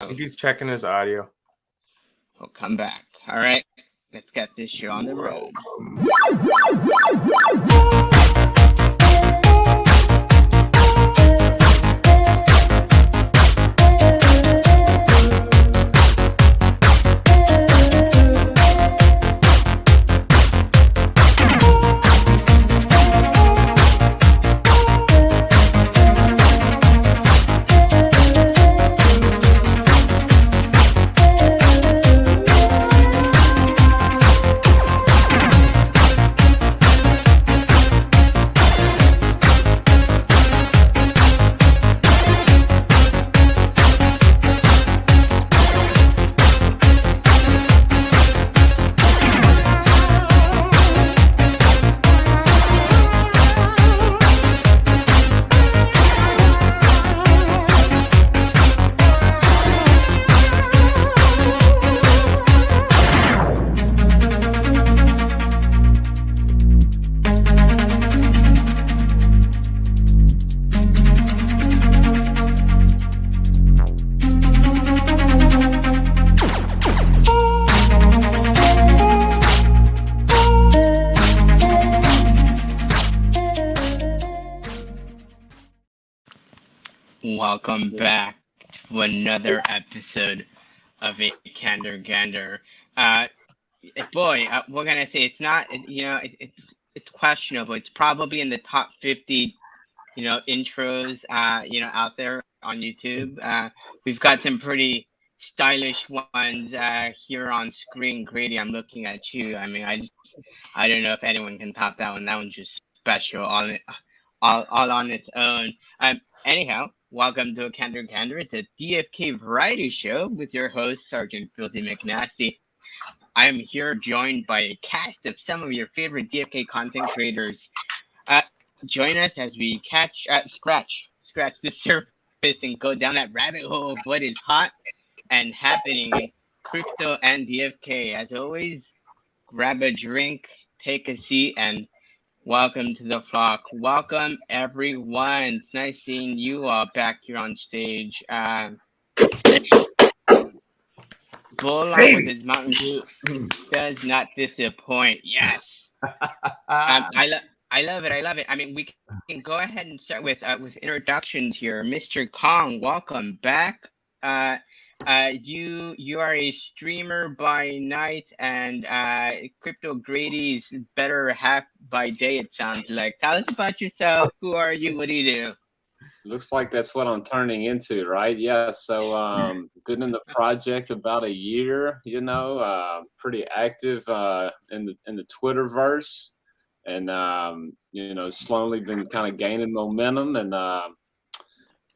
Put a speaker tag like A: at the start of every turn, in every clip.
A: I think he's checking his audio.
B: We'll come back. All right, let's get this show on the road. Welcome back to another episode of A Candor Gander. What can I say? It's not, it's questionable. It's probably in the top 50, intros, out there on YouTube. We've got some pretty stylish ones here on screen. Grady, I'm looking at you. I mean, I don't know if anyone can top that one. That one's just special, all on its own. Anyhow, welcome to A Candor Gander. It's a DFK variety show with your host, SgtFilthyMcNasty. I am here joined by a cast of some of your favorite DFK content creators. Join us as we scratch the surface and go down that rabbit hole of what is hot and happening in crypto and DFK. As always, grab a drink, take a seat, and welcome to the flock. Welcome, everyone. It's nice seeing you all back here on stage. Bull with his Mountain Dew does not disappoint. Yes. I love it. I mean, we can go ahead and start with introductions here. Mr. Kong, welcome back. You are a streamer by night and Crypto Grady's better half by day, it sounds like. Tell us about yourself. Who are you? What do you do?
C: Looks like that's what I'm turning into, right? Yeah, so been in the project about a year, pretty active in the Twitterverse, and slowly been kind of gaining momentum. And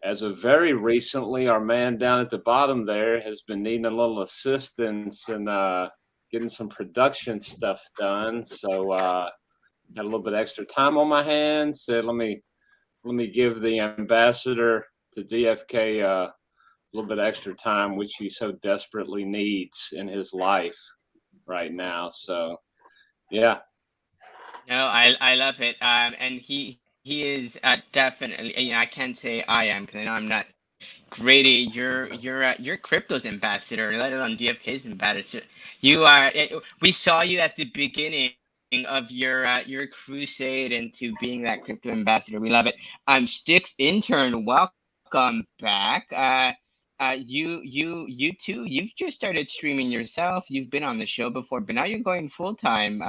C: as of very recently, our man down at the bottom there has been needing a little assistance and getting some production stuff done. So got a little bit extra time on my hands. So let me give the ambassador to DFK a little bit extra time, which he so desperately needs in his life right now. So, yeah.
B: No, I love it. And he is definitely. I can't say I am because I know I'm not. Grady, you're crypto's ambassador, let alone DFK's ambassador. You are. We saw you at the beginning of your crusade into being that crypto ambassador. We love it. Sticks intern, welcome back. You too. You've just started streaming yourself. You've been on the show before, but now you're going full time,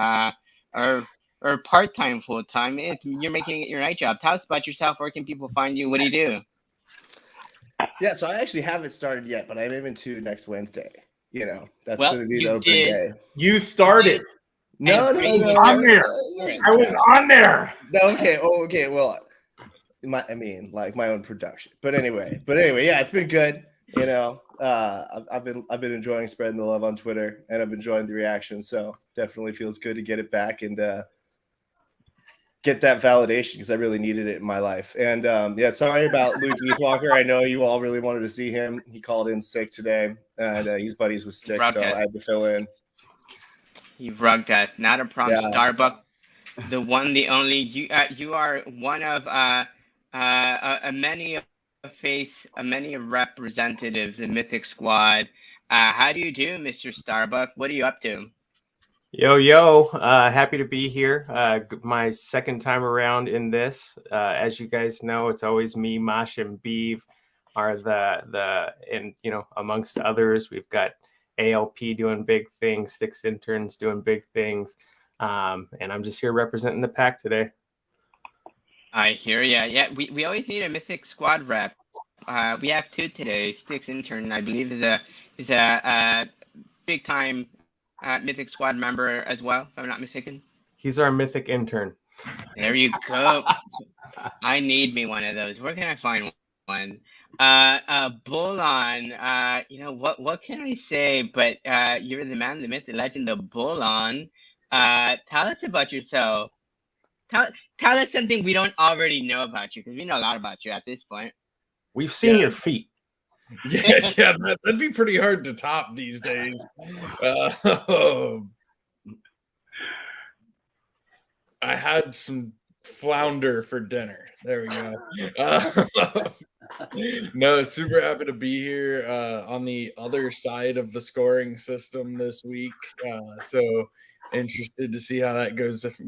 B: or part time, full time. You're making it your night job. Tell us about yourself. Where can people find you? What do you do?
D: Yeah, so I actually haven't started yet, but I'm aiming to next Wednesday. That's going to be the open day.
A: You started.
D: No.
A: On there. I was on there.
D: No, okay. Oh, okay. Well, my own production. But anyway, yeah, it's been good. I've been enjoying spreading the love on Twitter, and I've been enjoying the reaction. So definitely feels good to get it back and get that validation because I really needed it in my life. And sorry about Luke Eathwalker. I know you all really wanted to see him. He called in sick today, and he's buddies with Stick, so I had to fill in.
B: You've rugged us. Not a problem. Yeah. Starbuck, the one, the only. You are one of many face many representatives in Mythic Squad. How do you do, Mr. Starbuck? What are you up to?
A: Yo, happy to be here. My second time around in this. As you guys know, it's always me, Mosh, and Beeve are and amongst others, we've got ALP doing big things, 6 interns doing big things, and I'm just here representing the pack today.
B: I hear ya. Yeah, we always need a Mythic Squad rep. We have 2 today. Sticks intern, I believe, is a big time Mythic Squad member as well, if I'm not mistaken.
A: He's our Mythic intern.
B: There you go. I need me one of those. Where can I find one? Bolon, what can I say? But you're the man, the myth, the legend, the Bolon. Tell us about yourself. Tell us something we don't already know about you, because we know a lot about you at this point.
A: We've seen your feet.
E: Yeah, that'd be pretty hard to top these days. I had some flounder for dinner. There we go. No, super happy to be here on the other side of the scoring system this week. So interested to see how that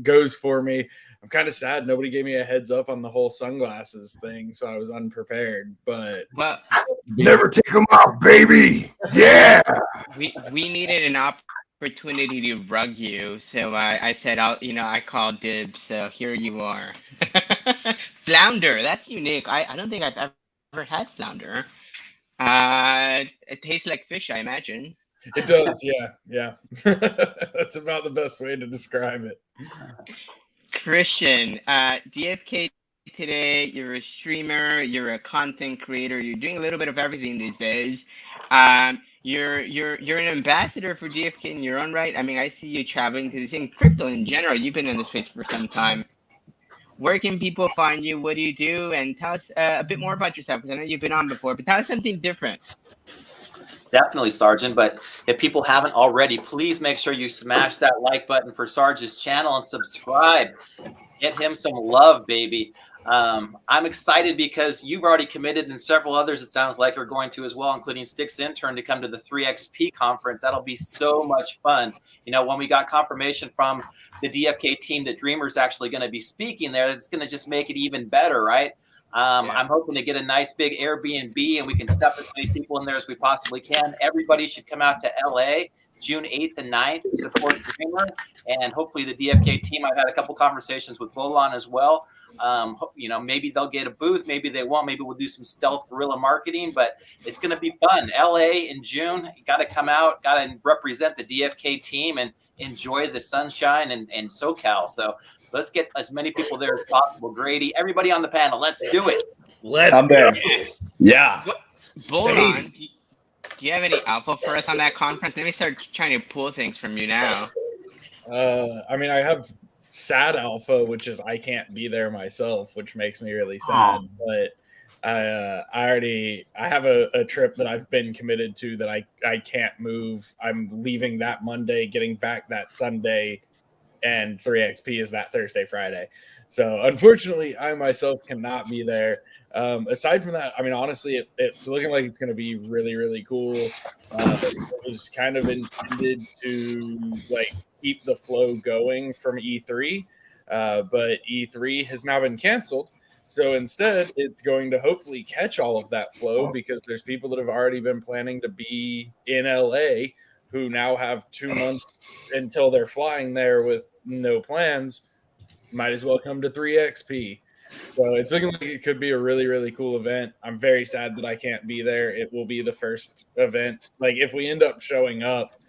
E: goes for me. I'm kind of sad nobody gave me a heads up on the whole sunglasses thing, so I was unprepared. But
B: well,
A: never take them off, baby. Yeah.
B: We needed an opportunity to rug you, so I said I called dibs. So here you are. Flounder, that's unique. I don't think I've ever had flounder. It tastes like fish, I imagine.
E: It does, yeah. That's about the best way to describe it.
B: Christian, DFK today, you're a streamer, you're a content creator, you're doing a little bit of everything these days. You're an ambassador for DFK in your own right. I mean, I see you traveling to the thing. Crypto in general, you've been in the space for some time. Where can people find you? What do you do? And tell us a bit more about yourself, because I know you've been on before, but tell us something different.
F: Definitely, Sergeant. But if people haven't already, please make sure you smash that like button for Sarge's channel and subscribe. Get him some love, baby. I'm excited because you've already committed, and several others, it sounds like, are going to as well, including Sticks Intern, to come to the 3XP conference. That'll be so much fun. When we got confirmation from the DFK team that Dreamer's actually going to be speaking there, it's going to just make it even better, right? I'm hoping to get a nice big Airbnb and we can stuff as many people in there as we possibly can. Everybody should come out to LA June 8th and 9th to support Dreamer, and hopefully the DFK team. I've had a couple conversations with Bolon as well. Maybe they'll get a booth, maybe they won't, maybe we'll do some stealth guerrilla marketing, but it's going to be fun. LA in June, you got to come out, got to represent the DFK team and enjoy the sunshine and SoCal. So let's get as many people there as possible. Grady, everybody on the panel, let's do it.
E: I'm there. Yeah.
B: Bolon, do you have any alpha for us on that conference? Let me start trying to pull things from you now.
E: I mean, I have sad alpha, which is I can't be there myself, which makes me really sad. But I have a trip that I've been committed to that I can't move. I'm leaving that Monday, getting back that Sunday, and 3XP is that Thursday, Friday. So unfortunately, I myself cannot be there. Aside from that, I mean, honestly, it's looking like it's going to be really, really cool. It was kind of intended to keep the flow going from E3, but E3 has now been canceled. So instead, it's going to hopefully catch all of that flow, because there's people that have already been planning to be in LA who now have 2 months until they're flying there with no plans. Might as well come to 3XP. So it's looking like it could be a really, really cool event. I'm very sad that I can't be there. It will be the first event. If we end up showing up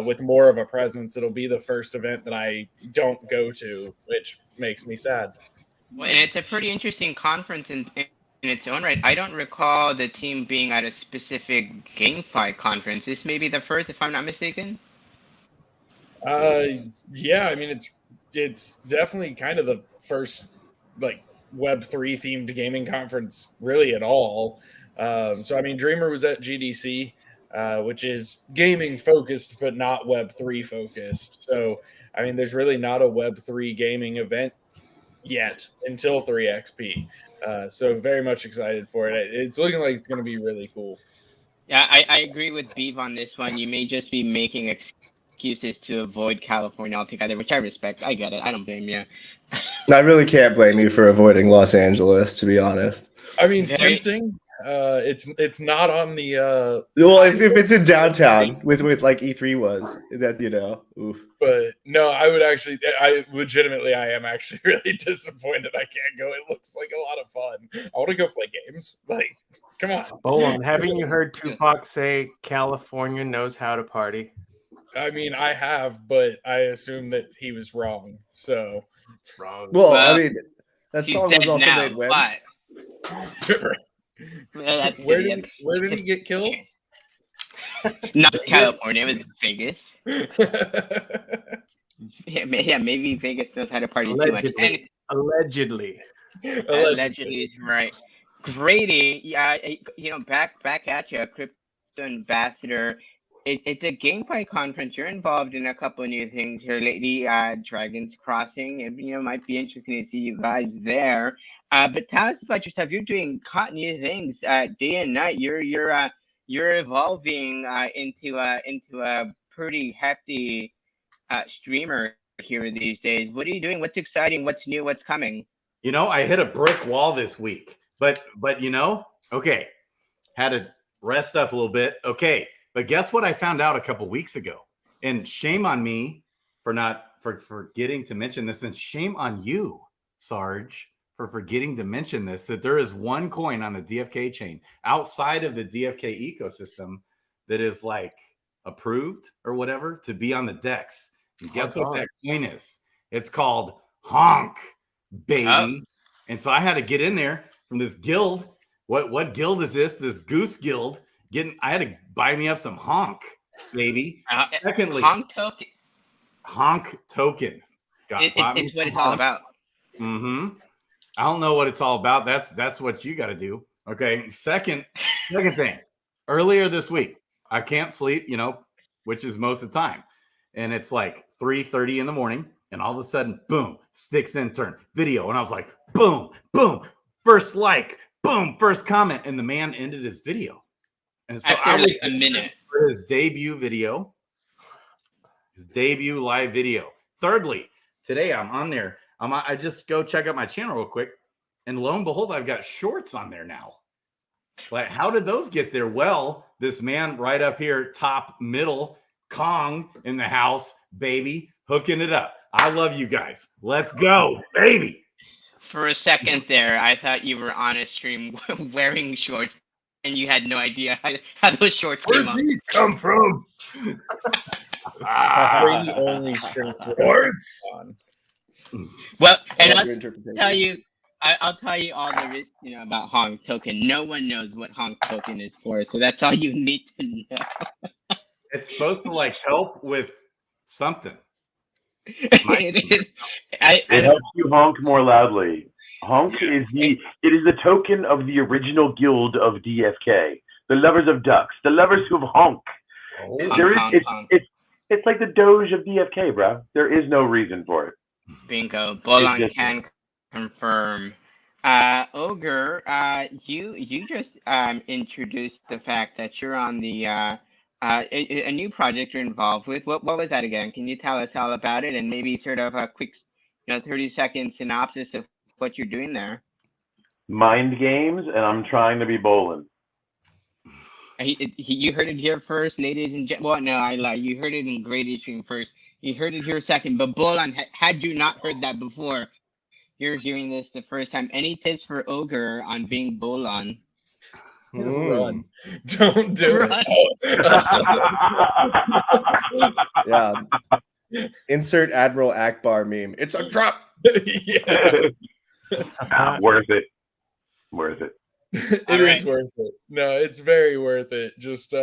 E: with more of a presence, it'll be the first event that I don't go to, which makes me sad.
B: Well, and it's a pretty interesting conference in its own right. I don't recall the team being at a specific GameFi conference. This may be the first, if I'm not mistaken.
E: Yeah, I mean, it's definitely kind of the first Web3 themed gaming conference really at all. So I mean, Dreamer was at GDC, which is gaming focused but not Web3 focused. So I mean, there's really not a Web3 gaming event yet until 3XP. So very much excited for it. It's looking like it's going to be really cool.
B: Yeah, I agree with Beav on this one. You may just be making excuses to avoid California altogether, which I respect. I get it. I don't blame you.
D: I really can't blame you for avoiding Los Angeles, to be honest.
E: I mean,
B: Very-
E: tempting. It's not on the.
D: Well, if it's in downtown with like E3 was, that oof.
E: But no, I would actually. I am actually really disappointed. I can't go. It looks like a lot of fun. I want to go play games. Like, come on.
A: Hold haven't you heard Tupac say California knows how to party?
E: I mean, I have, but I assume that he was wrong. So
A: Wrong.
D: Well, I
B: Well,
D: mean, that
B: He's
D: song was
B: dead
D: also
B: now,
D: made when.
B: but
E: where did he get killed?
B: Not California, it was Vegas. Yeah, maybe Vegas knows how to party too much. And
A: Allegedly.
B: allegedly is right. Grady, yeah, back at you, Crypto Ambassador. It's a GameFi conference. You're involved in a couple of new things here lately. Dragons Crossing. It might be interesting to see you guys there. But tell us about yourself. You're doing hot new things day and night. You're evolving into a pretty hefty streamer here these days. What are you doing? What's exciting? What's new? What's coming?
G: I hit a brick wall this week, but okay, had to rest up a little bit. Okay, but guess what I found out a couple weeks ago, and shame on me for forgetting to mention this, and shame on you, Sarge, for forgetting to mention this, that there is one coin on the DFK chain outside of the DFK ecosystem that is like approved or whatever to be on the DEX. And guess what that coin is? It's called Honk, baby.
B: Oh.
G: And so I had to get in there from this guild. What guild is this? This Goose Guild. I had to buy me up some Honk, baby. Secondly,
B: Honk token.
G: Honk token.
B: It's what it's all about.
G: Mm-hmm. I don't know what it's all about. That's what you got to do. Okay. Second thing. Earlier this week, I can't sleep, which is most of the time, and it's like 3:30 in the morning, and all of a sudden, boom, sticks intern video, and I was like, boom, boom, first like, boom, first comment, and the man ended his video. And so
B: After like a minute.
G: For his debut video, his debut live video. Thirdly, today I'm on there. I just go check out my channel real quick, and lo and behold, I've got shorts on there now. Like, how did those get there? Well, this man right up here, top middle, Kong in the house, baby, hooking it up. I love you guys. Let's go, baby.
B: For a second there, I thought you were on a stream wearing shorts, and you had no idea how those shorts came up.
G: Where these come from?
E: Brady only streams
G: Shorts.
E: on.
B: Well, and
D: Your
B: I'll
D: interpretation.
B: tell you, I'll tell you all there is about Honk token. No one knows what Honk token is for, so that's all you need to know.
G: It's supposed to like help with something.
B: It is. I
H: It
B: don't
H: helps you honk more loudly. Honk is the token of the original guild of DFK, the lovers of ducks, the lovers who honk. It's like the Doge of DFK, bro. There is no reason for it.
B: Bingo. Bolon can confirm. Ogre, you just introduced the fact that you're on the a new project you're involved with. What was that again? Can you tell us all about it and maybe sort of a quick 30-second synopsis of what you're doing there?
H: Mind games, and I'm trying to be bowling.
B: You heard it here first, ladies and gentlemen. Well, no, I lie. You heard it in Grady's stream first. You heard it here second. But Bolon, had you not heard that before, you're hearing this the first time. Any tips for Ogre on being Bolon?
E: Run. Don't do it.
D: Yeah. Insert Admiral Akbar meme. It's a drop.
E: Yeah.
H: Worth it. Worth it.
E: It is worth it. No, it's very worth it. Just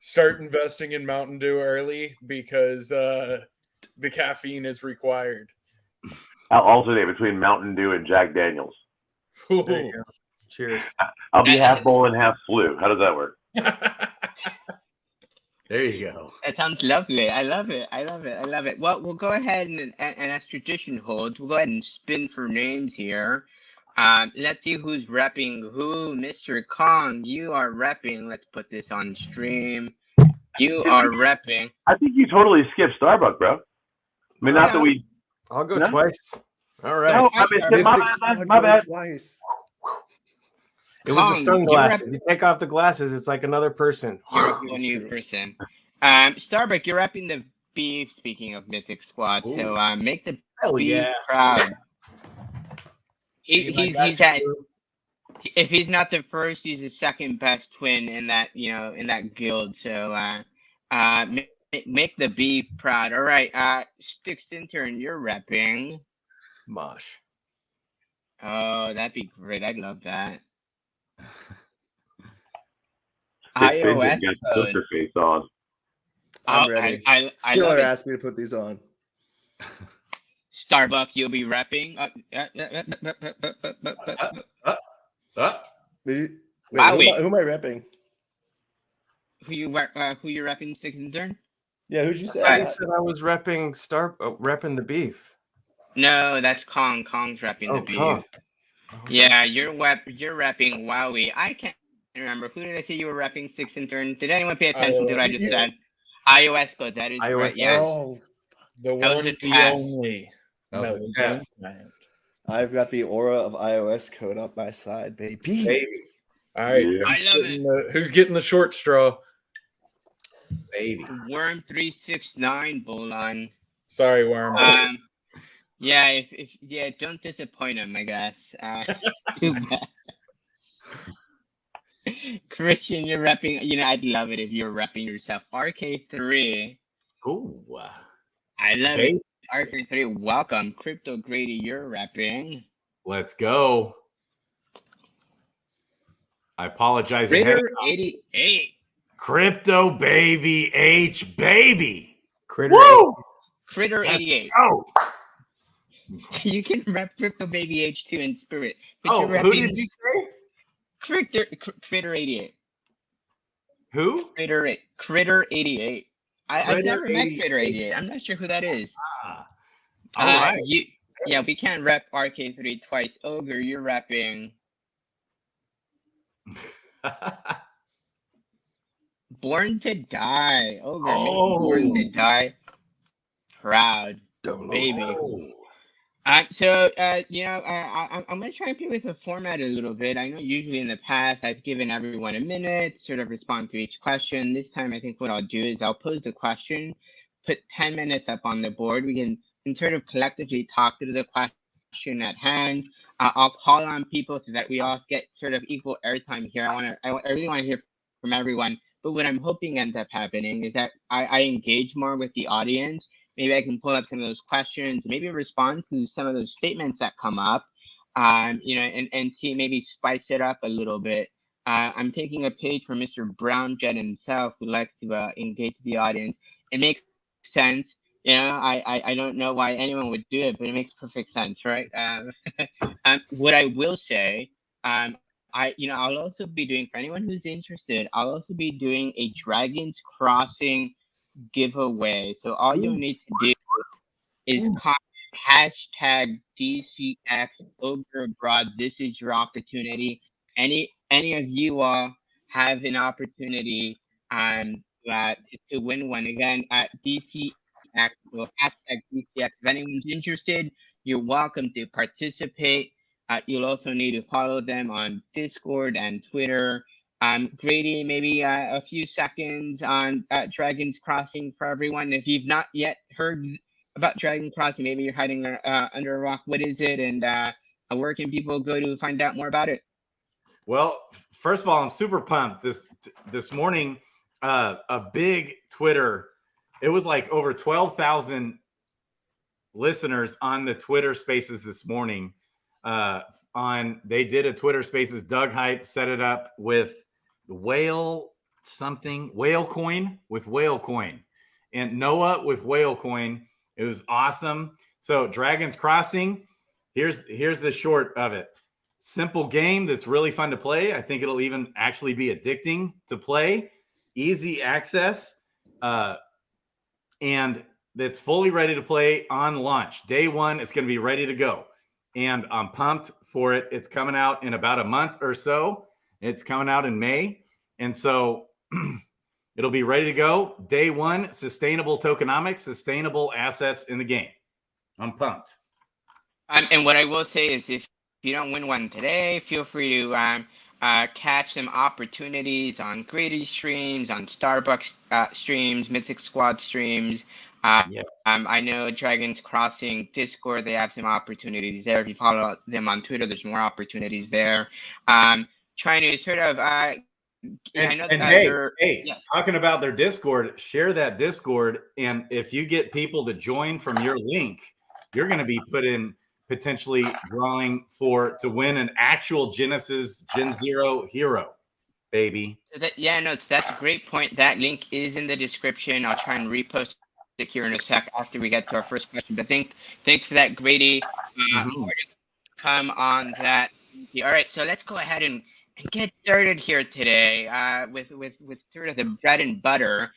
E: start investing in Mountain Dew early because the caffeine is required.
H: I'll alternate between Mountain Dew and Jack Daniels.
A: There you go. Cheers.
H: I'll be half bowl and half flu. How does that work?
G: There you go.
B: That sounds lovely. I love it. I love it. I love it. Well, we'll go ahead and as tradition holds, we'll go ahead and spin for names here. Let's see who's repping who. Mr. Kong, you are repping. Let's put this on stream. You are repping.
H: I think you totally skipped Starbucks, bro. I mean, not that we.
A: I'll go
H: No?
A: twice. All right.
H: No,
B: Twice,
H: I mean,
B: Starbucks.
H: my
D: Mythic
H: bad,
D: Squad
H: my
D: go
H: bad.
D: Twice.
A: It was the
B: Kong,
A: sunglasses. You take off the glasses, it's like another person.
B: You're a
D: It's
B: new
D: true.
B: person. Starbuck, you're repping the beef. Speaking of Mythic Squad,
A: Ooh.
B: so make the
A: Hell
B: beef
A: yeah.
B: proud.
A: Steve, I
B: He's
A: got
B: at.
A: you.
B: If he's not the first, he's the second best twin in that in that guild. So make the beef proud. All right, Sticks intern, you're repping.
A: Mosh.
B: Oh, that'd be great. I'd love that.
H: Big Fingers
B: iOS
H: got the
B: code.
H: poker face on.
D: I'm
B: Oh,
D: ready.
B: I love
D: Skiller
B: it.
D: asked me to put these on.
B: Starbuck, you'll be repping.
D: Wait,
B: Wowie.
D: who am I repping?
B: Who you repping, Sticks intern?
D: Yeah, who'd you say?
B: Right.
A: I said I was repping the beef.
B: No, that's Kong. Kong's repping the beef.
A: Kong.
B: Yeah, you're repping Wowie. I can't remember. Who did I say you were repping, Sticks intern? Did anyone pay attention to what I just said? iOS code. That is
A: iOS
B: right. Yes.
D: Oh,
E: The
B: That was
E: one,
B: a
E: the
B: test.
E: only.
A: That was a
E: Melody
A: test.
E: Giant.
D: I've got the aura of iOS code up my side, baby.
A: Baby.
E: All right,
H: Yeah.
B: I love it.
E: who's getting the short straw?
A: Baby.
B: Worm369 Bolon.
E: Sorry, Worm.
B: Yeah, if don't disappoint him, I guess. Too bad. Christian, you're repping. I'd love it if you're repping yourself. RK3.
G: Ooh.
B: I love
G: Hey.
B: it. RK3, welcome. Crypto Grady, you're repping.
G: Let's go. I apologize. ahead of
B: Ritter 88.
G: Crypto baby H baby.
A: Critter.
G: Woo!
B: Critter 88.
G: Oh,
B: You can rep Crypto Baby H2 in spirit. But
G: oh,
B: you're
G: who
B: repping
G: did you say?
B: Critter 88.
G: Who?
B: Critter 88. I've
G: Critter
B: never met
G: 88.
B: Critter 88. I'm not sure who that is.
G: Ah, all right.
B: Yeah, we can't rep RK3 twice. Ogre, you're repping Born to Die. Ogre, make Born to Die proud, baby.
G: Oh.
B: I'm gonna try and play with the format a little bit. I know usually in the past I've given everyone a minute to sort of respond to each question. This time I think what I'll do is I'll pose the question, put 10 minutes up on the board. We can sort of collectively talk through the question at hand. I'll call on people so that we all get sort of equal airtime here. I really want to hear from everyone. But what I'm hoping ends up happening is that I engage more with the audience. Maybe I can pull up some of those questions, maybe respond to some of those statements that come up, and see, maybe spice it up a little bit. I'm taking a page from Mr. Brown Jet himself, who likes to engage the audience. It makes sense. I don't know why anyone would do it, but it makes perfect sense, right? What I will say, I'll also be doing, for anyone who's interested, I'll also be doing a Dragons Crossing giveaway. So all you'll need to do is comment #DCX Ogre Abroad. This is your opportunity. Any of you all have an opportunity to win one. Again, at DCX, well, #DCX. If anyone's interested, you're welcome to participate. You'll also need to follow them on Discord and Twitter. Grady, maybe a few seconds on Dragons Crossing for everyone. If you've not yet heard about Dragon Crossing, maybe you're hiding under a rock. What is it, and where can people go to find out more about it?
G: Well, first of all, I'm super pumped. This morning, a big Twitter. It was like over 12,000 listeners on the Twitter Spaces this morning. They did a Twitter Spaces. Doug Hype set it up with Whale Coin with Whale Coin, and Noah with Whale Coin. It was awesome. So Dragons Crossing, here's the short of it. Simple game that's really fun to play. I think it'll even actually be addicting to play. Easy access, and that's fully ready to play on launch. Day one, it's going to be ready to go. And I'm pumped for it. It's coming out in about a month or so. It's coming out in May. And so it'll be ready to go. Day one, sustainable tokenomics, sustainable assets in the game. I'm pumped.
B: And what I will say is, if you don't win one today, feel free to catch some opportunities on Grady streams, on Starbucks streams, Mythic Squad streams.
G: Yes.
B: I know Dragons Crossing Discord, they have some opportunities there. If you follow them on Twitter, there's more opportunities there. Trying to sort of I know
G: hey,
B: yes.
G: Talking about their Discord, share that Discord, and if you get people to join from your link, you're going to be put in potentially drawing to win an actual Genesis Gen Zero hero, baby.
B: That's a great point. That link is in the description. I'll try and repost it here in a sec after we get to our first question. But thanks for that, Grady. More to come on that. All right, so let's go ahead and get started here today with sort of the bread and butter.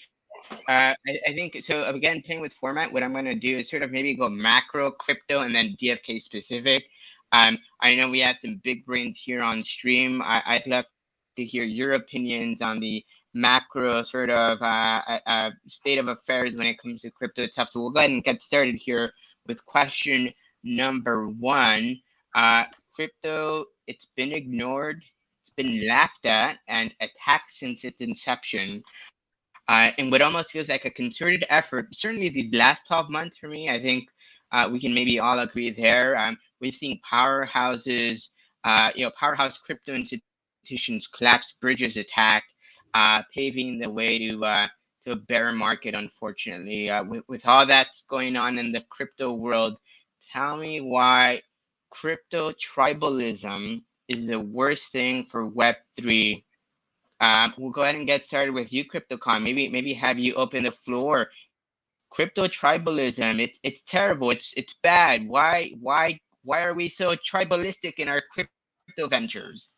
B: I think so. Again, playing with format, what I'm going to do is sort of maybe go macro crypto and then DFK specific. I know we have some big brains here on stream. I'd love to hear your opinions on the macro sort of state of affairs when it comes to crypto itself. So we'll go ahead and get started here with question number one. Crypto, it's been ignored, it's been laughed at and attacked since its inception. And what almost feels like a concerted effort, certainly these last 12 months for me, I think we can maybe all agree there. We've seen powerhouses, powerhouse crypto institutions collapse, bridges attacked, paving the way to a bear market, unfortunately. With all that's going on in the crypto world, tell me why crypto tribalism is the worst thing for Web3. We'll go ahead and get started with you, CryptoCon. Maybe have you open the floor. Crypto tribalism, it's terrible. It's bad. Why are we so tribalistic in our crypto ventures?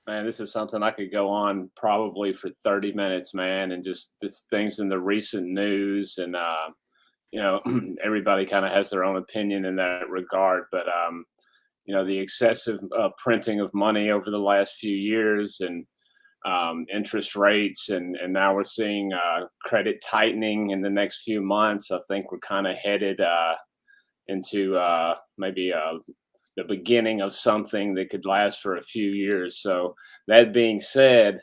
C: Man, this is something I could go on probably for 30 minutes, man, and just things in the recent news, and everybody kind of has their own opinion in that regard. But the excessive printing of money over the last few years, and interest rates, and now we're seeing credit tightening in the next few months. I think we're kind of headed into maybe the beginning of something that could last for a few years. So that being said,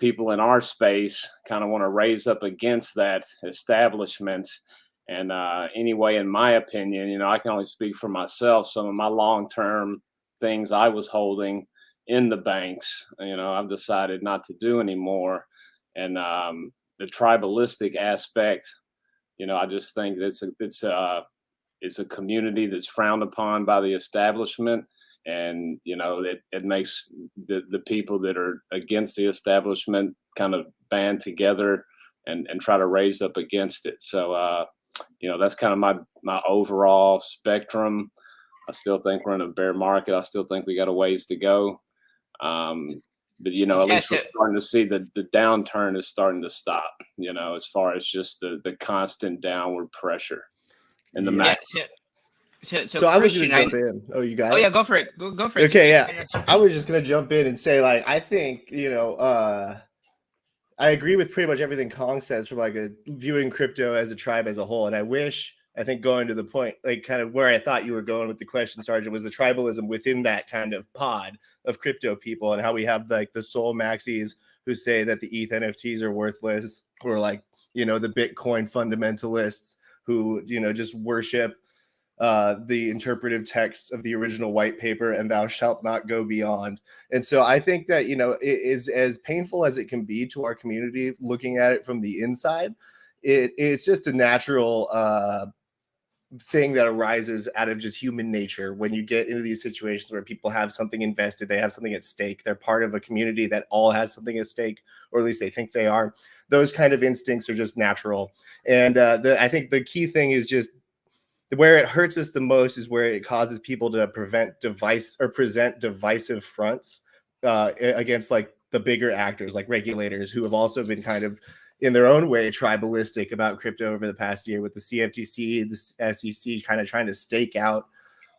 C: people in our space kind of want to raise up against that establishment. And anyway, in my opinion, I can only speak for myself. Some of my long-term things I was holding in the banks, I've decided not to do anymore. And the tribalistic aspect, I just think it's a community that's frowned upon by the establishment, and it makes the people that are against the establishment kind of band together and try to raise up against it. So that's kind of my overall spectrum. I still think we're in a bear market. I still think we got a ways to go. But at least we're starting to see the downturn is starting to stop, as far as just the constant downward pressure in the macro.
D: So I was going to jump in. Oh, you got it?
B: Oh, yeah, go for it. Go for it.
D: Okay, yeah. I was just going to jump in and say, I think, I agree with pretty much everything Kong says from viewing crypto as a tribe as a whole. And I think going to the point, kind of where I thought you were going with the question, Sergeant, was the tribalism within that kind of pod of crypto people, and how we have the soul maxis who say that the ETH NFTs are worthless, or the Bitcoin fundamentalists who, just worship the interpretive text of the original white paper, and thou shalt not go beyond. And so I think that, it is as painful as it can be to our community looking at it from the inside. It's just a natural thing that arises out of just human nature when you get into these situations where people have something invested, they have something at stake, they're part of a community that all has something at stake, or at least they think they are. Those kind of instincts are just natural. And I think the key thing is just where it hurts us the most is where it causes people to present divisive fronts against the bigger actors, like regulators, who have also been kind of in their own way tribalistic about crypto over the past year, with the CFTC, the SEC kind of trying to stake out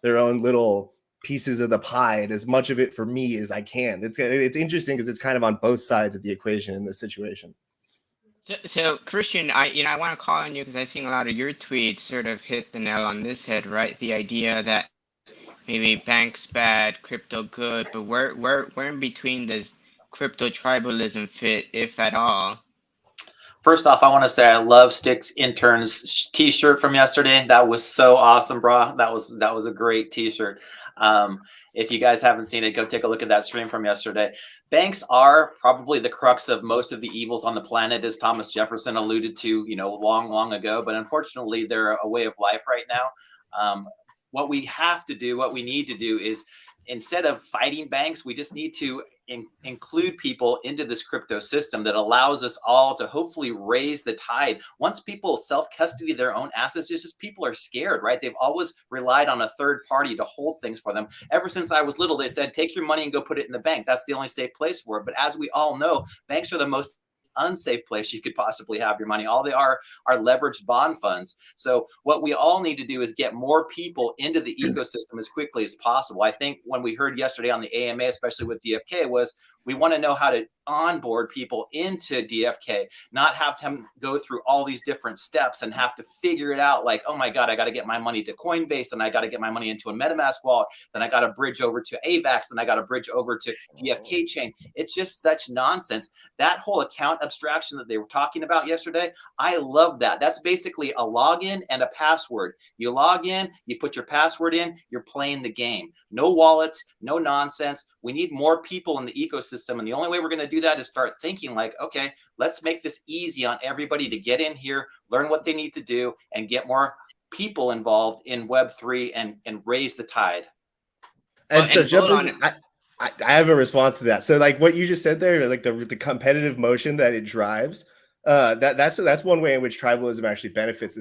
D: their own little pieces of the pie and as much of it for me as I can. It's interesting because it's kind of on both sides of the equation in this situation.
B: So Christian, I want to call on you because I've seen a lot of your tweets sort of hit the nail on this head, right? The idea that maybe banks bad, crypto good, but where in between does crypto tribalism fit, if at all?
F: First off, I want to say I love Stick's intern's T-shirt from yesterday. That was so awesome, bro. That was a great T-shirt. If you guys haven't seen it, go take a look at that stream from yesterday. Banks are probably the crux of most of the evils on the planet, as Thomas Jefferson alluded to, long ago. But unfortunately, they're a way of life right now. What we have to do, what we need to do is, instead of fighting banks, we just need to include people into this crypto system that allows us all to hopefully raise the tide. Once people self-custody their own assets, just people are scared, right? They've always relied on a third party to hold things for them. Ever since I was little, they said, take your money and go put it in the bank. That's the only safe place for it. But as we all know, banks are the most unsafe place you could possibly have your money. All they are leveraged bond funds. So what we all need to do is get more people into the ecosystem as quickly as possible. I think when we heard yesterday on the AMA, especially with DFK, was we want to know how to onboard people into DFK, not have them go through all these different steps and have to figure it out like, oh my God, I got to get my money to Coinbase and I got to get my money into a MetaMask wallet. Then I got to bridge over to AVAX and I got to bridge over to DFK chain. It's just such nonsense. That whole account abstraction that they were talking about yesterday, I love that. That's basically a login and a password. You log in, you put your password in, you're playing the game. No wallets, no nonsense. We need more people in the ecosystem. And the only way we're going to do that is start thinking like, okay, let's make this easy on everybody to get in here, learn what they need to do, and get more people involved in Web3 and raise the tide.
D: And so jumping, I have a response to that. So like what you just said there, like the competitive motion that it drives, that's one way in which tribalism actually benefits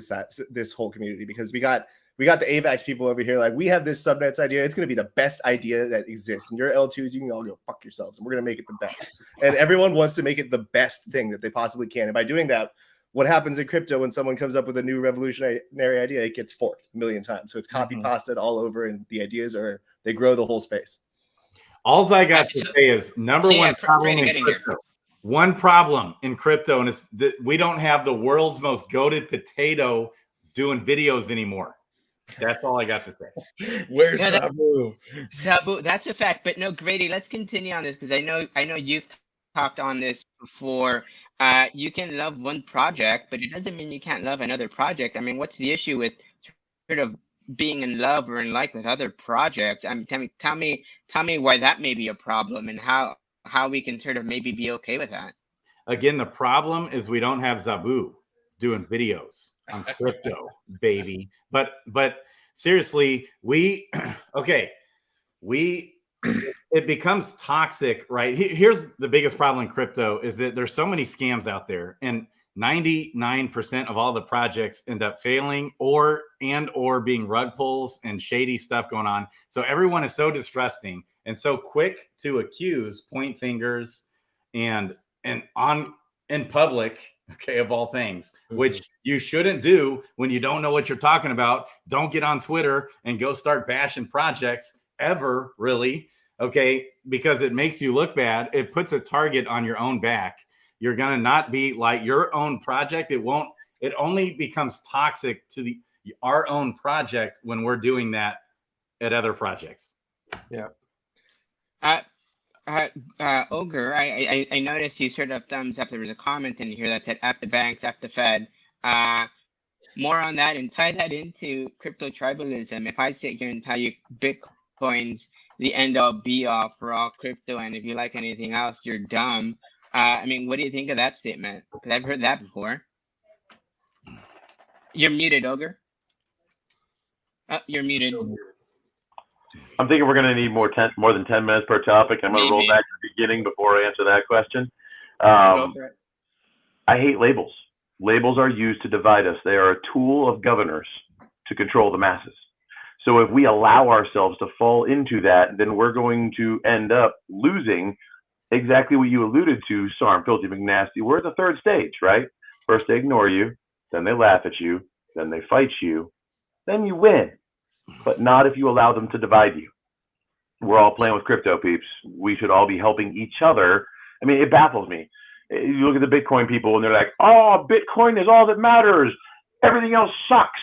D: this whole community, because we got the AVAX people over here. Like, we have this subnets idea. It's going to be the best idea that exists. And your L2s, you can all go fuck yourselves. And we're going to make it the best. And everyone wants to make it the best thing that they possibly can. And by doing that, what happens in crypto when someone comes up with a new revolutionary idea, it gets forked a million times. So it's copy pasted all over, and the ideas they grow the whole space.
G: All I got to say is one problem in crypto. One problem in crypto, and it's that we don't have the world's most goated potato doing videos anymore. That's all I got to say.
E: Where's Sabu?
B: Sabu, that's a fact. But no, Grady, let's continue on this, because I know you've talked on this before. You can love one project, but it doesn't mean you can't love another project. I mean, what's the issue with sort of being in love or in like with other projects? I mean, tell me why that may be a problem, and how we can sort of maybe be okay with that.
G: Again, the problem is we don't have Sabu doing videos on crypto, baby. But seriously, it becomes toxic, right? Here's the biggest problem in crypto is that there's so many scams out there, and 99% of all the projects end up failing or being rug pulls and shady stuff going on. So everyone is so distrusting and so quick to accuse, point fingers, and on in public, okay, of all things, which you shouldn't do when you don't know what you're talking about. Don't get on Twitter and go start bashing projects ever, really, okay, because it makes you look bad. It puts a target on your own back. You're going to not be like your own project. It only becomes toxic to our own project when we're doing that at other projects.
A: Yeah.
B: Ogre, I noticed you sort of thumbs up. There was a comment in here that said F the banks, F the Fed. More on that, and tie that into crypto tribalism. If I sit here and tell you Bitcoin's the end all be all for all crypto, and if you like anything else, you're dumb. I mean, what do you think of that statement? Because I've heard that before. You're muted, Ogre. You're muted.
H: I'm thinking we're going to need more than 10 minutes per topic. I'm going to roll back to the beginning before I answer that question.
B: Go for it.
H: I hate labels. Labels are used to divide us. They are a tool of governors to control the masses. So if we allow ourselves to fall into that, then we're going to end up losing exactly what you alluded to, SgtFilthyMcNasty. We're at the third stage, right? First they ignore you, then they laugh at you, then they fight you, then you win. But not if you allow them to divide you. we're all playing with crypto, peeps. We should all be helping each other. I mean, it baffles me. You look at the Bitcoin people and they're like, oh, Bitcoin is all that matters. Everything else sucks.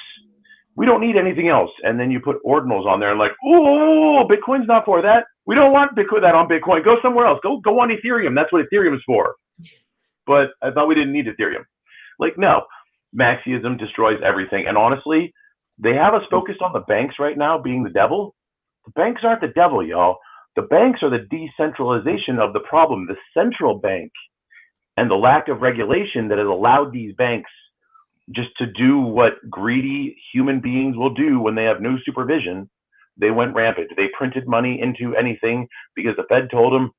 H: We don't need anything else. And then you put ordinals on there and like, oh, Bitcoin's not for that. We don't want Bitcoin that on Bitcoin. Go somewhere else. Go on Ethereum. That's what Ethereum is for. But I thought we didn't need Ethereum. Like, no, Maxiism destroys everything. And honestly, they have us focused on the banks right now being the devil. The banks aren't the devil, y'all. The banks are the decentralization of the problem. The central bank and the lack of regulation that has allowed these banks just to do what greedy human beings will do when they have no supervision. They went rampant. They printed money into anything because the Fed told them,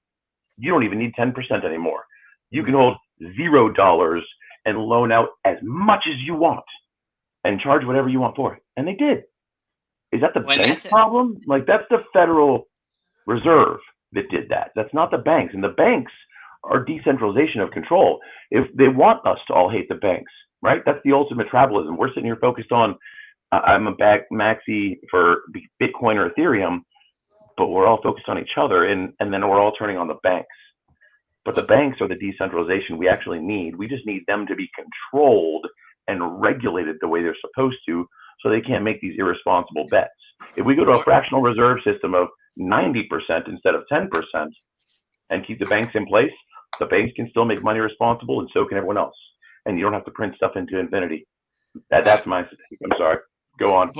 H: you don't even need 10% anymore. You can hold $0 and loan out as much as you want and charge whatever you want for it. And they did. Is that the bank's problem? Like, that's the Federal Reserve that did that. That's not the banks. And the banks are decentralization of control. If they want us to all hate the banks, right? That's the ultimate tribalism. We're sitting here focused on, I'm a maxi for Bitcoin or Ethereum, but we're all focused on each other, and then we're all turning on the banks. But the banks are the decentralization we actually need. We just need them to be controlled and regulated the way they're supposed to, so they can't make these irresponsible bets. If we go to a fractional reserve system of 90% instead of 10% and keep the banks in place, the banks can still make money responsible, and so can everyone else. And you don't have to print stuff into infinity. That's my. I'm sorry. Go on.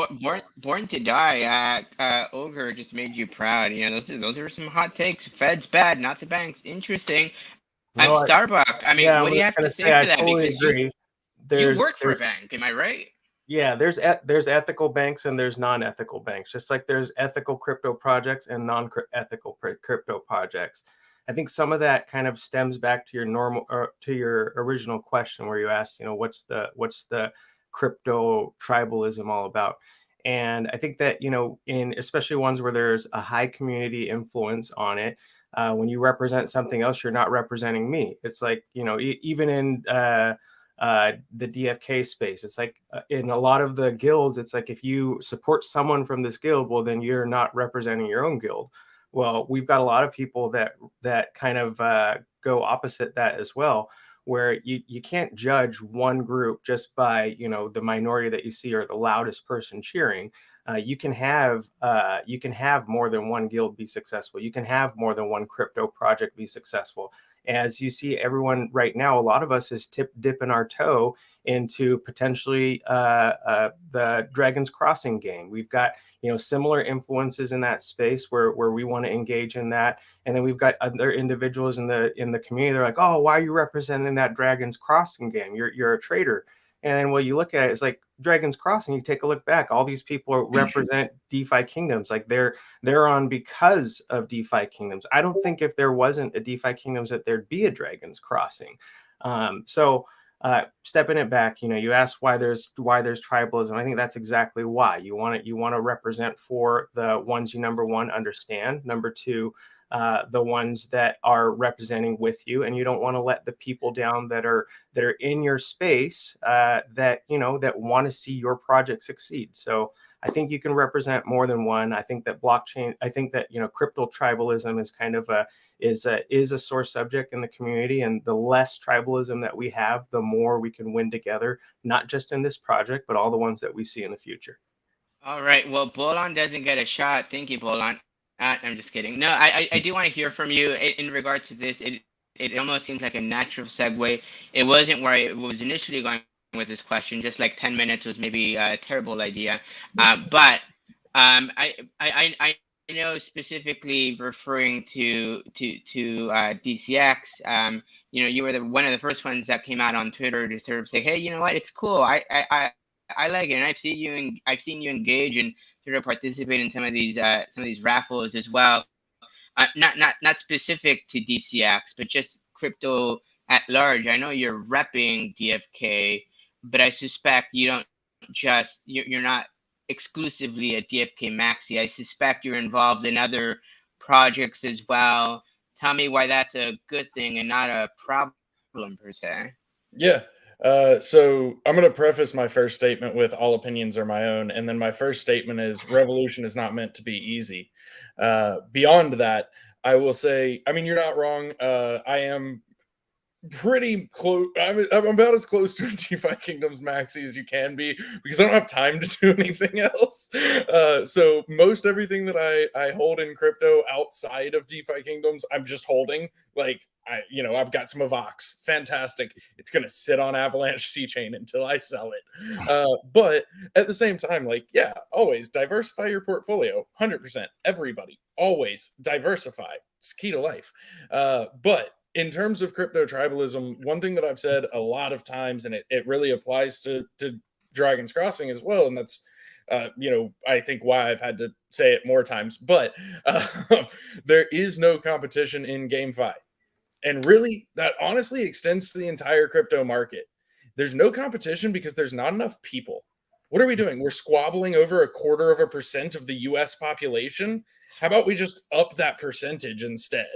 B: Born to Die. Ogre just made you proud. You know, those are some hot takes. Fed's bad, not the banks. Interesting. I'm Starbuck. I mean,
A: yeah,
B: what do you have to say for that?
A: Totally
B: because
A: agree.
B: you work for a bank, am I right?
A: Yeah, there's ethical banks and there's non-ethical banks. Just like there's ethical crypto projects and non-ethical crypto projects. I think some of that kind of stems back to your original question where you asked, you know, what's the crypto tribalism all about? And I think that, you know, in especially ones where there's a high community influence on it, when you represent something else, you're not representing me. It's like, you know, even in the DFK space, it's like in a lot of the guilds, it's like if you support someone from this guild, well, then you're not representing your own guild. Well, we've got a lot of people that kind of go opposite that as well, where you can't judge one group just by, you know, the minority that you see or the loudest person cheering. You can have more than one guild be successful. You can have more than one crypto project be successful. As you see, everyone right now, a lot of us is dipping our toe into potentially the Dragon's Crossing game. We've got, you know, similar influences in that space where we want to engage in that, and then we've got other individuals in the community. They're like, oh, why are you representing that Dragon's Crossing game? You're a traitor. And then when you look at it, it's like Dragon's Crossing. You take a look back, all these people represent DeFi Kingdoms. Like they're on because of DeFi Kingdoms. I don't think if there wasn't a DeFi Kingdoms that there'd be a Dragon's Crossing. So stepping it back, you know, you asked why there's tribalism. I think that's exactly why. You want to represent for the ones you, number one, understand. Number two, the ones that are representing with you, and you don't want to let the people down that are in your space that, you know, that want to see your project succeed. So I think you can represent more than one. I think that you know, crypto tribalism is kind of is a sore subject in the community, and the less tribalism that we have, the more we can win together, not just in this project, but all the ones that we see in the future.
B: All right. Well, Bolon doesn't get a shot. Thank you, Bolon. I'm just kidding. No, I do want to hear from you in regards to this. It almost seems like a natural segue. It wasn't where I was initially going with this question. Just like 10 minutes was maybe a terrible idea. But I know specifically referring to DCX. You know, you were one of the first ones that came out on Twitter to sort of say, hey, you know what, it's cool. I like it, and I've seen you engage and sort of participate in some of these raffles as well. Not specific to DCX, but just crypto at large. I know you're repping DFK, but I suspect you're not exclusively a DFK maxi. I suspect you're involved in other projects as well. Tell me why that's a good thing and not a problem per se.
E: Yeah. So I'm going to preface my first statement with all opinions are my own. And then my first statement is revolution is not meant to be easy. Beyond that, I will say, I mean, you're not wrong. I am pretty close. I'm about as close to a DeFi Kingdoms maxi as you can be because I don't have time to do anything else. So most everything that I hold in crypto outside of DeFi Kingdoms, I'm just holding. Like I've got some Avox, fantastic. It's gonna sit on Avalanche C chain until I sell it. But at the same time, like always diversify your portfolio. 100%. Everybody always diversify. It's key to life. But in terms of crypto tribalism, one thing that I've said a lot of times, and it really applies to Dragon's Crossing as well, and that's I think why I've had to say it more times, but there is no competition in GameFi. And really, that honestly extends to the entire crypto market. There's no competition because there's not enough people. What are we doing? We're squabbling over 1/4% of the US population. How about we just up that percentage instead?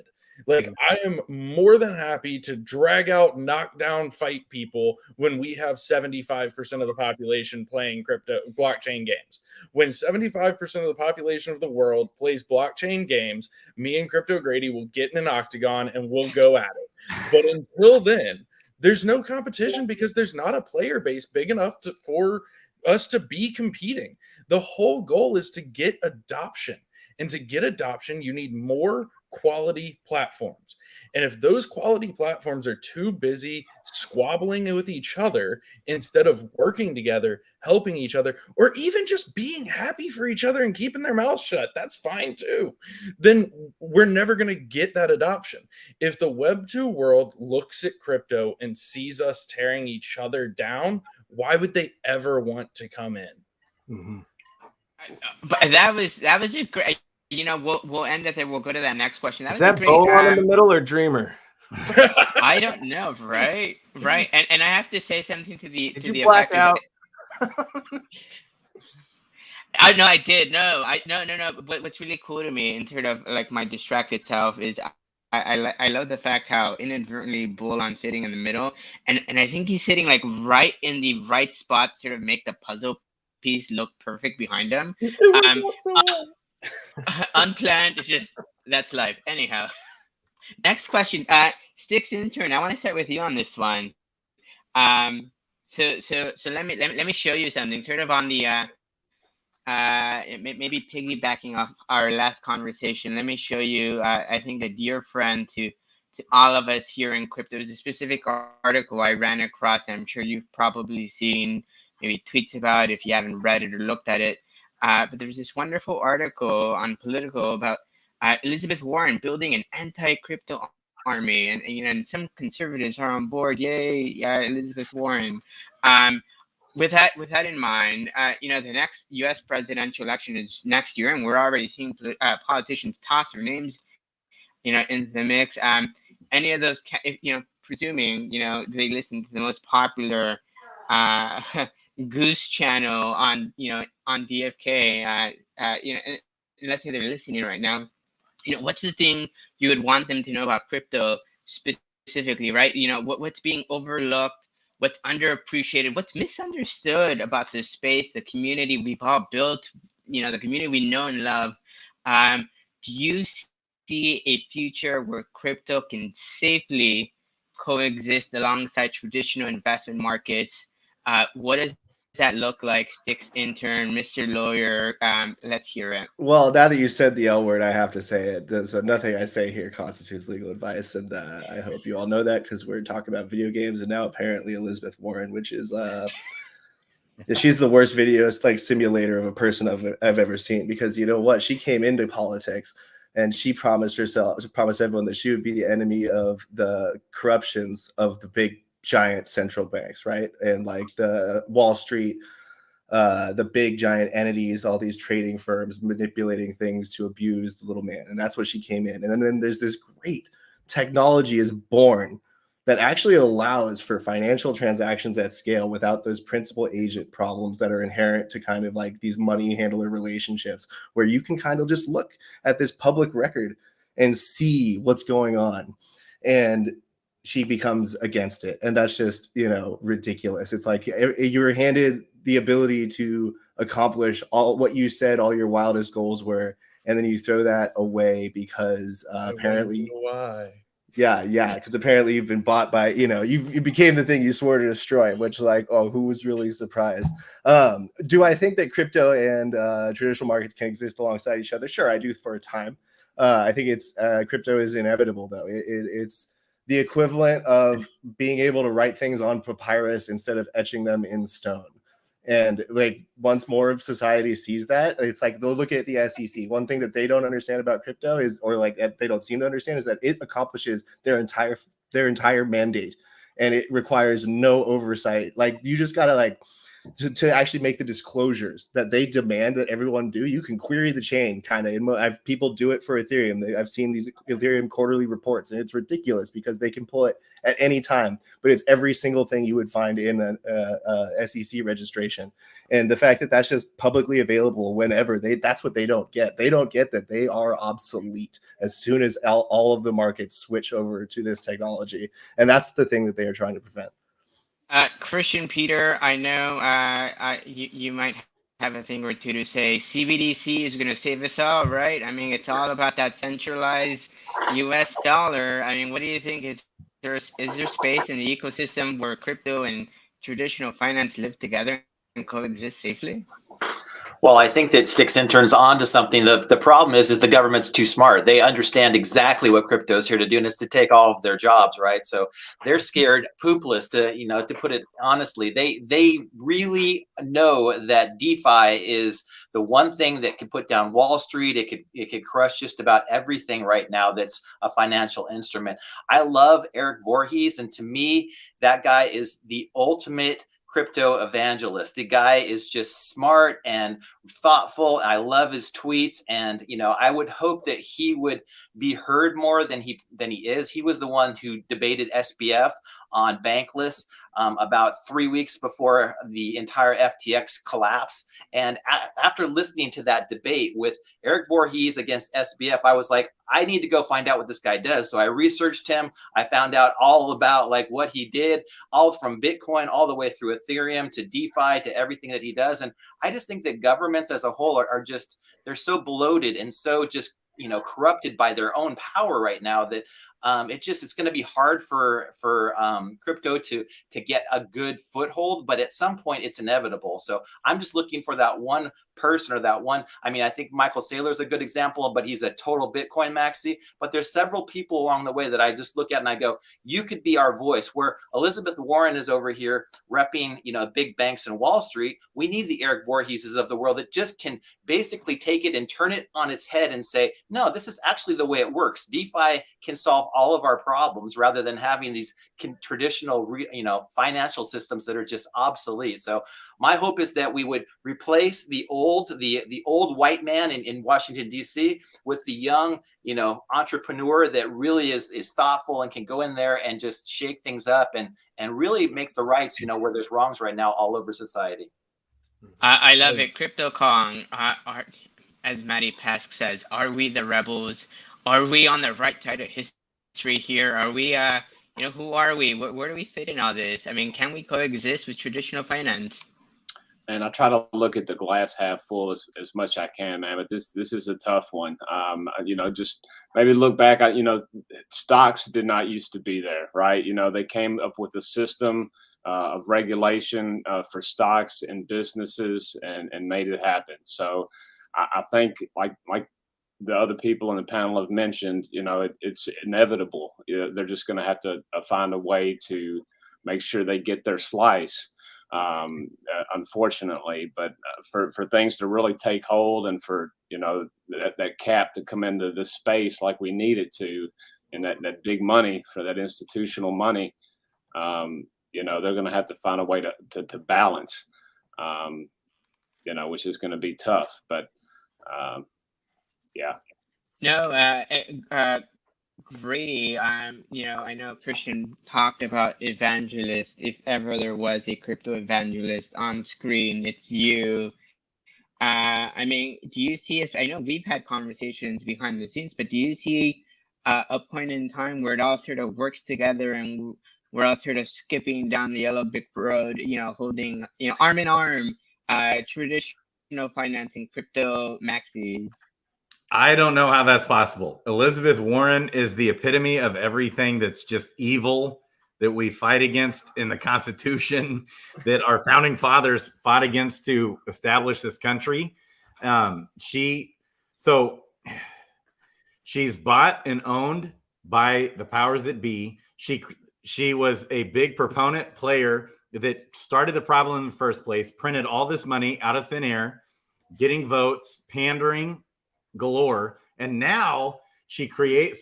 E: Like, I am more than happy to drag out, knock down, fight people when we have 75% of the population playing crypto blockchain games. When 75% of the population of the world plays blockchain games, me and Crypto Grady will get in an octagon and we'll go at it. But until then, there's no competition because there's not a player base big enough for us to be competing. The whole goal is to get adoption. And to get adoption, you need more quality platforms. And if those quality platforms are too busy squabbling with each other instead of working together, helping each other, or even just being happy for each other and keeping their mouths shut, that's fine too. Then we're never going to get that adoption. If the Web 2 world looks at crypto and sees us tearing each other down, why would they ever want to come in?
G: Mm-hmm.
B: But that was a great. We'll end it there. We'll go to that next question.
A: Is that Bolan in the middle or Dreamer?
B: I don't know, right? Right. And I have to say something to the
A: Did you black out?
B: I did. No. But what's really cool to me in terms of like my distracted self is I love the fact how inadvertently Bolan's sitting in the middle, and I think he's sitting like right in the right spot to sort of make the puzzle piece look perfect behind him. Unplanned. It's just that's life. Anyhow, next question. Sticks intern. I want to start with you on this one. So let me show you something. Sort of on the maybe piggybacking off our last conversation. Let me show you. I think a dear friend to all of us here in crypto. There's a specific article I ran across. I'm sure you've probably seen maybe tweets about it if you haven't read it or looked at it. But there's this wonderful article on Politico about Elizabeth Warren building an anti-crypto army, and some conservatives are on board. Yay, yeah, Elizabeth Warren. With that in mind, the next U.S. presidential election is next year, and we're already seeing politicians toss their names, into the mix. Any of those, presuming, they listen to the most popular Goose channel on DFK, let's say they're listening right now, what's the thing you would want them to know about crypto specifically, right? What's being overlooked, what's underappreciated, what's misunderstood about this space, the community we've all built, the community we know and love. Do you see a future where crypto can safely coexist alongside traditional investment markets? What does that look like? Sticks intern, Mr. Lawyer, let's hear it.
D: Well, now that you said the L word, I have to say it. So nothing I say here constitutes legal advice, and I hope you all know that because we're talking about video games, and now apparently Elizabeth Warren, which is she's the worst video simulator of a person I've ever seen, because you know what? She came into politics and she promised everyone that she would be the enemy of the corruptions of the big giant central banks, right? And like the Wall Street, the big giant entities, all these trading firms manipulating things to abuse the little man. And that's what she came in. And then there's this great technology is born that actually allows for financial transactions at scale without those principal agent problems that are inherent to kind of like these money handler relationships, where you can kind of just look at this public record and see what's going on. And she becomes against it, and that's just, you know, ridiculous. It's like you're handed the ability to accomplish all what you said all your wildest goals were, and then you throw that away because apparently
E: why.
D: Yeah, because apparently you've been bought by, you know, you became the thing you swore to destroy, which, like, oh, who was really surprised? Do I think that crypto and traditional markets can exist alongside each other? Sure, I do for a time. I think it's crypto is inevitable, though. It's the equivalent of being able to write things on papyrus instead of etching them in stone. And like once more of society sees that, it's like they'll look at the SEC. One thing that they don't understand about crypto is, or like they don't seem to understand, is that it accomplishes their entire mandate, and it requires no oversight. Like you just gotta like to actually make the disclosures that they demand that everyone do. You can query the chain kind of. People do it for Ethereum. I've seen these Ethereum quarterly reports, and it's ridiculous because they can pull it at any time. But it's every single thing you would find in a SEC registration. And the fact that that's just publicly available whenever that's what they don't get. They don't get that they are obsolete as soon as all of the markets switch over to this technology. And that's the thing that they are trying to prevent.
B: Christian Peter, I know you might have a thing or two to say. CBDC is going to save us all, right? I mean, it's all about that centralized US dollar. I mean, what do you think? Is there space in the ecosystem where crypto and traditional finance live together and coexist safely?
F: Well, I think that Sticks and turns on to something. The problem is the government's too smart. They understand exactly what crypto is here to do, and it's to take all of their jobs, right? So they're scared poopless, to put it honestly. They really know that DeFi is the one thing that could put down Wall Street. It could crush just about everything right now that's a financial instrument. I love Eric Voorhees, and to me, that guy is the ultimate crypto evangelist. The guy is just smart and thoughtful. I love his tweets, and I would hope that he would be heard more than he is. He was the one who debated SBF on Bankless about 3 weeks before the entire FTX collapse. And after listening to that debate with Eric Voorhees against SBF, I was like, I need to go find out what this guy does. So I researched him. I found out all about like what he did, all from Bitcoin, all the way through Ethereum to DeFi to everything that he does. And I just think that governments as a whole are just, they're so bloated and so just, corrupted by their own power right now that it's going to be hard for crypto to get a good foothold, but at some point it's inevitable. So I'm just looking for that one person or that one. I mean, I think Michael Saylor is a good example, but he's a total Bitcoin maxi. But there's several people along the way that I just look at and I go, you could be our voice. Where Elizabeth Warren is over here repping, big banks and Wall Street. We need the Eric Voorheeses of the world that just can basically take it and turn it on its head and say, no, this is actually the way it works. DeFi can solve all of our problems rather than having these traditional, financial systems that are just obsolete. So my hope is that we would replace the old white man in Washington, D.C. with the young, entrepreneur that really is thoughtful and can go in there and just shake things up and really make the rights, where there's wrongs right now all over society.
B: I love it. Crypto Kong, as Matty Pask says, are we the rebels? Are we on the right side of history here? Are we, who are we? Where do we fit in all this? I mean, can we coexist with traditional finance?
C: And I try to look at the glass half full as much as I can, man. But this is a tough one. Just maybe look back at, stocks did not used to be there, right? They came up with a system of regulation for stocks and businesses and made it happen. So I think like the other people on the panel have mentioned, it's inevitable. They're just going to have to find a way to make sure they get their slice. Unfortunately, but for things to really take hold and for that cap to come into this space like we need it to, and that big money for that institutional money, they're going to have to find a way to balance, which is going to be tough. But yeah.
B: No, Grady, I know Christian talked about evangelist. If ever there was a crypto evangelist on screen, it's you. I mean, do you see, I know we've had conversations behind the scenes, but do you see a point in time where it all sort of works together, and we're all sort of skipping down the yellow brick road, holding, arm in arm, traditional financing, crypto maxis.
G: I don't know how that's possible. Elizabeth Warren is the epitome of everything that's just evil that we fight against in the Constitution, that our founding fathers fought against to establish this country. She's bought and owned by the powers that be. She was a big proponent player that started the problem in the first place, printed all this money out of thin air, getting votes, pandering galore. And now she created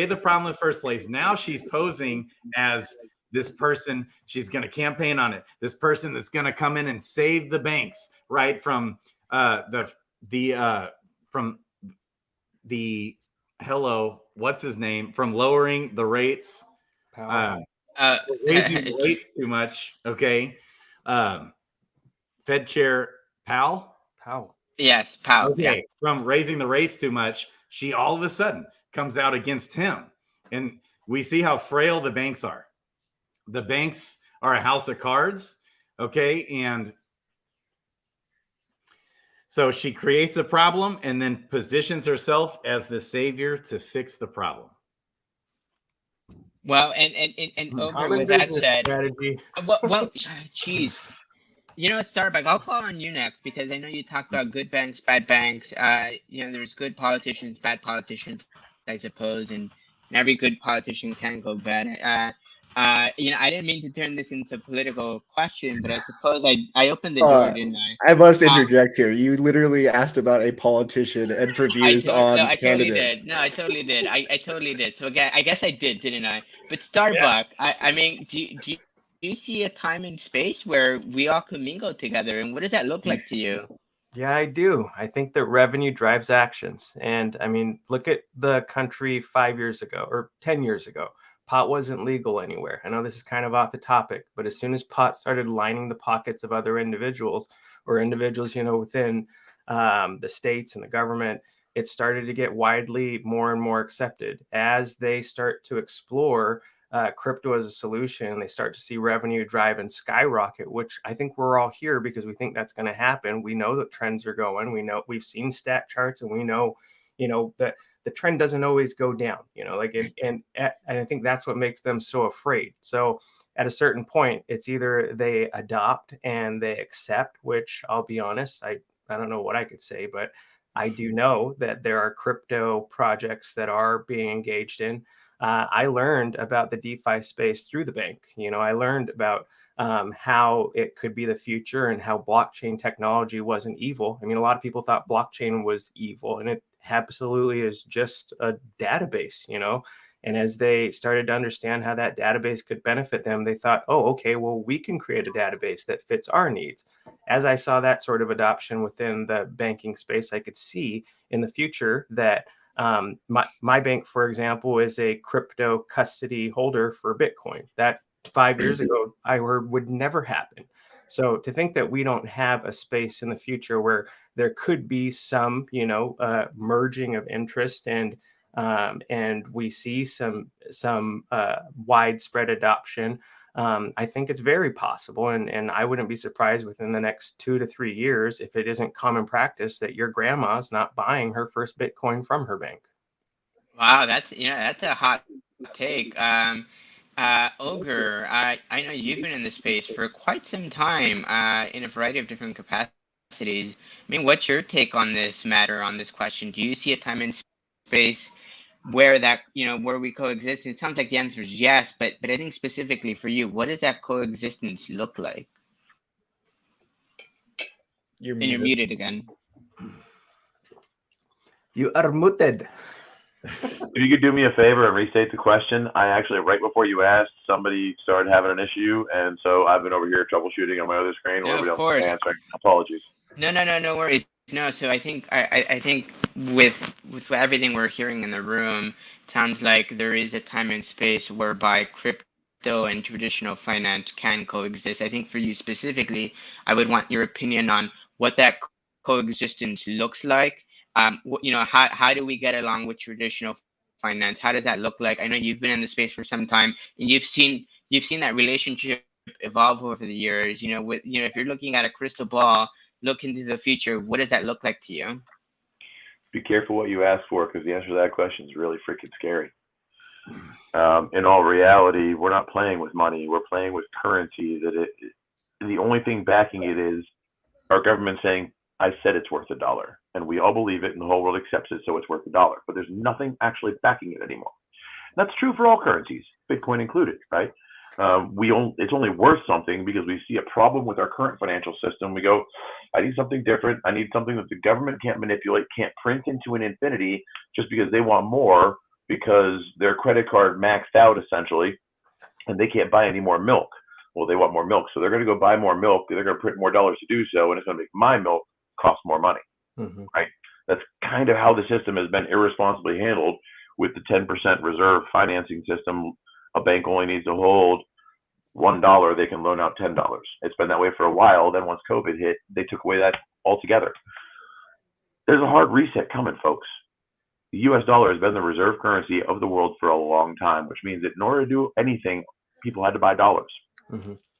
G: the problem in the first place. Now she's posing as this person. She's going to campaign on it. This person that's going to come in and save the banks, right, from from lowering the rates, raising the rates too much. Okay. Fed Chair Powell.
B: Yes, Powell.
G: Okay.
B: Yeah.
G: From raising the rates too much, she all of a sudden comes out against him. And we see how frail the banks are. The banks are a house of cards. Okay. And so she creates a problem and then positions herself as the savior to fix the problem.
B: Well, and over with that said,
A: strategy.
B: well, geez. Starbuck, I'll call on you next, because I know you talked about good banks, bad banks. There's good politicians, bad politicians, I suppose, and every good politician can go bad. I didn't mean to turn this into a political question, but I suppose I opened the door, didn't I?
D: I must interject here. You literally asked about a politician and for views on candidates.
B: I totally did. I totally did. So again, I guess I did, didn't I? But Starbuck, yeah. I mean, do you see a time and space where we all could mingle together, and what does that look like to you?
A: Yeah, I do. I think that revenue drives actions. And I mean, look at the country 5 years ago or 10 years ago. Pot wasn't legal anywhere. I know this is kind of off the topic, but as soon as pot started lining the pockets of other individuals or individuals, within the states and the government, it started to get widely more and more accepted. As they start to explore crypto as a solution, they start to see revenue drive and skyrocket, which I think we're all here because we think that's going to happen. We know that trends are going. We know we've seen stat charts, and we know, that the trend doesn't always go down, and I think that's what makes them so afraid. So at a certain point, it's either they adopt and they accept, which I'll be honest, I don't know what I could say, but I do know that there are crypto projects that are being engaged in. I learned about the DeFi space through the bank. I learned about how it could be the future and how blockchain technology wasn't evil. I mean, a lot of people thought blockchain was evil, and it absolutely is just a database, and as they started to understand how that database could benefit them, they thought, oh, okay, well, we can create a database that fits our needs. As I saw that sort of adoption within the banking space, I could see in the future that my bank, for example, is a crypto custody holder for Bitcoin. That 5 years ago, I heard would never happen. So to think that we don't have a space in the future where there could be some, merging of interest and we see some widespread adoption, I think it's very possible. And I wouldn't be surprised within the next 2 to 3 years, if it isn't common practice, that your grandma's not buying her first Bitcoin from her bank.
B: Wow, that's a hot take. Ogre, I know you've been in the space for quite some time, in a variety of different capacities. I mean, what's your take on this matter, on this question? Do you see a time and space where that, where we coexist? It sounds like the answer is yes, but I think specifically for you, what does that coexistence look like? You're muted again.
A: You are muted.
H: If you could do me a favor and restate the question. I actually, right before you asked, somebody started having an issue, and so I've been over here troubleshooting on my other screen.
B: No, of course.
H: Answering. Apologies.
B: No worries. No, so I think with everything we're hearing in the room, it sounds like there is a time and space whereby crypto and traditional finance can coexist. I think for you specifically, I would want your opinion on what that coexistence looks like. How do we get along with traditional finance? How does that look like? I know you've been in the space for some time, and you've seen that relationship evolve over the years. If you're looking at a crystal ball, look into the future, what does that look like to you?
H: Be careful what you ask for, because the answer to that question is really freaking scary. In all reality, we're not playing with money. We're playing with currency. The only thing backing it is our government saying, I said it's worth $1. And we all believe it, and the whole world accepts it, so it's worth $1. But there's nothing actually backing it anymore. That's true for all currencies, Bitcoin included, right? It's only worth something because we see a problem with our current financial system. We go, I need something different. I need something that the government can't manipulate, can't print into an infinity just because they want more, because their credit card maxed out essentially, and they can't buy any more milk. Well, they want more milk, so they're going to go buy more milk. They're going to print more dollars to do so, and it's going to make my milk cost more money, right? That's kind of how the system has been irresponsibly handled with the 10% reserve financing system. A bank only needs to hold $1, they can loan out $10. It's been that way for a while. Then once COVID hit, they took away that altogether. There's a hard reset coming, folks. The US dollar has been the reserve currency of the world for a long time, which means that in order to do anything, people had to buy dollars.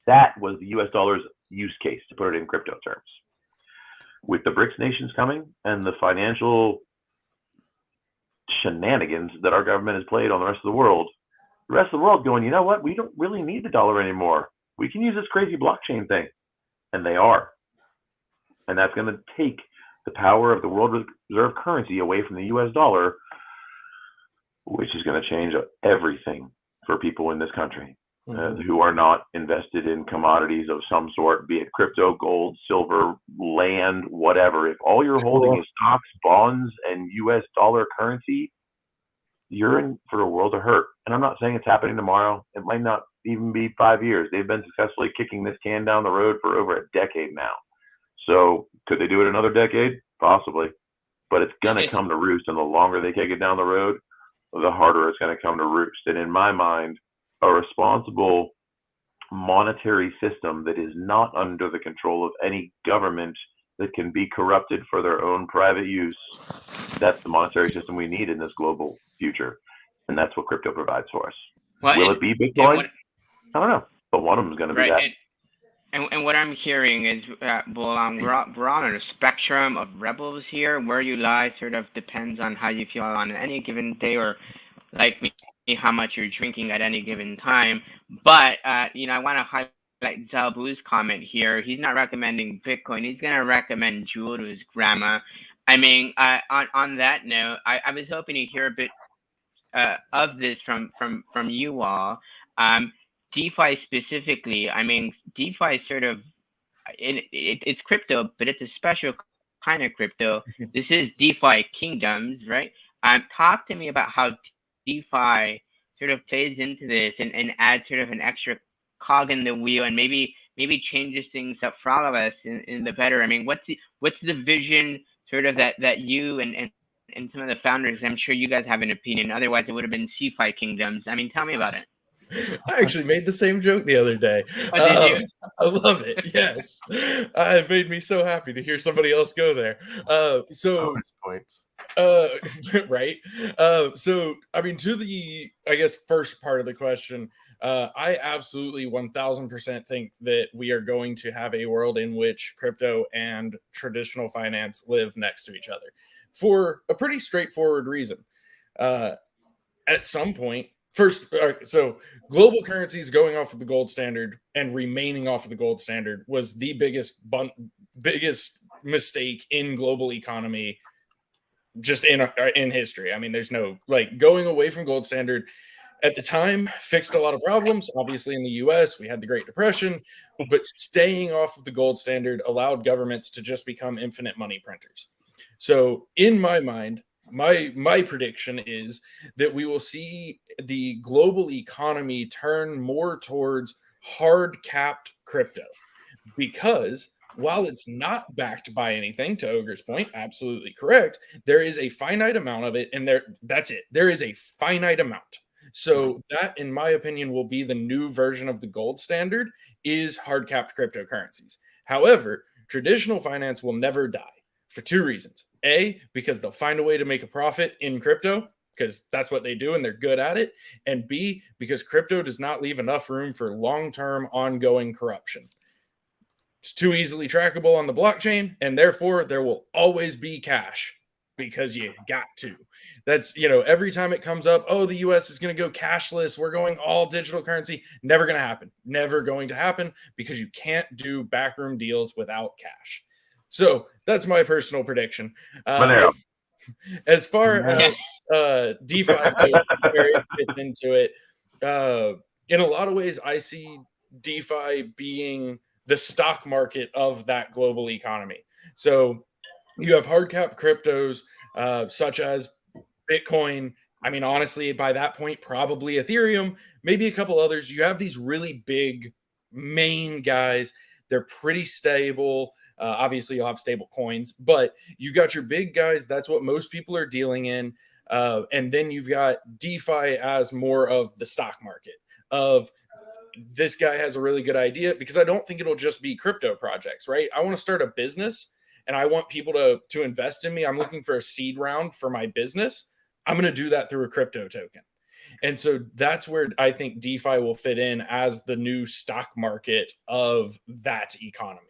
H: That was the US dollar's use case, to put it in crypto terms. With the BRICS nations coming and the financial shenanigans that our government has played on the rest of the world going, you know what? We don't really need the dollar anymore. We can use this crazy blockchain thing. And they are. And that's going to take the power of the world reserve currency away from the US dollar, which is going to change everything for people in this country who are not invested in commodities of some sort, be it crypto, gold, silver, land, whatever. If all you're holding is stocks, bonds, and US dollar currency, you're in for a world of hurt. And I'm not saying it's happening tomorrow. It might not even be 5 years. They've been successfully kicking this can down the road for over a decade now. So could they do it another decade? Possibly. But it's going to come to roost. And the longer they kick it down the road, the harder it's going to come to roost. And in my mind, a responsible monetary system that is not under the control of any government that can be corrupted for their own private use, that's the monetary system we need in this global future. And that's what crypto provides for us. Will it be Bitcoin? I don't know. But one of them is going to be that.
B: And what I'm hearing is, we're on a spectrum of rebels here. Where you lie sort of depends on how you feel on any given day, or like me, how much you're drinking at any given time. But I want to highlight Zalbu's comment here. He's not recommending Bitcoin. He's going to recommend Jules' grandma. I mean, on that note, I was hoping to hear a bit of this from you all. DeFi specifically. I mean, DeFi is sort of it's crypto, but it's a special kind of crypto. This is DeFi Kingdoms, right? Talk to me about how DeFi sort of plays into this and adds sort of an extra cog in the wheel, and maybe changes things up for all of us in the better. I mean, what's the vision sort of that you and some of the founders, I'm sure you guys have an opinion. Otherwise, it would have been DeFi Kingdoms. I mean, tell me about it.
E: I actually made the same joke the other day.
B: Oh, did you?
E: I love it. Yes, it made me so happy to hear somebody else go there.
A: Bonus points.
E: Right. So, I mean, to the, I guess, first part of the question, I absolutely 1000% think that we are going to have a world in which crypto and traditional finance live next to each other for a pretty straightforward reason. At some point, first, so global currencies going off of the gold standard and remaining off of the gold standard was the biggest mistake in global economy just in history. I mean, there's no, like, going away from gold standard at the time fixed a lot of problems. Obviously, in the US, we had the Great Depression, but staying off of the gold standard allowed governments to just become infinite money printers. So in my mind, my prediction is that we will see the global economy turn more towards hard capped crypto, because while it's not backed by anything, to Ogre's point, absolutely correct, there is a finite amount of it, and that's it. There is a finite amount. So that, in my opinion, will be the new version of the gold standard, is hard capped cryptocurrencies. However, traditional finance will never die for two reasons. A, because they'll find a way to make a profit in crypto, because that's what they do and they're good at it, and B, because crypto does not leave enough room for long-term ongoing corruption. It's too easily trackable on the blockchain, and therefore there will always be cash because you got to. That's, every time it comes up, oh, the US is going to go cashless, we're going all digital currency. Never going to happen. Never going to happen, because you can't do backroom deals without cash. So that's my personal prediction. As far as DeFi fits into it, in a lot of ways, I see DeFi being the stock market of that global economy. So you have hard cap cryptos such as Bitcoin. I mean, honestly, by that point, probably Ethereum, maybe a couple others. You have these really big main guys. They're pretty stable. Obviously, you'll have stable coins, but you got your big guys. That's what most people are dealing in. And then you've got DeFi as more of the stock market of this guy has a really good idea, because I don't think it'll just be crypto projects, right? I want to start a business and I want people to invest in me. I'm looking for a seed round for my business. I'm going to do that through a crypto token. And so that's where I think DeFi will fit in as the new stock market of that economy.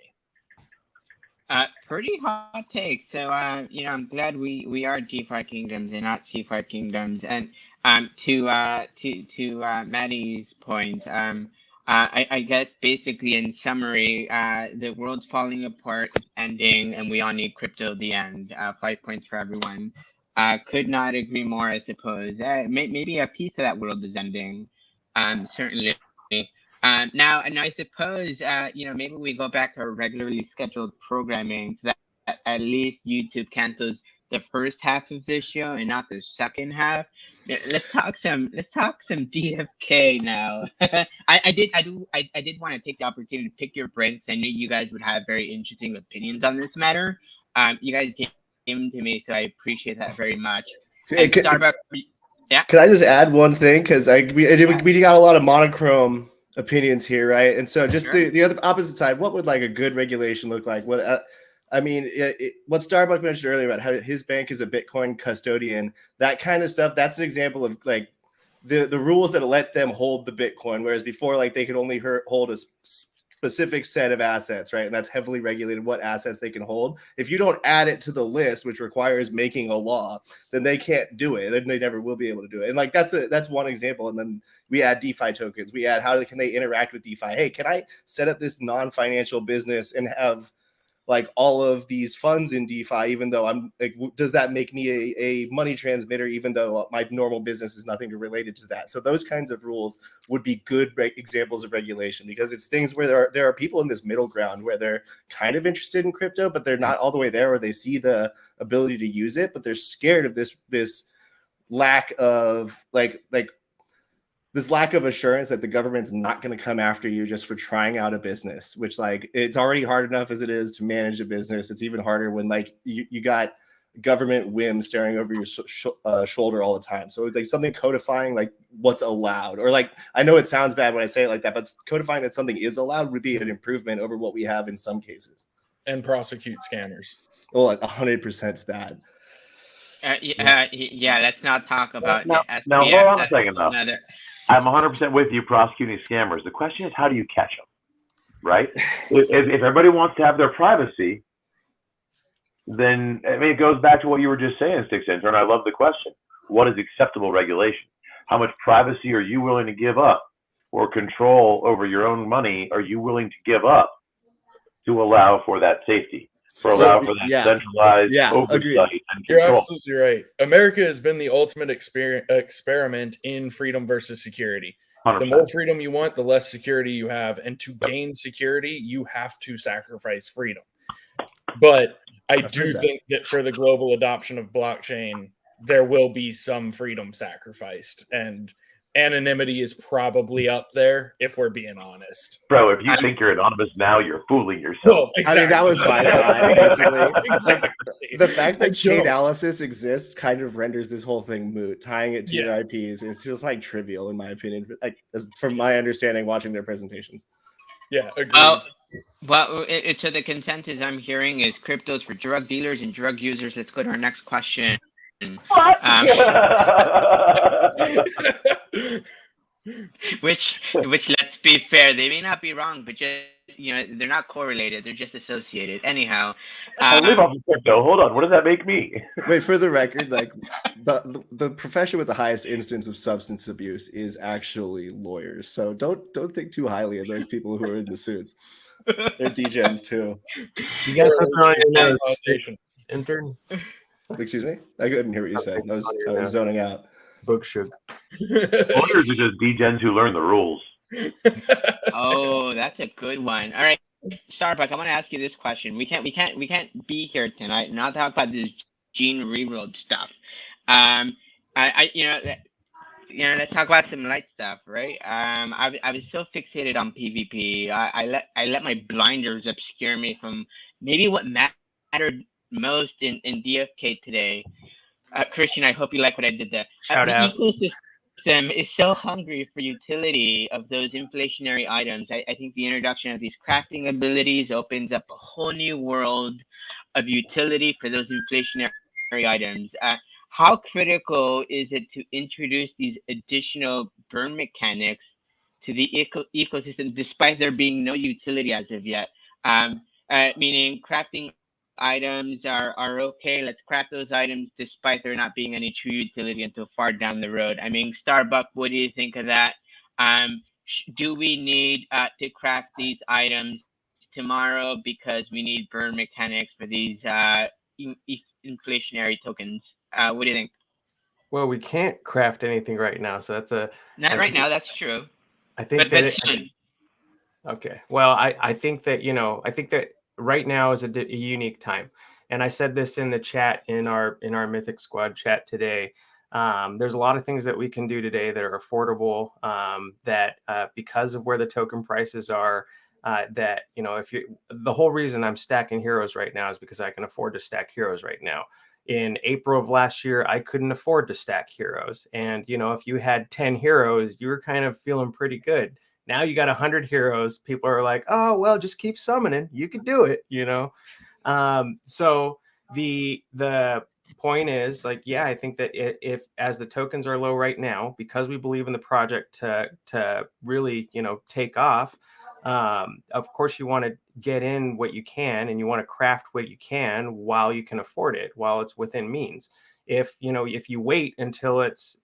B: Pretty hot take. So, I'm glad we are DeFi Kingdoms and not CeFi Kingdoms. And to Maddie's point, I guess basically in summary, the world's falling apart, it's ending, and we all need crypto. The end. 5 points for everyone. Could not agree more. I suppose maybe a piece of that world is ending. Certainly. Now, and I suppose, maybe we go back to our regularly scheduled programming so that at least YouTube cancels the first half of this show and not the second half. Let's talk some DFK now. I did want to take the opportunity to pick your brains. I knew you guys would have very interesting opinions on this matter. You guys came to me, so I appreciate that very much. And Starbucks, yeah.
D: Can I just add one thing? Because we got a lot of monochrome opinions here, right? And so just the other opposite side, what would like a good regulation look like? What what Starbuck mentioned earlier about how his bank is a Bitcoin custodian, that kind of stuff, that's an example of like the rules that let them hold the Bitcoin, whereas before, like, they could only hold a specific set of assets, right? And that's heavily regulated what assets they can hold. If you don't add it to the list, which requires making a law, then they can't do it. Then they never will be able to do it. And like that's one example. And then we add DeFi tokens. We add how can they interact with DeFi? Hey, can I set up this non-financial business and have like all of these funds in DeFi, even though I'm like, does that make me a money transmitter, even though my normal business is nothing related to that? So those kinds of rules would be good examples of regulation, because it's things where there are people in this middle ground where they're kind of interested in crypto, but they're not all the way there, or they see the ability to use it, but they're scared of this lack of this lack of assurance that the government's not going to come after you just for trying out a business, which, like, it's already hard enough as it is to manage a business. It's even harder when like you got government whim staring over your shoulder all the time. So like something codifying like what's allowed, or like, I know it sounds bad when I say it like that, but codifying that something is allowed would be an improvement over what we have in some cases. And prosecute scammers. Well, like 100% that.
B: Yeah, let's not talk about
H: now hold on a second though. I'm 100% with you prosecuting scammers. The question is, how do you catch them, right? if everybody wants to have their privacy, then I mean, it goes back to what you were just saying, Six Intern. I love the question. What is acceptable regulation? How much privacy are you willing to give up, or control over your own money are you willing to give up to allow for that safety? For that centralized oversight and control.
E: You're absolutely right. America has been the ultimate experiment in freedom versus security. 100%. The more freedom you want, the less security you have. And to gain security, you have to sacrifice freedom. But I do think that for the global adoption of blockchain, there will be some freedom sacrificed. And anonymity is probably up there, if we're being honest.
H: Bro, if you think you're anonymous now, you're fooling yourself.
E: Well, exactly.
D: I mean, that was my thought, basically. Exactly. The fact that chain analysis exists kind of renders this whole thing moot. Tying it to your IPs, it's just like trivial, in my opinion, from my understanding watching their presentations.
E: Yeah, agreed.
B: Well, so the consensus I'm hearing is cryptos for drug dealers and drug users. Let's go to our next question. Which let's be fair, they may not be wrong, but just they're not correlated, they're just associated. Anyhow,
H: I live off of crypto. Hold on, what does that make me?
D: Wait, for the record, like the profession with the highest instance of substance abuse is actually lawyers. So don't think too highly of those people who are in the suits. They're degens too.
A: You got something on your nose, intern?
D: Excuse me? I couldn't hear what you said. I was zoning out.
A: Book shook.
H: Lawyers are just degens who learn the rules.
B: Oh, that's a good one. All right, Starbuck, I want to ask you this question. We can't be here tonight and not talk about this gene rerolled stuff. Let's talk about some light stuff, right? I was so fixated on PvP. I let my blinders obscure me from maybe what mattered most in DFK today. Christian, I hope you like what I did there.
A: Shout out.
B: The ecosystem is so hungry for utility of those inflationary items. I think the introduction of these crafting abilities opens up a whole new world of utility for those inflationary items. How critical is it to introduce these additional burn mechanics to the ecosystem, despite there being no utility as of yet? Meaning crafting items are okay. Let's craft those items despite there not being any true utility until far down the road. I mean, Starbuck, what do you think of that? Do we need to craft these items tomorrow because we need burn mechanics for these inflationary tokens? What do you think?
A: Well, we can't craft anything right now, so that's
B: not right now. That's true.
A: I think
B: but soon.
A: Okay. Well, I think that right now is a unique time, and I said this in the chat in our Mythic Squad chat today. There's a lot of things that we can do today that are affordable. That because of where the token prices are, that the whole reason I'm stacking heroes right now is because I can afford to stack heroes right now. In April of last year, I couldn't afford to stack heroes, and if you had 10 heroes, you were kind of feeling pretty good. Now you got 100 heroes. People are like, oh, well, just keep summoning. You can do it, So the point is, like, yeah, I think that if as the tokens are low right now, because we believe in the project to really, take off, of course you want to get in what you can, and you want to craft what you can while you can afford it, while it's within means. If you wait until it's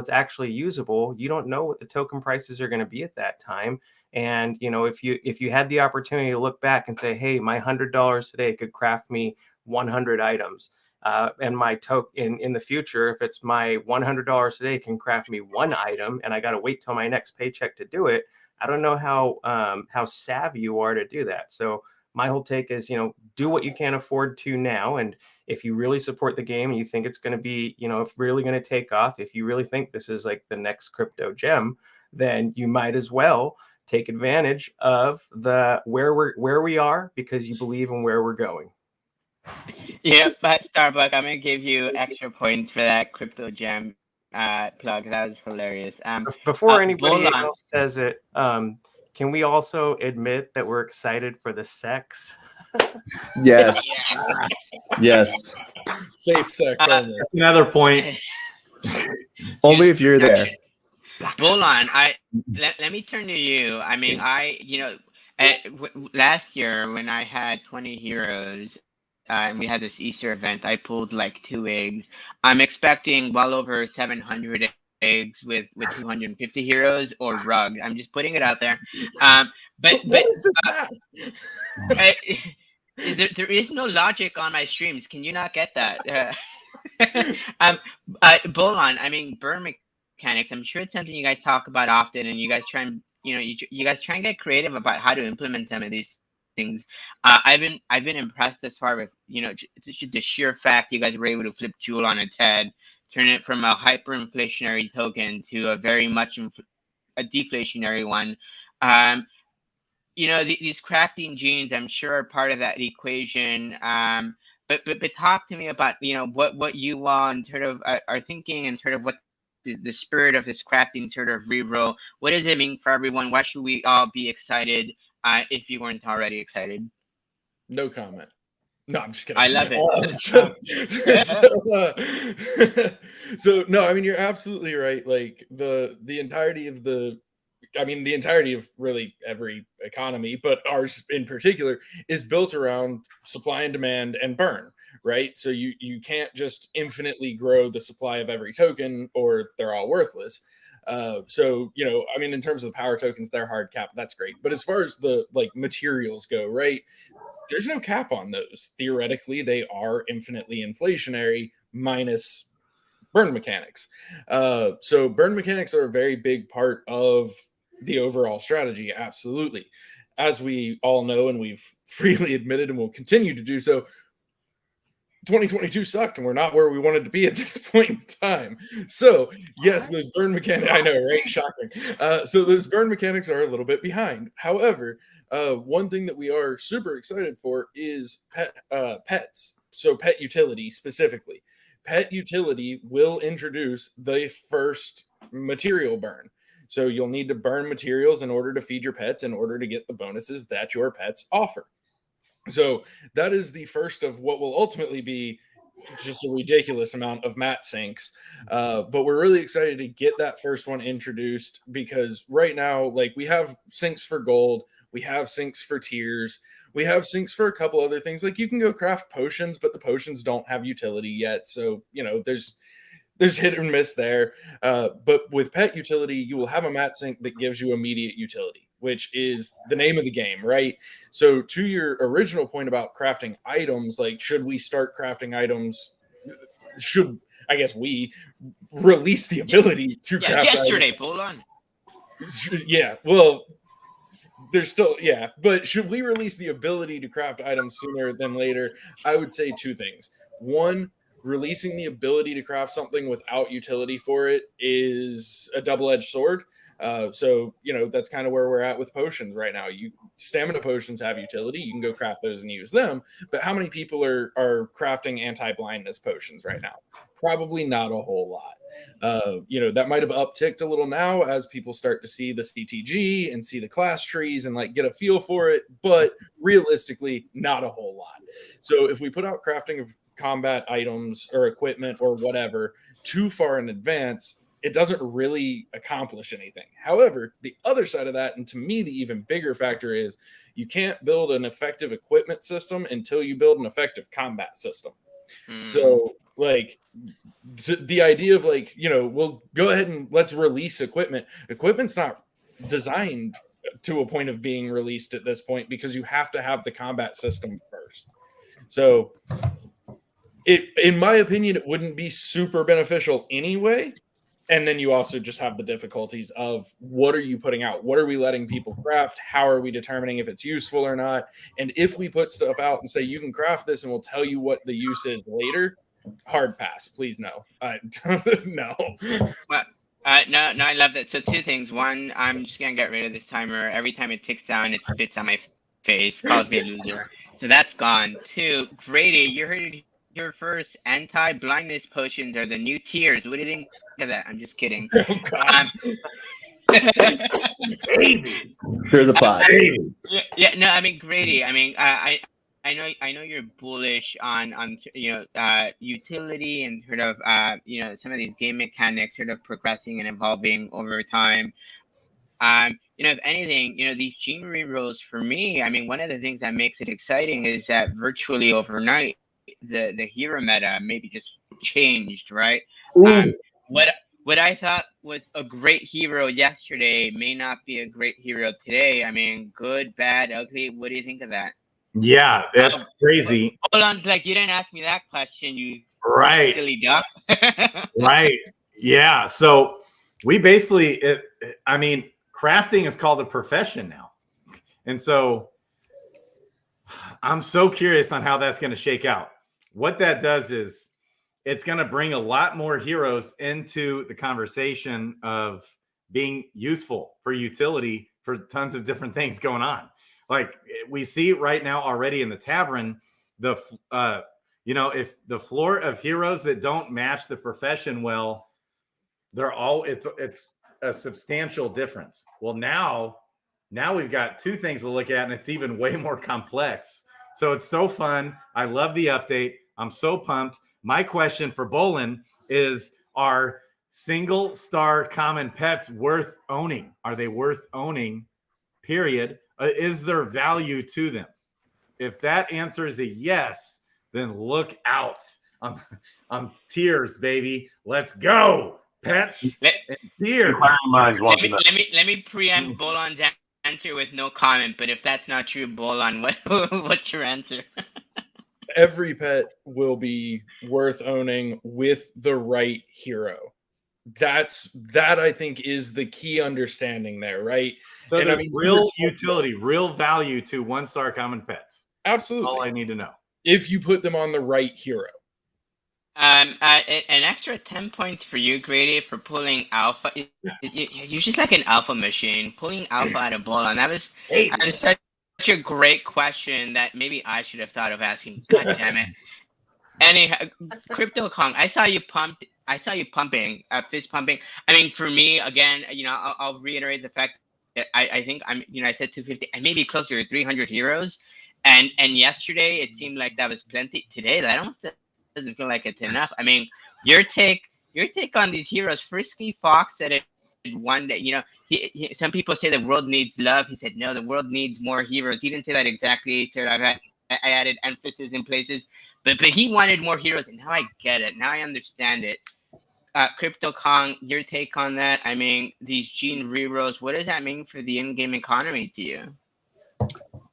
A: actually usable, you don't know what the token prices are going to be at that time. And if you had the opportunity to look back and say, hey, my $100 today could craft me 100 items, and my token in the future, if it's my $100 today can craft me one item, and I got to wait till my next paycheck to do it, I don't know how savvy you are to do that. So my whole take is, do what you can afford to now. And if you really support the game and you think it's going to be, if really going to take off, if you really think this is like the next crypto gem, then you might as well take advantage of where we are, because you believe in where we're going.
B: Yeah, but Starbuck, I'm gonna give you extra points for that crypto gem plug. That was hilarious.
A: Before anybody else says it, can we also admit that we're excited for the sex?
D: Yes. Yes.
E: Safe sex only.
G: Another point.
D: Only if you're there.
B: Bolon, let me turn to you. I mean, last year when I had 20 heroes, and we had this Easter event, I pulled like 2 eggs. I'm expecting well over 700 eggs with 250 heroes or rugs. I'm just putting it out there. But
E: what is this?
B: There is no logic on my streams. Can you not get that? Bolon, I mean, burn mechanics. I'm sure it's something you guys talk about often, and you guys try and you guys try and get creative about how to implement some of these things. I've been impressed as far with the sheer fact you guys were able to flip Jewel on its head, turn it from a hyperinflationary token to a very much a deflationary one. These crafting genes, I'm sure, are part of that equation. But talk to me about what you all in sort of are thinking, and sort of what the spirit of this crafting sort of reroll. What does it mean for everyone? Why should we all be excited if you weren't already excited?
E: No comment. No, I'm just kidding.
B: I love it.
E: So no, I mean, you're absolutely right. Like the entirety of the entirety of really every economy, but ours in particular, is built around supply and demand and burn, right? So you can't just infinitely grow the supply of every token, or they're all worthless. So I mean, in terms of the power tokens, they're hard cap. That's great. But as far as the materials go, right? There's no cap on those. Theoretically, they are infinitely inflationary minus burn mechanics. So burn mechanics are a very big part of the overall strategy. Absolutely. As we all know, and we've freely admitted and will continue to do so, 2022 sucked and we're not where we wanted to be at this point in time. So yes, those burn mechanics, I know, right? Shocking. So those burn mechanics are a little bit behind. However, one thing that we are super excited for is pets. So pet utility specifically. Pet utility will introduce the first material burn. So you'll need to burn materials in order to feed your pets, in order to get the bonuses that your pets offer. So that is the first of what will ultimately be just a ridiculous amount of mat sinks. But we're really excited to get that first one introduced, because right now, like, we have sinks for gold, we have sinks for tiers, we have sinks for a couple other things. Like, you can go craft potions, but the potions don't have utility yet. So, there's hit and miss there. But with pet utility, you will have a mat sink that gives you immediate utility, which is the name of the game, right? So to your original point about crafting items, like, should we start crafting items? Should, I guess, we release the ability to craft
B: yesterday,
E: items?
B: pull on.
E: Yeah, well, there's still, yeah, but should we release the ability to craft items sooner than later? I would say two things. One, releasing the ability to craft something without utility for it is a double-edged sword. So that's kind of where we're at with potions right now. Stamina potions have utility. You can go craft those and use them. But how many people are crafting anti-blindness potions right now? Probably not a whole lot. That might have upticked a little now as people start to see the CTG and see the class trees and like get a feel for it. But realistically, not a whole lot. So if we put out crafting of combat items or equipment or whatever too far in advance, it doesn't really accomplish anything. However, the other side of that, and to me the even bigger factor, is you can't build an effective equipment system until you build an effective combat system. So like the idea of like, we'll go ahead and let's release equipment. Equipment's not designed to a point of being released at this point, because you have to have the combat system first. So in my opinion, it wouldn't be super beneficial anyway. And then you also just have the difficulties of, what are you putting out? What are we letting people craft? How are we determining if it's useful or not? And if we put stuff out and say, you can craft this and we'll tell you what the use is later, hard pass. Please no. No.
B: No, I love that. So two things. One, I'm just going to get rid of this timer. Every time it ticks down, it spits on my face, calls me a loser. So that's gone. Two, Grady, you heard it here first. Anti-blindness potions are the new tiers. What do you think of that? I'm just kidding.
E: Oh, God.
D: Here's the pot.
B: No, I mean, Grady, I mean, I know you're bullish on utility and sort of some of these game mechanics sort of progressing and evolving over time. If anything, these gene rerolls for me, I mean, one of the things that makes it exciting is that virtually overnight, the hero meta maybe just changed, right? What I thought was a great hero yesterday may not be a great hero today. I mean, good, bad, ugly. What do you think of that?
G: Yeah, that's crazy.
B: Hold on, like, you didn't ask me that question, you
G: Right.
B: silly duck.
G: Right. Yeah. So we basically, crafting is called a profession now. And so I'm so curious on how that's going to shake out. What that does is it's going to bring a lot more heroes into the conversation of being useful for utility for tons of different things going on. Like we see right now already in the tavern, if the floor of heroes that don't match the profession well, it's a substantial difference. Well, now we've got two things to look at, and it's even way more complex. So it's so fun. I love the update. I'm so pumped. My question for Bolin is, are single star common pets worth owning? Are they worth owning, period? Is there value to them? If that answer is a yes, then look out. I'm tears, baby. Let's go. Pets
B: Let,
G: and tears.
H: Inquiring minds want to know.
B: let me preempt Bolon's answer with no comment. But if that's not true, Bolon, what's your answer?
E: Every pet will be worth owning with the right hero. That I think is the key understanding there, right?
G: So
E: And
G: there's
E: I mean,
G: real utility, real value to 1-star common pets.
E: absolutely.
G: All I need to know.
E: If you put them on the right hero.
B: An extra 10 points for you, Grady, for pulling alpha. You're just like an alpha machine, pulling alpha out of Bolon. That was such a great question that maybe I should have thought of asking. God damn it. Anyhow, Crypto Kong, I saw you pumping, fist pumping. I mean, for me, again, I'll reiterate the fact that I think I said 250, I may be closer to 300 heroes. And yesterday it seemed like that was plenty. Today, that almost doesn't feel like it's enough. I mean, your take on these heroes. Frisky Fox said it one day. Some people say the world needs love. He said, no, the world needs more heroes. He didn't say that exactly. He said, I added emphasis in places. But he wanted more heroes, and now I get it. Now I understand it. Crypto Kong, your take on that? I mean, these gene rerolls, what does that mean for the in-game economy to you?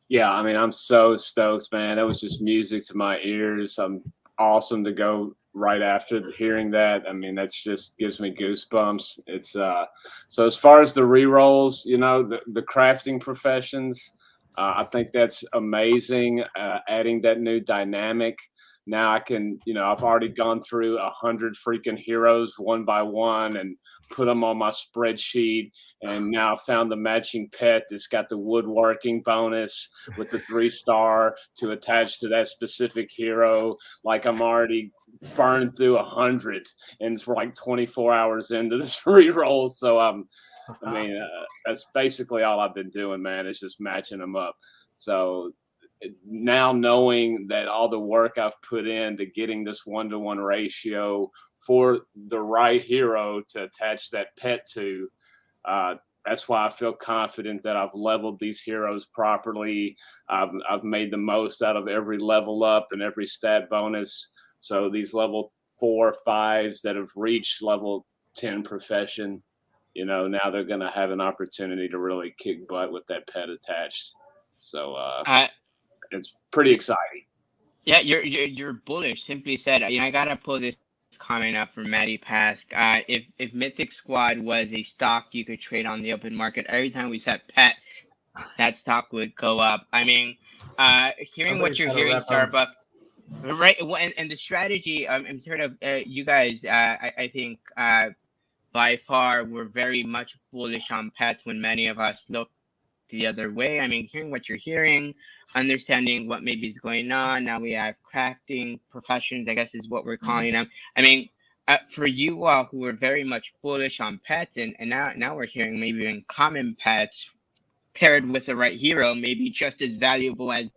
C: Yeah, I mean, I'm so stoked, man. That was just music to my ears. I'm awesome to go right after hearing that. I mean, that's just gives me goosebumps. It's so as far as the rerolls, the crafting professions, I think that's amazing. Adding that new dynamic. Now I can, I've already gone through 100 freaking heroes one by one and put them on my spreadsheet. And now I found the matching pet that's got the woodworking bonus with the 3-star to attach to that specific hero. Like I'm already burned through 100 and it's like 24 hours into this reroll. So that's basically all I've been doing, man. Is just matching them up. So now knowing that all the work I've put into getting this 1-to-1 ratio for the right hero to attach that pet to, that's why I feel confident that I've leveled these heroes properly. I've made the most out of every level up and every stat bonus. So these level 4, 5s that have reached level 10 profession, now they're going to have an opportunity to really kick butt with that pet attached. So it's pretty exciting.
B: Yeah, you're bullish. Simply said, I gotta pull this comment up from Matty Pask. If Mythic Squad was a stock you could trade on the open market, every time we said pet, that stock would go up. I mean, hearing what you're hearing, Starbuck, right? And the strategy, I'm sort of you guys. I think by far we're very much bullish on pets when many of us look the other way. I mean, hearing what you're hearing, understanding what maybe is going on. Now we have crafting professions, I guess is what we're calling them. I mean, for you all who are very much bullish on pets, and now we're hearing maybe even common pets paired with the right hero, maybe just as valuable as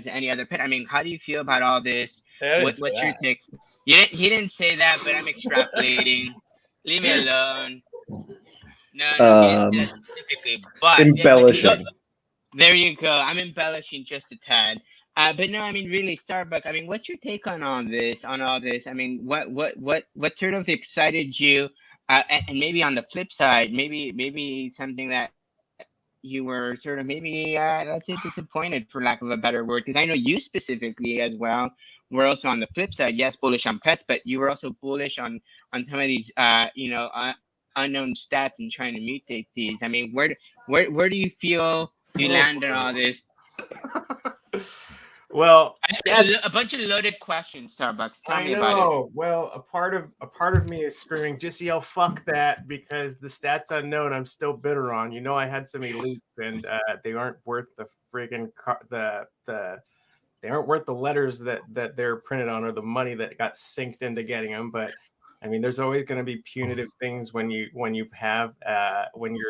B: any other pet. I mean, how do you feel about all this? What's your take? He didn't say that, but I'm extrapolating. Leave me alone. No, he didn't say that specifically, but
D: embellishing.
B: There you go. I'm embellishing just a tad. But no, I mean, really, Starbuck. I mean, what's your take on all this? I mean, what sort of excited you? And maybe on the flip side, maybe something that you were sort of maybe let's say disappointed, for lack of a better word, because I know you specifically as well were also on the flip side. Yes, bullish on pets, but you were also bullish on some of these unknown stats and trying to mutate these. I mean, where do you feel you land on all this?
A: Well,
B: a bunch of loaded questions, Starbucks. Tell me about it.
A: Well, a part of me is screaming, just yell "fuck that," because the stats unknown I'm still bitter on. I had some elites and they aren't worth the friggin' they aren't worth the letters that they're printed on or the money that got synced into getting them. But I mean, there's always going to be punitive things when you're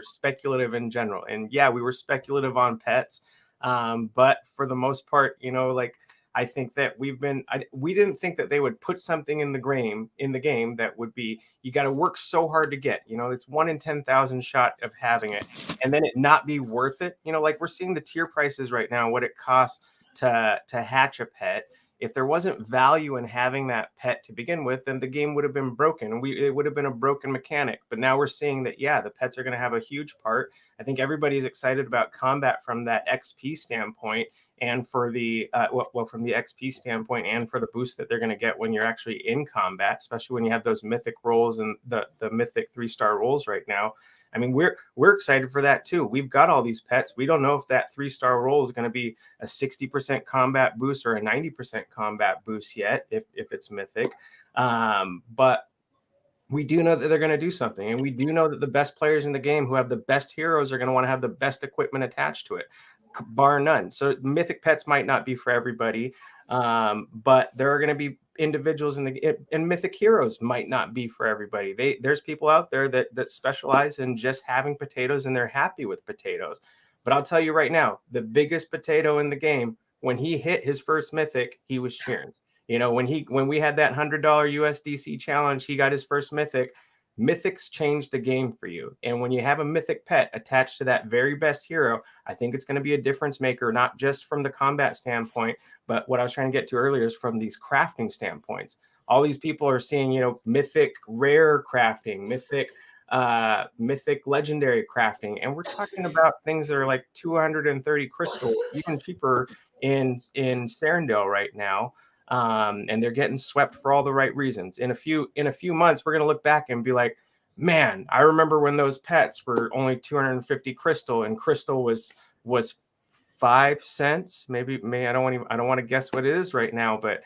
A: speculative in general. And yeah, we were speculative on pets. But for the most part, like, I think that we didn't think that they would put something in the game that would be, you got to work so hard to get, it's 1 in 10,000 shot of having it, and then it not be worth it. Like we're seeing the tier prices right now, what it costs to hatch a pet. If there wasn't value in having that pet to begin with, then the game would have been broken. It would have been a broken mechanic. But now we're seeing that, yeah, the pets are going to have a huge part. I think everybody's excited about combat from that XP standpoint, and for the from the XP standpoint, and for the boost that they're going to get when you're actually in combat, especially when you have those mythic rolls and the mythic 3-star rolls right now. I mean, we're excited for that too. We've got all these pets. We don't know if that 3-star roll is going to be a 60% combat boost or a 90% combat boost yet, if it's mythic. But we do know that they're going to do something, and we do know that the best players in the game who have the best heroes are going to want to have the best equipment attached to it, bar none. So mythic pets might not be for everybody, but there are going to be individuals and mythic heroes might not be for everybody. There's people out there that specialize in just having potatoes, and they're happy with potatoes. But I'll tell you right now, the biggest potato in the game, when he hit his first mythic, he was cheering. When we had that $100 USDC challenge, he got his first mythic. Mythics change the game for you. And when you have a mythic pet attached to that very best hero, I think it's going to be a difference maker, not just from the combat standpoint, but what I was trying to get to earlier is from these crafting standpoints. All these people are seeing, mythic rare crafting, mythic legendary crafting. And we're talking about things that are like 230 crystal, even cheaper in Serendale right now. And they're getting swept for all the right reasons. In a few months, we're going to look back and be like, man, I remember when those pets were only 250 crystal, and crystal was 5 cents. Maybe I don't want to guess what it is right now, but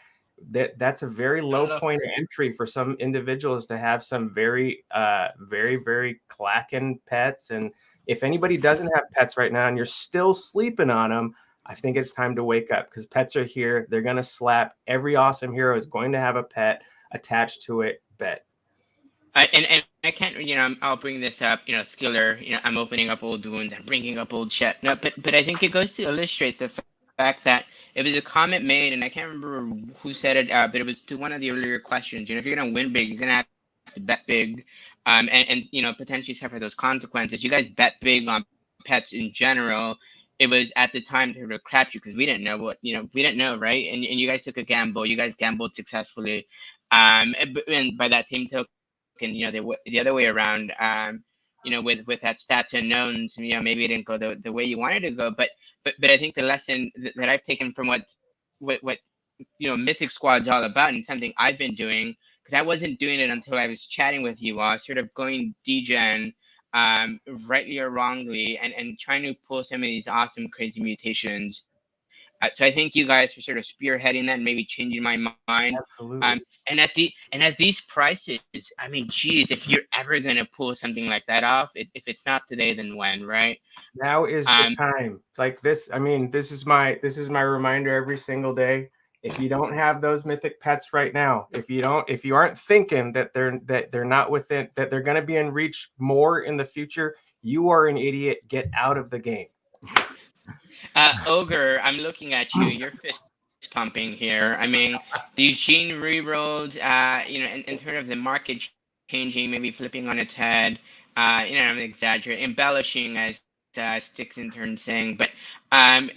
A: that's a very low point of entry for some individuals to have some very, very, very clacking pets. And if anybody doesn't have pets right now and you're still sleeping on them, I think it's time to wake up, because pets are here. They're going to slap. Every awesome hero is going to have a pet attached to it. Bet.
B: And I can't, I'll bring this up, Skiller, I'm opening up old wounds, I'm bringing up old shit. No, but I think it goes to illustrate the fact that it was a comment made, and I can't remember who said it, but it was to one of the earlier questions. If you're going to win big, you're going to have to bet big, and potentially suffer those consequences. You guys bet big on pets in general. It was at the time to crap you, because we didn't know we didn't know, right? And you guys took a gamble. You guys gambled successfully. And by that same token, the other way around, with that stats unknowns, maybe it didn't go the way you wanted to go. But I think the lesson that I've taken from what Mythic Squad's all about, and something I've been doing, because I wasn't doing it until I was chatting with you all, sort of going degen, rightly or wrongly, and trying to pull some of these awesome, crazy mutations. So I think you guys are sort of spearheading that and maybe changing my mind.
A: Absolutely.
B: And at these prices, I mean, geez, if you're ever gonna pull something like that off, if it's not today, then when, right?
A: Now is the time. Like this. I mean, this is my reminder every single day. If you don't have those mythic pets right now, if you aren't thinking that they're not within, that they're going to be in reach more in the future, you are an idiot. Get out of the game.
B: Ogre, I'm looking at you. You're fist pumping here. I mean, these gene rerolls, in terms of the market changing, maybe flipping on its head. I'm exaggerating, embellishing, as Sticks in turn saying, but I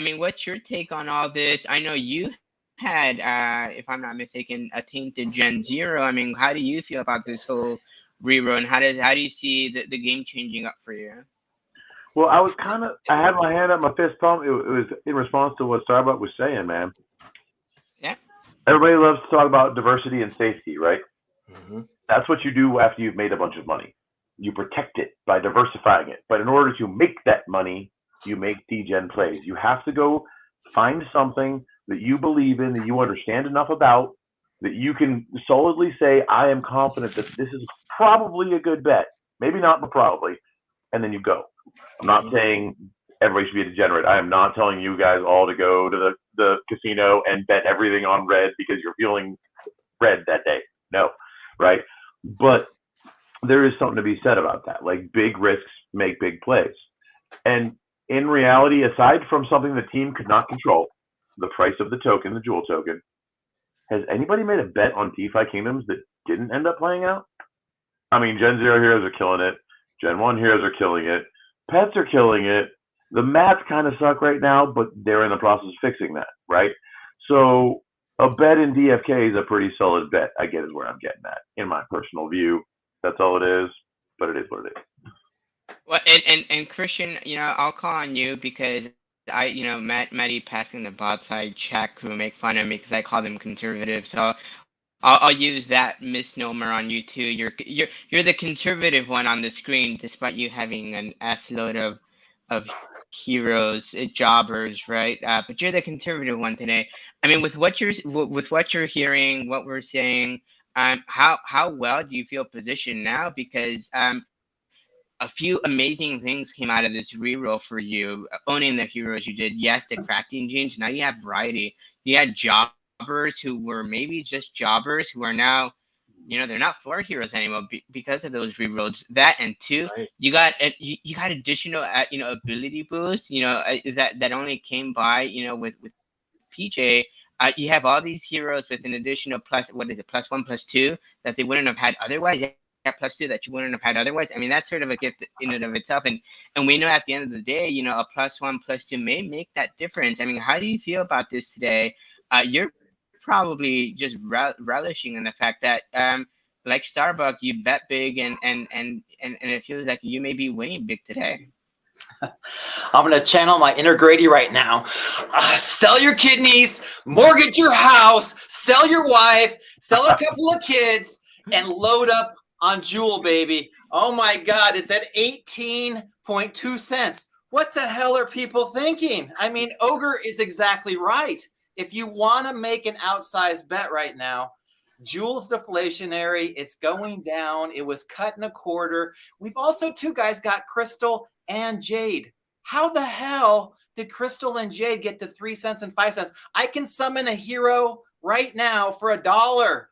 B: mean, what's your take on all this? I know you had, if I'm not mistaken, a tainted Gen 0. I mean, how do you feel about this whole reroll, and how do you see the game changing up for you?
H: Well, I had my hand up, my fist pump. It was in response to what Starbuck was saying, man.
B: Yeah.
H: Everybody loves to talk about diversity and safety, right?
A: Mm-hmm.
H: That's what you do after you've made a bunch of money. You protect it by diversifying it. But in order to make that money, you make degen plays. You have to go find something that you believe in, that you understand enough about, that you can solidly say, I am confident that this is probably a good bet. Maybe not, but probably. And then you go. I'm not saying everybody should be a degenerate. I am not telling you guys all to go to the casino and bet everything on red because you're feeling red that day. No, right? But there is something to be said about that. Like, big risks make big plays. And in reality, aside from something the team could not control, the price of the token, the Jewel token, has anybody made a bet on DeFi Kingdoms that didn't end up playing out? I mean, Gen 0 heroes are killing it. Gen 1 heroes are killing it. Pets are killing it. The mats kind of suck right now, but they're in the process of fixing that, right? So a bet in DFK is a pretty solid bet, I guess, is where I'm getting at, in my personal view. That's all it is, but it is what it is.
B: Well, and Christian, I'll call on you because Matty passing the bot side chat crew make fun of me because I call them conservative. So I'll use that misnomer on you too. You're the conservative one on the screen, despite you having an ass load of heroes, jobbers, right? But you're the conservative one today. I mean, with what you're hearing, what we're saying, how well do you feel positioned now? Because a few amazing things came out of this reroll for you, owning the heroes you did. Yes, the crafting genes. Now you have variety. You had jobbers who were maybe just jobbers who are now, they're not floor heroes anymore because of those rerolls. That, and two,
A: Right.
B: you got additional ability boost. That only came by with PJ. You have all these heroes with an additional +1, +2 that they wouldn't have had otherwise. +2 that you wouldn't have had otherwise. I mean, that's sort of a gift in and of itself. And we know at the end of the day, a +1, +2 may make that difference. I mean, how do you feel about this today? You're probably just relishing in the fact that, like Starbuck, you bet big and it feels like you may be winning big today.
F: I'm going to channel my inner Grady right now. Sell your kidneys, mortgage your house, sell your wife, sell a couple of kids, and load up on Jewel, baby. Oh my God, it's at 18.2 cents. What the hell are people thinking? I mean, Ogre is exactly right. If you want to make an outsized bet right now, Jewel's deflationary. It's going down. It was cut in a quarter. We've also, too, guys, got Crystal and Jade. How the hell did Crystal and Jade get to 3 cents and 5 cents? I can summon a hero right now for $1.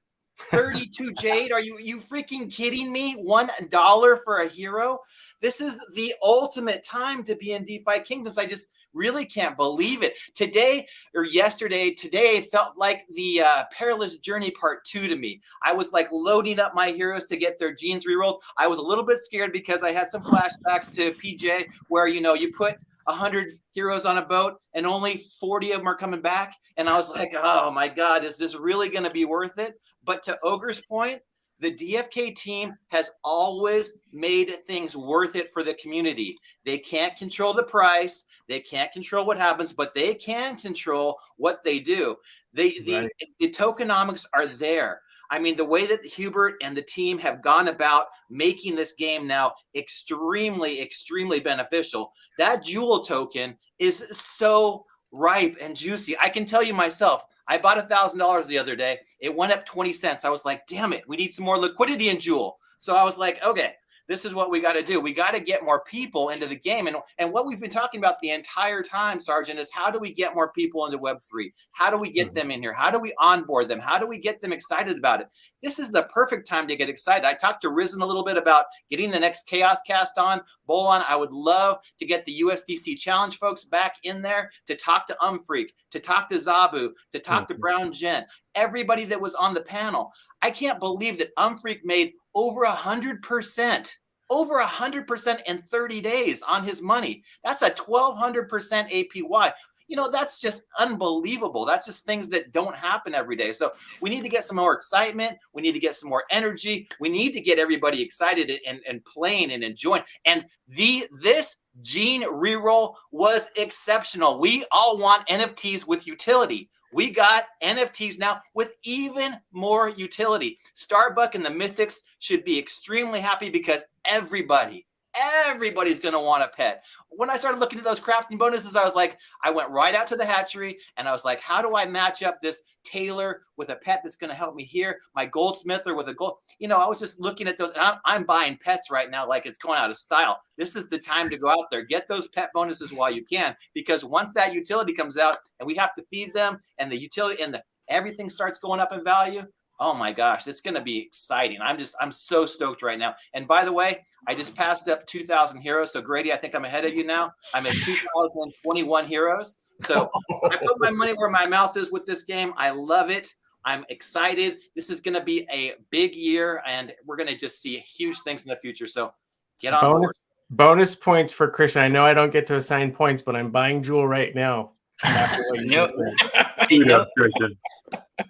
F: 32 Jade. Are you freaking kidding me? $1 for a hero? This is the ultimate time to be in DeFi Kingdoms. I just really can't believe it. Today it felt like the Perilous Journey Part 2 to me. I was like loading up my heroes to get their genes rerolled. I was a little bit scared because I had some flashbacks to PJ where, you put 100 heroes on a boat and only 40 of them are coming back. And I was like, oh my God, is this really going to be worth it? But to Ogre's point, the DFK team has always made things worth it for the community. They can't control the price. They can't control what happens, but they can control what they do. The tokenomics are there. I mean, the way that Hubert and the team have gone about making this game now extremely, extremely beneficial. That Jewel token is so ripe and juicy. I can tell you myself, I bought $1,000 the other day. It went up 20 cents. I was like, damn it, we need some more liquidity in Jewel. So I was like, okay, this is what we got to do. We got to get more people into the game. And what we've been talking about the entire time, Sergeant, is how do we get more people into Web3? How do we get them in here? How do we onboard them? How do we get them excited about it? This is the perfect time to get excited. I talked to Risen a little bit about getting the next Chaos Cast on. Bolon, I would love to get the USDC Challenge folks back in there to talk to Umfreak, to talk to Zabu, to talk to Brown Gent, everybody that was on the panel. I can't believe that Umfreak made over 100% in 30 days on his money. That's a 1,200% APY. That's just unbelievable. That's just things that don't happen every day. So we need to get some more excitement. We need to get some more energy. We need to get everybody excited and playing and enjoying. And this gene reroll was exceptional. We all want NFTs with utility. We got NFTs now with even more utility. Starbuck and the Mythics should be extremely happy because everybody's going to want a pet. When I started looking at those crafting bonuses, I was like, I went right out to the hatchery and I was like, how do I match up this tailor with a pet that's going to help me here? My goldsmither with a gold. I was just looking at those and I'm buying pets right now like it's going out of style. This is the time to go out there. Get those pet bonuses while you can, because once that utility comes out and we have to feed them and the utility and everything starts going up in value, Oh my gosh, it's going to be exciting. I'm so stoked right now. And by the way, I just passed up 2,000 heroes. So Grady, I think I'm ahead of you now. I'm at 2,021 heroes. So I put my money where my mouth is with this game. I love it. I'm excited. This is going to be a big year, and we're going to just see huge things in the future. So get on board.
A: Bonus points for Christian. I know I don't get to assign points, but I'm buying Jewel right now.
B: No,
H: Kudos, Christian.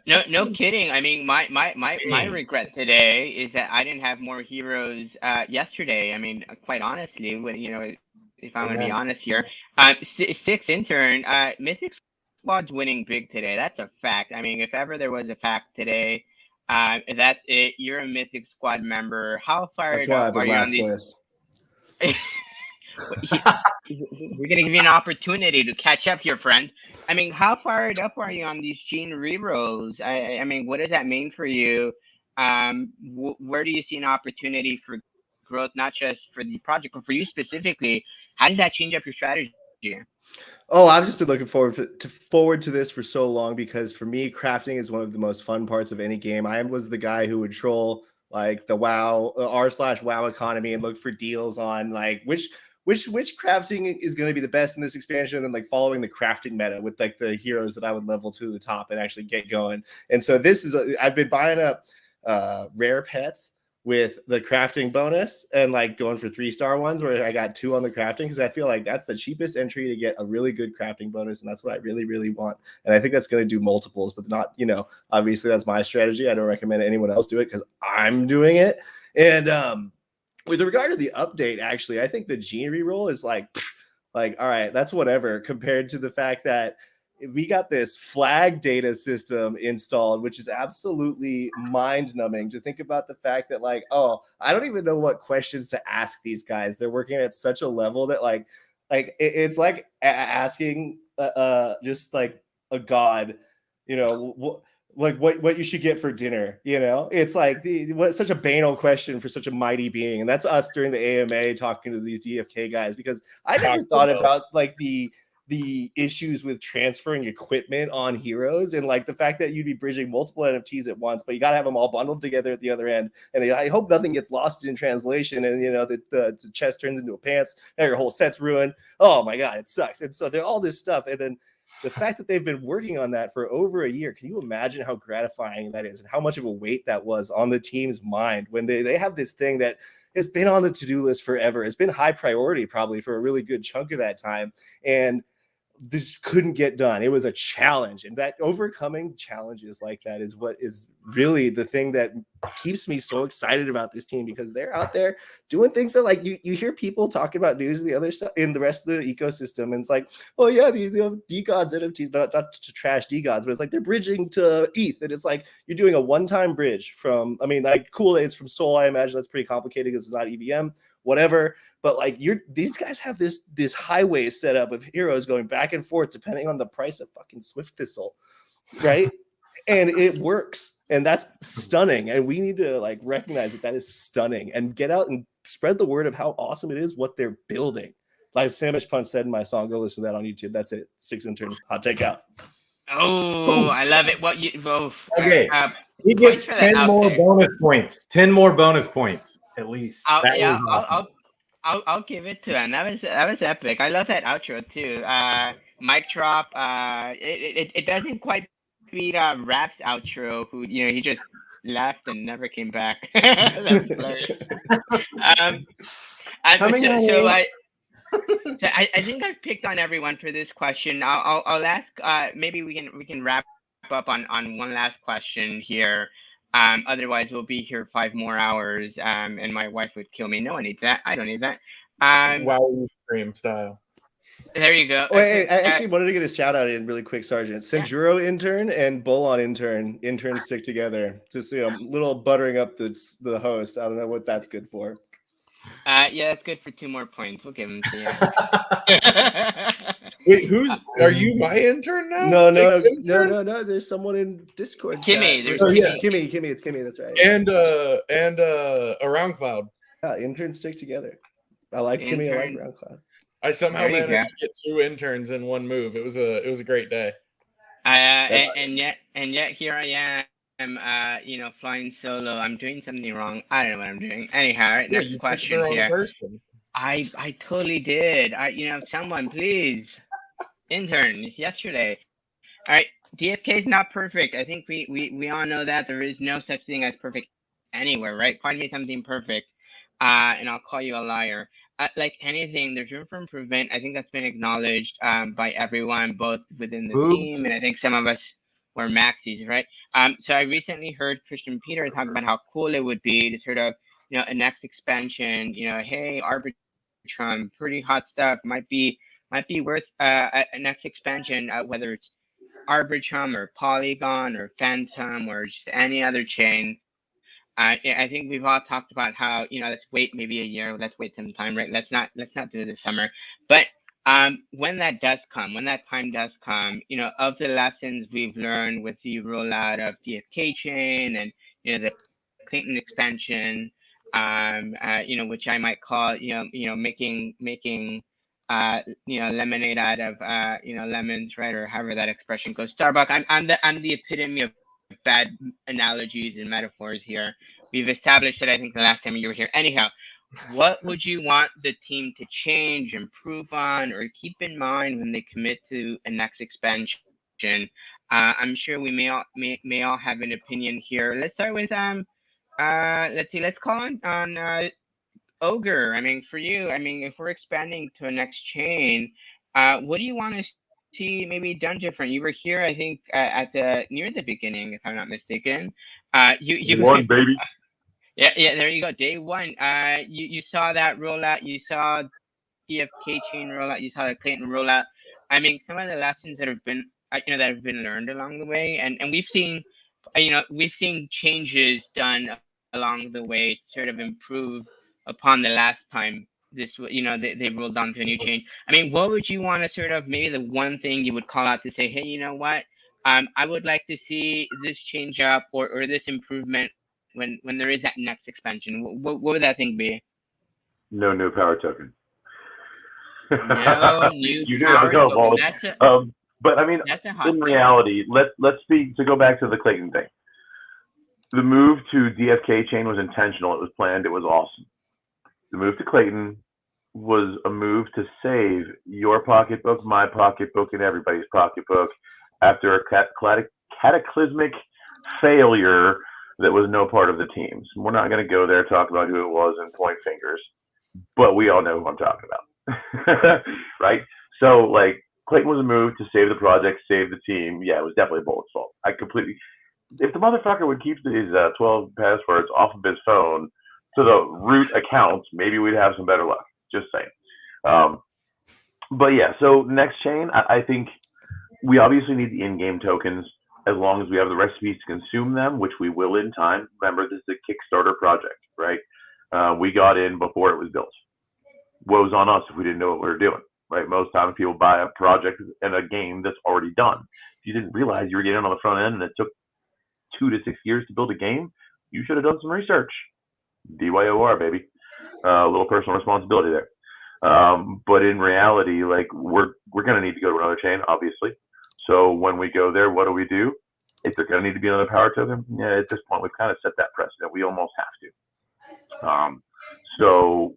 B: no kidding. I mean, my regret today is that I didn't have more heroes yesterday. I mean, quite honestly, when if I'm going to be honest here, sixth intern, Mythic Squad's winning big today. That's a fact. I mean, if ever there was a fact today, that's it. You're a Mythic Squad member. How fired up are you on these? We're gonna give you an opportunity to catch up here, friend. I mean, how fired up are you on these Gene rerolls? I mean, what does that mean for you? Where do you see an opportunity for growth, not just for the project, but for you specifically? How does that change up your strategy?
D: Oh, I've just been looking forward to this for so long, because for me, crafting is one of the most fun parts of any game. I was the guy who would troll like the WoW r/WoW economy and look for deals on like which crafting is going to be the best in this expansion, and then like following the crafting meta with like the heroes that I would level to the top and actually get going. And so this is I've been buying up rare pets with the crafting bonus and like going for 3-star ones where I got 2 on the crafting, because I feel like that's the cheapest entry to get a really good crafting bonus, and that's what I really, really want. And I think that's going to do multiples, but not, obviously that's my strategy. I don't recommend anyone else do it because I'm doing it. And with regard to the update, actually, I think the Gene reroll is like, all right, that's whatever compared to the fact that we got this flag data system installed, which is absolutely mind-numbing to think about the fact that like, oh, I don't even know what questions to ask these guys. They're working at such a level that like it's like asking just like a god, what you should get for dinner. It's like such a banal question for such a mighty being. And that's us during the AMA talking to these DFK guys, because I never thought about like the issues with transferring equipment on heroes, and like the fact that you'd be bridging multiple NFTs at once, but you got to have them all bundled together at the other end. And I hope nothing gets lost in translation, and the chest turns into a pants, now your whole set's ruined. Oh my god, it sucks. And so there's all this stuff, and then the fact that they've been working on that for over a year, can you imagine how gratifying that is and how much of a weight that was on the team's mind when they have this thing that has been on the to-do list forever. It's been high priority probably for a really good chunk of that time, and this couldn't get done. It was a challenge, and that overcoming challenges like that is what is really the thing that keeps me so excited about this team, because they're out there doing things that like you hear people talking about news and the other stuff in the rest of the ecosystem, and it's like, oh yeah, the DGods NFTs, not to trash DGods, but it's like they're bridging to ETH, and it's like you're doing a one-time bridge from, cool, it's from Sol. I imagine that's pretty complicated because it's not EVM, whatever. But like these guys have this highway set up of heroes going back and forth depending on the price of fucking Swift Thistle, right? And it works, and that's stunning. And we need to like recognize that is stunning and get out and spread the word of how awesome it is what they're building. Like Sandwich Punch said in my song, go listen to that on YouTube. That's it. 6 interns, hot take out.
B: Oh, I love it. What you both?
G: Okay, he gets 10 more bonus points. 10 more bonus points at least.
B: I'll give it to him. That was epic. I love that outro too. Mic drop. It doesn't quite beat Rap's outro, who he just left and never came back. That's hilarious. So I think I've picked on everyone for this question. I'll ask. Maybe we can wrap up on one last question here. Otherwise, we'll be here 5 more hours, and my wife would kill me. No one needs that. I don't need that.
E: Wow, stream style.
B: There you go.
D: Wait, I actually wanted to get a shout out in really quick, Sergeant. Senjuro intern and Bolon interns stick together. Just little buttering up the host. I don't know what that's good for.
B: Yeah, that's good for 2 more points. We'll give them to you.
E: Wait, are you my intern now?
D: No. There's someone in Discord.
B: Kimmy.
D: Kimmy. It's Kimmy. That's right.
E: And Around Cloud.
D: Yeah, interns stick together. I like Kimmy. I like Around Cloud.
E: I somehow managed to get 2 interns in one move. It was a great day.
B: And yet here I flying solo. I'm doing something wrong. I don't know what I'm doing. Anyhow, right,
E: Yeah,
B: next
E: you picked the
B: question
E: wrong
B: here.
E: person.
B: I totally did. Someone please intern yesterday. All right, DFK is not perfect. I think we all know that there is no such thing as perfect anywhere, right? Find me something perfect, and I'll call you a liar. Like anything, there's room for improvement. I think that's been acknowledged by everyone, both within the team, and I think some of us were maxis, right? So I recently heard Christian Peter talk about how cool it would be to sort of, a next expansion. Hey, Arbitrum, pretty hot stuff. Might be worth a next expansion, whether it's Arbitrum or Polygon or Phantom or just any other chain. I think we've all talked about how, let's wait maybe a year, let's wait some time, right? Let's not do it this summer. But when that time does come, of the lessons we've learned with the rollout of DFK chain and the Clayton expansion, which I might call, making lemonade out of lemons, right, or however that expression goes. Starbucks. I'm the epitome of bad analogies and metaphors here. We've established that, I think, the last time you were here. Anyhow, what would you want the team to change, improve on, or keep in mind when they commit to a next expansion? I'm sure we may all have an opinion here. Let's start with let's call on Ogre. I mean, for you, if we're expanding to a next chain, what do you want to see maybe done different? You were here, I think, near the beginning, if I'm not mistaken. You
H: One baby.
B: Yeah, there you go. Day one. You saw that rollout. You saw DFK chain rollout. You saw the Clayton rollout. Some of the lessons that have been learned along the way, and we've seen, changes done along the way to sort of improve upon the last time they rolled onto a new chain. What would you want to sort of, maybe the one thing you would call out to say, hey, you know what? I would like to see this change up or this improvement when there is that next expansion. What would that thing be?
H: No new power token.
B: No new
H: You knew
B: power
H: I was
B: token.
H: but
B: That's a hot
H: in
B: take.
H: reality, let's speak to go back to the Clayton thing. The move to DFK chain was intentional. It was planned. It was awesome. The move to Clayton was a move to save your pocketbook, my pocketbook, and everybody's pocketbook after a cataclysmic failure that was no part of the teams. We're not going to go there, talk about who it was, and point fingers, but we all know who I'm talking about. Right? So, Clayton was a move to save the project, save the team. Yeah, it was definitely a bullet's fault. If the motherfucker would keep these 12 passwords off of his phone to the root accounts, maybe we'd have some better luck. Just saying. But yeah, so next chain, I think we obviously need the in-game tokens as long as we have the recipes to consume them, which we will in time. Remember, this is a Kickstarter project, right? We got in before it was built. Woe's on us if we didn't know what we were doing, right? Most times people buy a project and a game that's already done. If you didn't realize you were getting on the front end and it took 2 to 6 years to build a game, you should have done some research. DYOR, baby. A little personal responsibility there. But in reality, we're going to need to go to another chain, obviously. So when we go there, what do? If there's going to need to be another power token, yeah, at this point, we've kind of set that precedent. We almost have to. So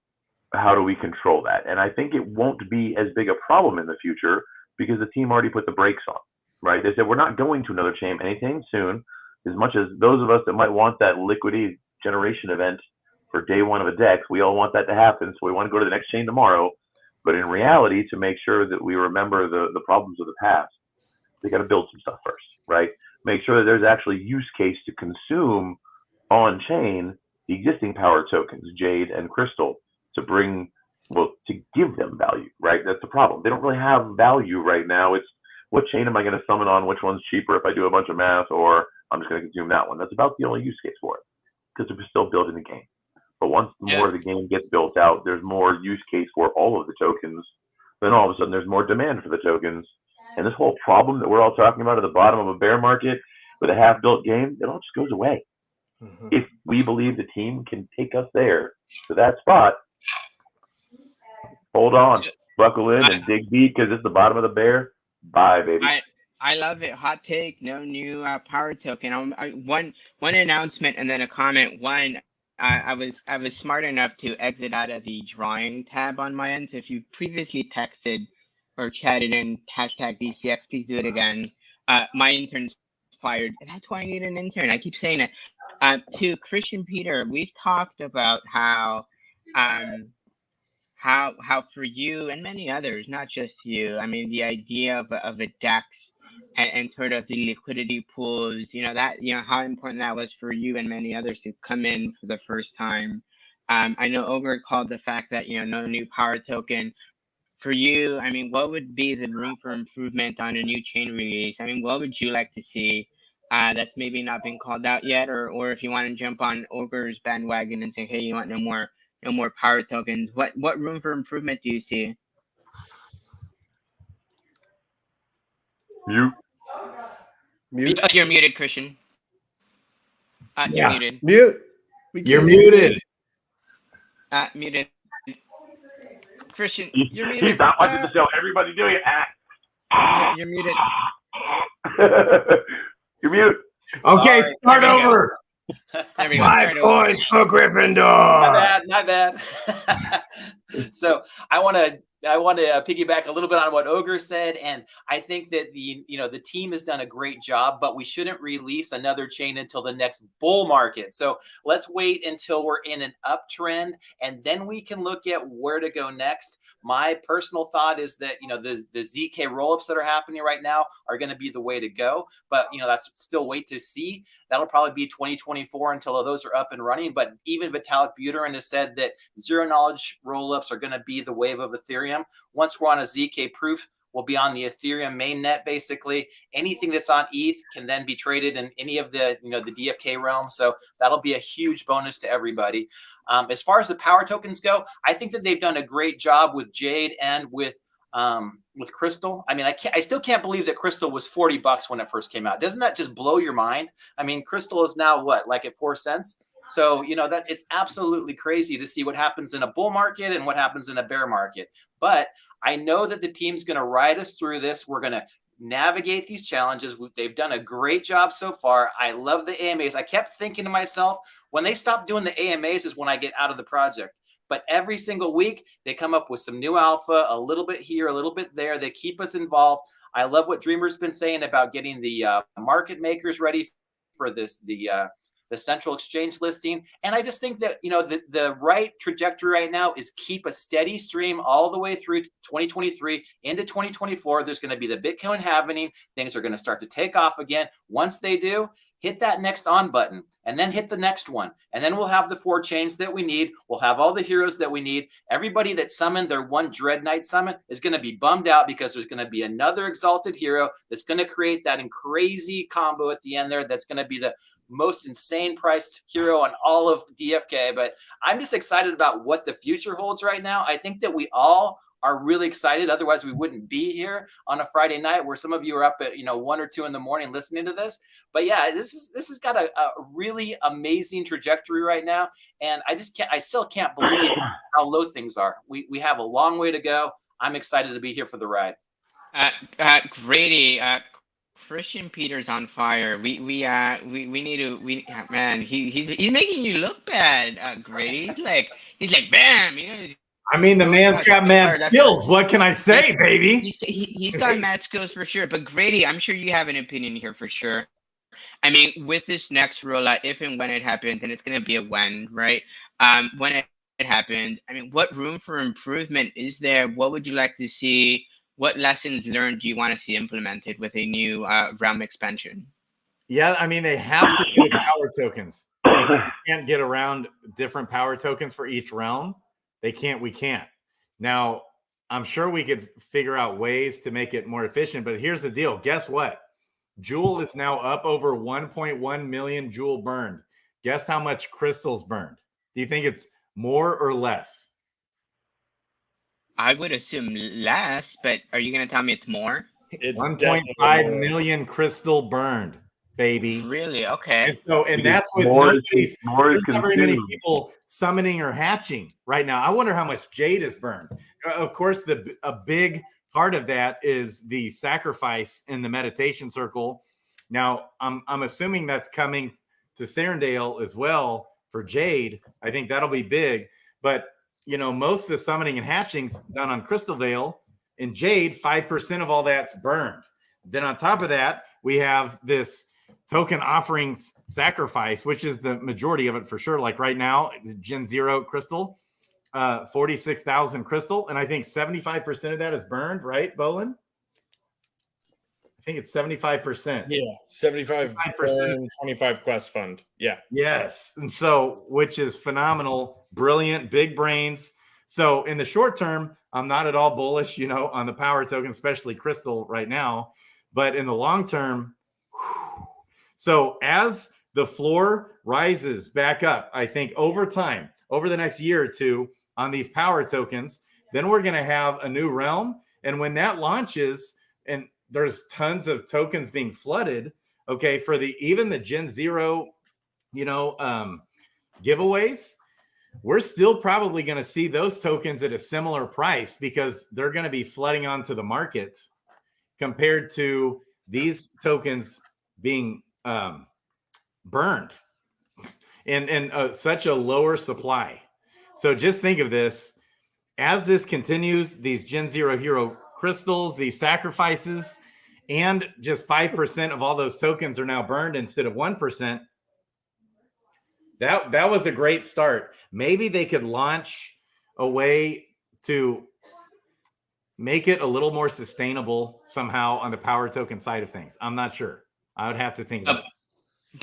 H: how do we control that? And I think it won't be as big a problem in the future because the team already put the brakes on, right? They said, we're not going to another chain anytime soon. As much as those of us that might want that liquidity generation event for day one of a deck, we all want that to happen. So we want to go to the next chain tomorrow. But in reality, to make sure that we remember the problems of the past, we got to build some stuff first, right? Make sure that there's actually use case to consume on chain the existing power tokens, Jade and Crystal, to give them value, right? That's the problem. They don't really have value right now. It's what chain am I going to summon on? Which one's cheaper if I do a bunch of math, or I'm just going to consume that one. That's about the only use case for it because we're still building the game. But once more of the game gets built out, there's more use case for all of the tokens. Then all of a sudden there's more demand for the tokens. And this whole problem that we're all talking about at the bottom of a bear market with a half-built game, it all just goes away. Mm-hmm. If we believe the team can take us there to that spot, hold on, buckle in and dig deep because it's the bottom of the bear. Bye, baby.
B: I love it. Hot take. No new power token. One announcement and then a comment. One, I was smart enough to exit out of the drawing tab on my end. So if you previously texted or chatted in #DCX, please do it again. My intern's fired. That's why I need an intern. I keep saying it. To Christian Peter, we've talked about how for you and many others, not just you, I mean, the idea of a DEX and sort of the liquidity pools, how important that was for you and many others to come in for the first time. I know Ogre called the fact that, no new power token. For you, I mean, what would be the room for improvement on a new chain release? I mean, what would you like to see that's maybe not been called out yet? Or if you want to jump on Ogre's bandwagon and say, hey, you want no more power tokens, what room for improvement do you see?
H: Mute.
B: You're muted, Christian. You're muted.
D: Mute.
G: You're muted.
B: Muted. Christian, you're
H: He's
B: muted.
H: not watching the show. Everybody doing it.
B: You're muted.
H: You're mute.
G: Okay,
F: Sorry.
G: start
B: There we go.
G: over.
B: There we go.
G: 5 points for Gryffindor.
F: My bad. So I want to piggyback a little bit on what Ogre said, and I think that the team has done a great job, but we shouldn't release another chain until the next bull market. So let's wait until we're in an uptrend, and then we can look at where to go next. My personal thought is that the ZK rollups that are happening right now are going to be the way to go, but that's still wait to see. That'll probably be 2024 until those are up and running. But even Vitalik Buterin has said that zero knowledge rollups are going to be the wave of Ethereum. Once we're on a ZK proof, we'll be on the Ethereum mainnet. Basically, anything that's on ETH can then be traded in any of the the DFK realm. So that'll be a huge bonus to everybody. As far as the power tokens go, I think that they've done a great job with Jade and with Crystal. I mean, I still can't believe that Crystal was $40 when it first came out. Doesn't that just blow your mind? I mean, Crystal is now what, like at 4 cents? So, that it's absolutely crazy to see what happens in a bull market and what happens in a bear market. But I know that the team's going to ride us through this. We're going to navigate these challenges. They've done a great job so far. I love the AMAs. I kept thinking to myself, when they stop doing the AMAs is when I get out of the project. But every single week, they come up with some new alpha, a little bit here, a little bit there. They keep us involved. I love what Dreamer's been saying about getting the market makers ready for the central exchange listing. And I just think that, the right trajectory right now is keep a steady stream all the way through 2023 into 2024. There's going to be the Bitcoin halvening. Things are going to start to take off again. Once they do, hit that next on button and then hit the next one. And then we'll have the 4 chains that we need. We'll have all the heroes that we need. Everybody that summoned their one Dread Knight summon is going to be bummed out because there's going to be another exalted hero that's going to create that crazy combo at the end there. That's going to be the most insane priced hero on all of DFK. But I'm just excited about what the future holds right now. I think that we all are really excited. Otherwise, we wouldn't be here on a Friday night where some of you are up at 1 or 2 in the morning listening to this. But yeah, this has got a really amazing trajectory right now, and I still can't believe how low things are. We have a long way to go. I'm excited to be here for the ride.
B: Grady, Christian Peter's on fire. We need to man. He's making you look bad, Grady. He's like bam.
G: I mean, the man's got mad skills. What can I say, baby?
B: He's got mad skills for sure. But Grady, I'm sure you have an opinion here for sure. I mean, with this next rollout, if and when it happens, and it's going to be a when, right? When it happens, I mean, what room for improvement is there? What would you like to see? What lessons learned do you want to see implemented with a new realm expansion?
G: Yeah, I mean, they have to do the power tokens. You can't get around different power tokens for each realm. We can't. Now, I'm sure we could figure out ways to make it more efficient, but here's the deal. Guess what? Jewel is now up over 1.1 million Jewel burned. Guess how much Crystal's burned? Do you think it's more or less?
B: I would assume less, but are you going to tell me it's more?
E: It's
G: 1.5 million Crystal burned, baby.
B: Really? Okay.
G: And that's with there's not very many people summoning or hatching right now. I wonder how much Jade is burned. Of course, a big part of that is the sacrifice in the meditation circle. Now, I'm assuming that's coming to Serendale as well for Jade. I think that'll be big. But, you know, most of the summoning and hatchings done on Crystal Veil. In Jade, 5% of all that's burned. Then on top of that, we have this token offerings sacrifice, which is the majority of it for sure. Like right now, Gen 0 crystal, 46,000 crystal. And I think 75% of that is burned, right, Bolin? I think it's 75%.
E: Yeah, 75%, 25 quest fund. Yeah.
G: Yes. And so, which is phenomenal, brilliant, big brains. So in the short term, I'm not at all bullish, you know, on the power token, especially crystal right now. But in the long term, so as the floor rises back up, I think over time, over the next year or two on these power tokens, then we're going to have a new realm. And when that launches, and there's tons of tokens being flooded, okay, for even the Gen 0, you know, giveaways, we're still probably going to see those tokens at a similar price because they're going to be flooding onto the market compared to these tokens being burned in such a lower supply. So just think of this. As this continues, these Gen 0 hero crystals, these sacrifices, and just 5% of all those tokens are now burned instead of 1%. That was a great start. Maybe they could launch a way to make it a little more sustainable somehow on the power token side of things. I'm not sure. I would have to think about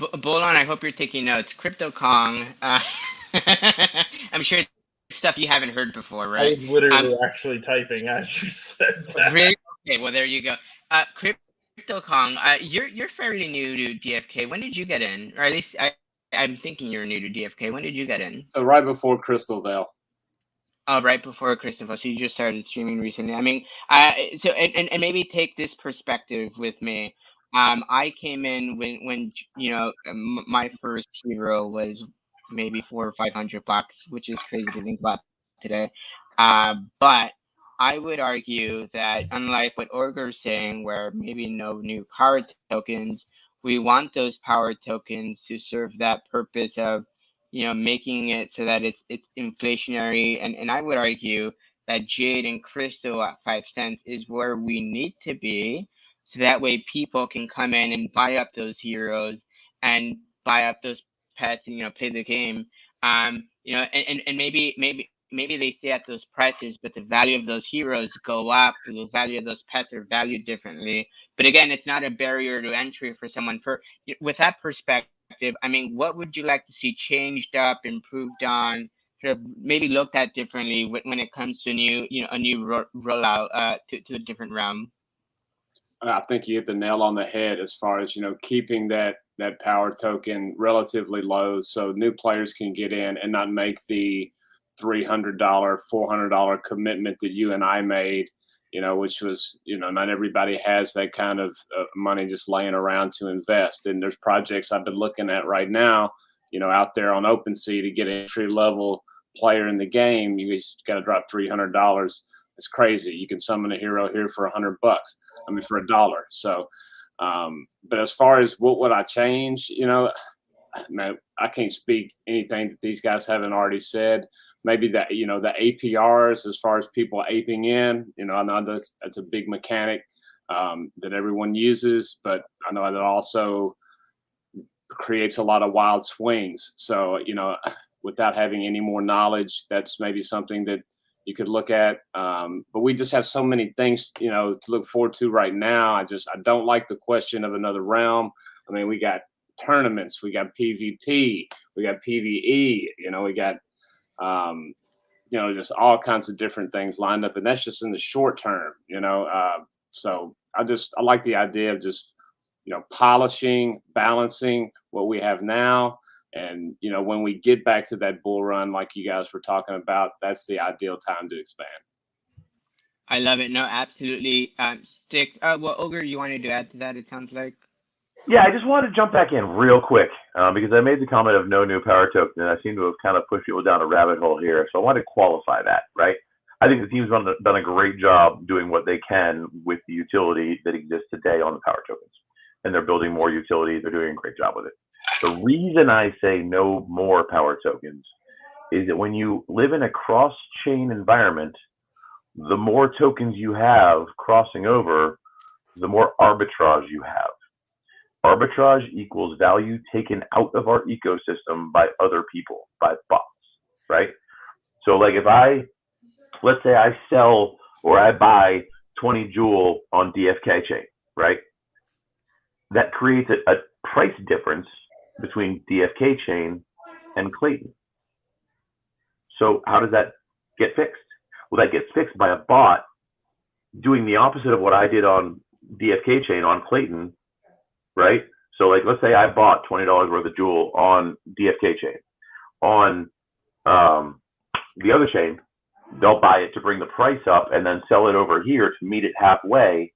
G: it.
B: Bolon, I hope you're taking notes. Crypto Kong. I'm sure it's stuff you haven't heard before, right?
E: I was literally actually typing as you said that.
B: Really? Okay, well, there you go. Crypto Kong, you're fairly new to DFK. When did you get in? Or at least I'm thinking you're new to DFK. When did you get in?
C: So right before Crystal Veil.
B: Oh, right before Christopher. So you just started streaming recently. I mean, so and maybe take this perspective with me. I came in when you know my first hero was maybe $400 or $500, which is crazy to think about today. But I would argue that unlike what Orger's saying, where maybe no new power tokens, we want those power tokens to serve that purpose of, you know, making it so that it's inflationary. And I would argue that Jade and Crystal at 5 cents is where we need to be. So that way people can come in and buy up those heroes and buy up those pets and, you know, play the game. You know, and maybe they stay at those prices, but the value of those heroes go up. The value of those pets are valued differently. But again, it's not a barrier to entry for someone. With that perspective, I mean, what would you like to see changed up, improved on, sort of maybe looked at differently when it comes to a new rollout to a different realm?
C: I think you hit the nail on the head as far as, you know, keeping that power token relatively low so new players can get in and not make the $300, $400 commitment that you and I made, you know, which was, you know, not everybody has that kind of money just laying around to invest. And there's projects I've been looking at right now, you know, out there on OpenSea to get an entry level player in the game. You just got to drop $300. It's crazy. You can summon a hero here for $100. I mean, for $1. So, but as far as what would I change, you know, man, I can't speak anything that these guys haven't already said. Maybe that, you know, the APRs as far as people aping in, you know, I know that's a big mechanic that everyone uses, but I know that also creates a lot of wild swings. So, you know, without having any more knowledge, that's maybe something that you could look at. But we just have so many things, you know, to look forward to right now. I don't like the question of another realm. I mean, we got tournaments, we got PvP, we got PvE, you know, we got, you know, just all kinds of different things lined up. And that's just in the short term, you know. So I like the idea of just, you know, polishing, balancing what we have now. And, you know, when we get back to that bull run, like you guys were talking about, that's the ideal time to expand.
B: I love it. No, absolutely. Sticks. Well, Ogre, you wanted to add to that, it sounds like?
H: Yeah, I just wanted to jump back in real quick because I made the comment of no new power token, and I seem to have kind of pushed people down a rabbit hole here. So I wanted to qualify that, right? I think the team's done a great job doing what they can with the utility that exists today on the power tokens. And they're building more utility. They're doing a great job with it. The reason I say no more power tokens is that when you live in a cross-chain environment, the more tokens you have crossing over, the more arbitrage you have. Arbitrage equals value taken out of our ecosystem by other people, by bots, right? So like if let's say I sell or I buy 20 Joule on DFK chain, right? That creates a price difference between DFK chain and Clayton. So how does that get fixed? Well, that gets fixed by a bot doing the opposite of what I did on DFK chain on Clayton, right? So like, let's say I bought $20 worth of Joule on DFK chain. On the other chain, they'll buy it to bring the price up and then sell it over here to meet it halfway.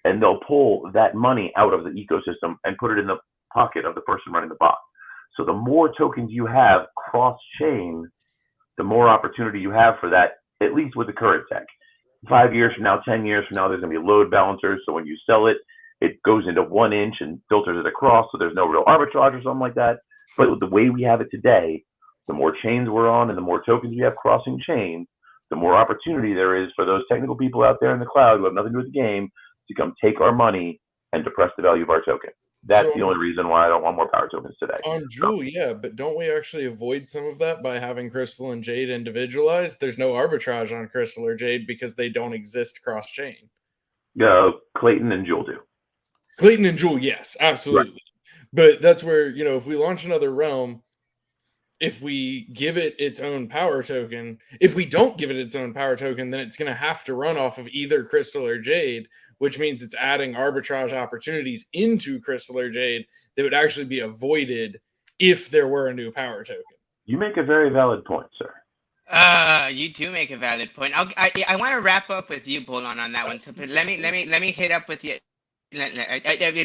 H: And they'll pull that money out of the ecosystem and put it in the pocket of the person running the bot. So the more tokens you have cross-chain, the more opportunity you have for that, at least with the current tech. 5 years from now, 10 years from now, there's going to be load balancers. So when you sell it, it goes into 1 inch and filters it across. So there's no real arbitrage or something like that. But with the way we have it today, the more chains we're on and the more tokens we have crossing chain, the more opportunity there is for those technical people out there in the cloud who have nothing to do with the game to come take our money and depress the value of our token. That's the only reason why I don't want more power tokens today.
E: On Joule, yeah, but don't we actually avoid some of that by having Crystal and Jade individualized? There's no arbitrage on Crystal or Jade because they don't exist cross-chain.
H: Clayton and Joule do.
E: Clayton and Joule, yes, absolutely. Right. But that's where, if we launch another realm, if we give it its own power token, if we don't give it its own power token, then it's going to have to run off of either Crystal or Jade, which means it's adding arbitrage opportunities into Crystal or Jade that would actually be avoided if there were a new power token.
H: You make a very valid point, sir.
B: You do make a valid point. I want to wrap up with you, Bolon, on that one. So let me hit up with you.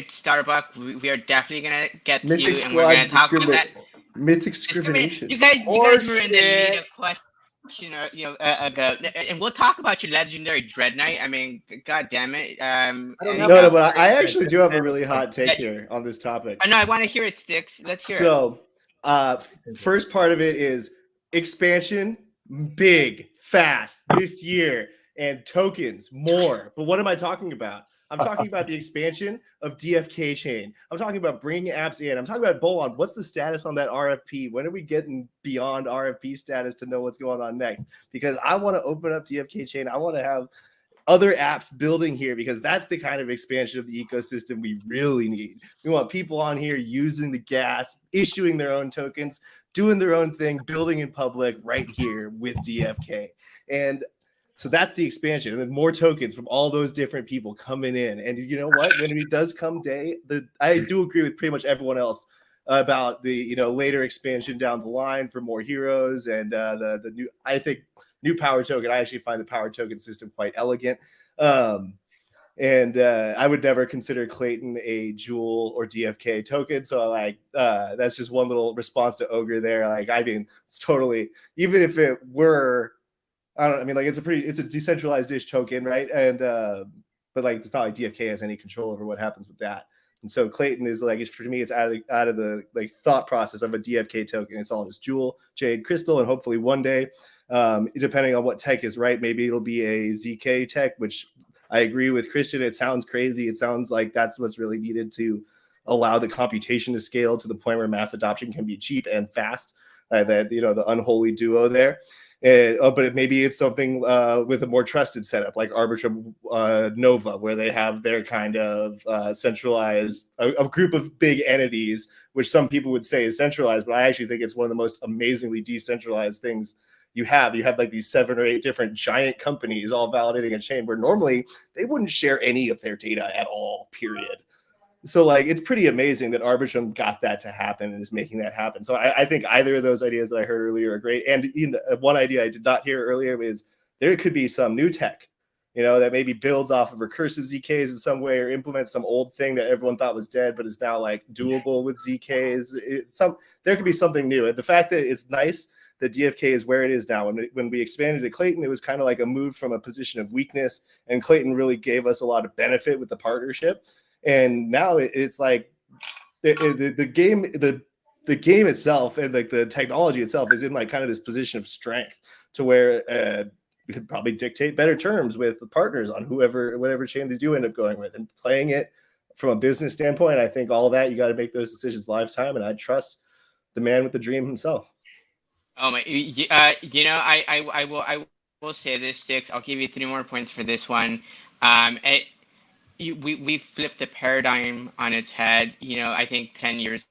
B: Starbuck, we are definitely gonna get to
D: Mythic
B: you, and we're gonna talk about that.
D: Mythic discrimination.
B: You guys were in the lead of question ago, and we'll talk about your legendary Dread Knight. I mean, god damn it.
D: No, but I actually do have a really hot take here on this topic.
B: No, I want to hear it, Sticks. Let's hear it.
D: So, first part of it is expansion, big, fast this year, and tokens more. But what am I talking about? I'm talking about the expansion of DFK chain. I'm talking about bringing apps in. I'm talking about Bolon. What's the status on that RFP? When are we getting beyond RFP status to know what's going on next? Because I want to open up DFK chain. I want to have other apps building here because that's the kind of expansion of the ecosystem we really need. We want people on here using the gas, issuing their own tokens, doing their own thing, building in public right here with DFK. And so that's the expansion, and then more tokens from all those different people coming in. And you know what? When it does come day, I do agree with pretty much everyone else about the later expansion down the line for more heroes and the new. I think new power token. I actually find the power token system quite elegant, and I would never consider Clayton a Joule or DFK token. So that's just one little response to Ogre there. It's totally, even if it were. It's a decentralized-ish token, right? And but it's not like DFK has any control over what happens with that. And so Clayton is for me, it's out of the thought process of a DFK token. It's all just Joule, Jade, Crystal, and hopefully one day, depending on what tech is right, maybe it'll be a ZK tech, which I agree with Christian. It sounds crazy. It sounds like that's what's really needed to allow the computation to scale to the point where mass adoption can be cheap and fast. The unholy duo there. But maybe it's something with a more trusted setup like Arbitrum Nova, where they have their kind of centralized, a group of big entities, which some people would say is centralized, but I actually think it's one of the most amazingly decentralized things you have. You have these 7 or 8 different giant companies all validating a chain where normally they wouldn't share any of their data at all, period. So it's pretty amazing that Arbitrum got that to happen and is making that happen. So I think either of those ideas that I heard earlier are great. And one idea I did not hear earlier is there could be some new tech, that maybe builds off of recursive ZKs in some way or implements some old thing that everyone thought was dead, but is now doable with ZKs. There could be something new. And the fact that it's nice that DFK is where it is now. When we expanded to Clayton, it was kind of like a move from a position of weakness, and Clayton really gave us a lot of benefit with the partnership. And now it's like the game itself and like the technology itself is in like kind of this position of strength to where we could probably dictate better terms with the partners on whatever chain they do end up going with, and playing it from a business standpoint. I think all that, you got to make those decisions live time, and I trust the man with the dream himself.
B: Oh my, I will say this, Sticks. I'll give you 3 more points for this one. We flipped the paradigm on its head. I think 10 years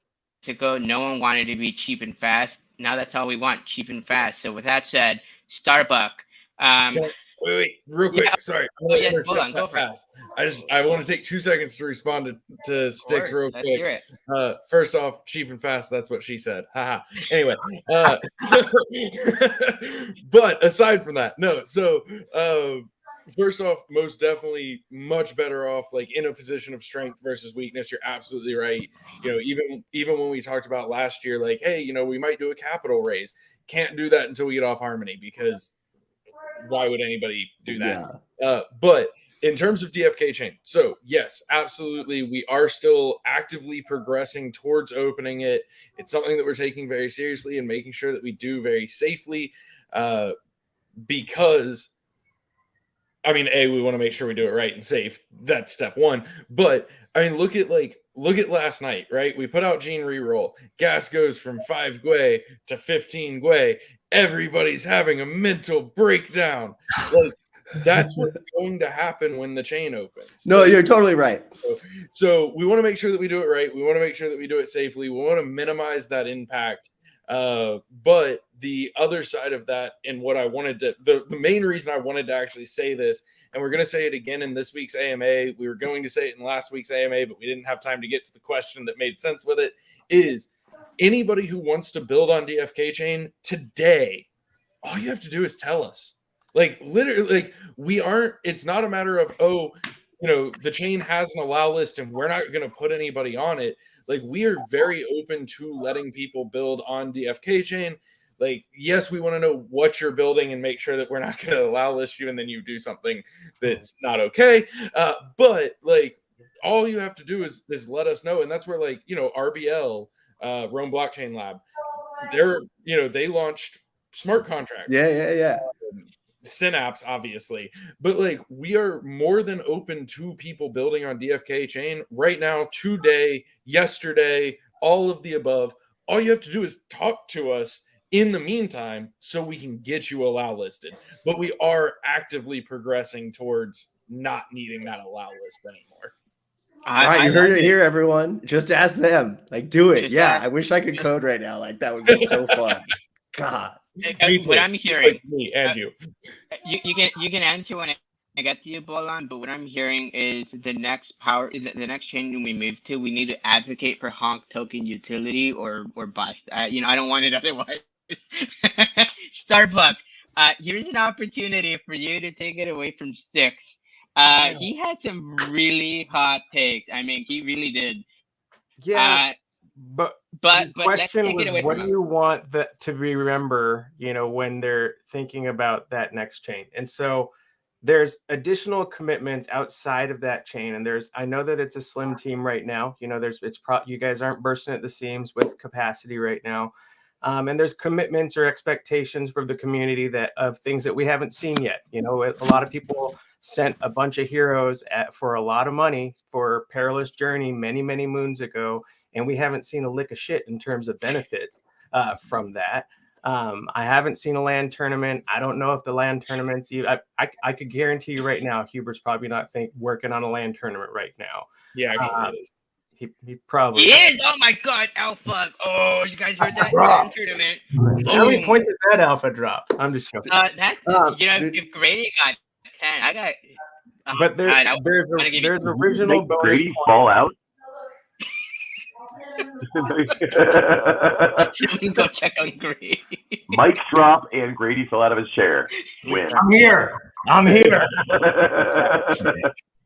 B: ago, no one wanted to be cheap and fast. Now that's all we want, cheap and fast. So with that said, Starbucks.
E: Wait, real quick.
B: Yeah.
E: Sorry.
B: Yes, hold on, go for it.
E: I want to take 2 seconds to respond to Sticks real quick.
B: Let's hear it.
E: First off, cheap and fast. That's what she said. Haha. Anyway, but aside from that, no. So, first off, most definitely much better off, like in a position of strength versus weakness. You're absolutely right. Even when we talked about last year, like, hey, we might do a capital raise. Can't do that until we get off Harmony, because why would anybody do that? Yeah. But in terms of DFK chain, so yes, absolutely, we are still actively progressing towards opening it. It's something that we're taking very seriously and making sure that we do very safely, because we want to make sure we do it right and safe. That's step one. But look at last night, right? We put out Gene Reroll. Gas goes from 5 Gwei to 15 Gwei. Everybody's having a mental breakdown. Like, that's what's going to happen when the chain opens.
D: No, you're totally right.
E: So we want to make sure that we do it right. We want to make sure that we do it safely. We want to minimize that impact. But the other side of that, and what I wanted to, the main reason I wanted to actually say this, and we're going to say it again in this week's AMA, we were going to say it in last week's AMA, but we didn't have time to get to the question that made sense with it, is anybody who wants to build on DFK chain today, all you have to do is tell us. Like, literally, like, it's not a matter of, the chain has an allow list and we're not going to put anybody on it. Like, we are very open to letting people build on DFK chain. Like, yes, we want to know what you're building and make sure that we're not going to allow list you and then you do something that's not okay. But like, all you have to do is let us know. And that's where, like, RBL, Rome Blockchain Lab, they launched smart contracts.
D: Yeah.
E: Synapse, obviously, but like, we are more than open to people building on DFK chain right now, today, yesterday, all of the above. All you have to do is talk to us in the meantime so we can get you allow listed. But we are actively progressing towards not needing that allow list anymore.
D: All right, you heard it here, everyone. Just ask them. Like, do it. I wish I could code right now. Like, that would be so fun. God.
B: What I'm hearing,
E: me and you
B: can answer when I get to you, Bolan. But what I'm hearing is the next chain we move to, we need to advocate for honk token utility or bust. I don't want it otherwise. Starbucks, here's an opportunity for you to take it away from Sticks. He had some really hot takes. He really did.
A: Yeah. But the question was, what do you want that to be remember, when they're thinking about that next chain? And so there's additional commitments outside of that chain. And I know that it's a slim team right now. You guys aren't bursting at the seams with capacity right now. And there's commitments or expectations from the community of things that we haven't seen yet. A lot of people sent a bunch of heroes for a lot of money for Perilous Journey many, many moons ago. And we haven't seen a lick of shit in terms of benefits from that. I haven't seen a land tournament. I don't know if the land tournaments, I could guarantee you right now, Hubert's probably not working on a land tournament right now.
E: Yeah, actually,
A: he probably
B: is. Oh my God, Alpha! Oh, you guys heard that? Land tournament.
A: How many points is that Alpha drop? I'm just joking.
B: If Grady got 10, I got.
A: But there's original bonus
H: Grady
A: points.
H: Fall out.
B: Someone go check on Grady.
H: Mike drop and Grady fell out of his chair. Win.
G: I'm here.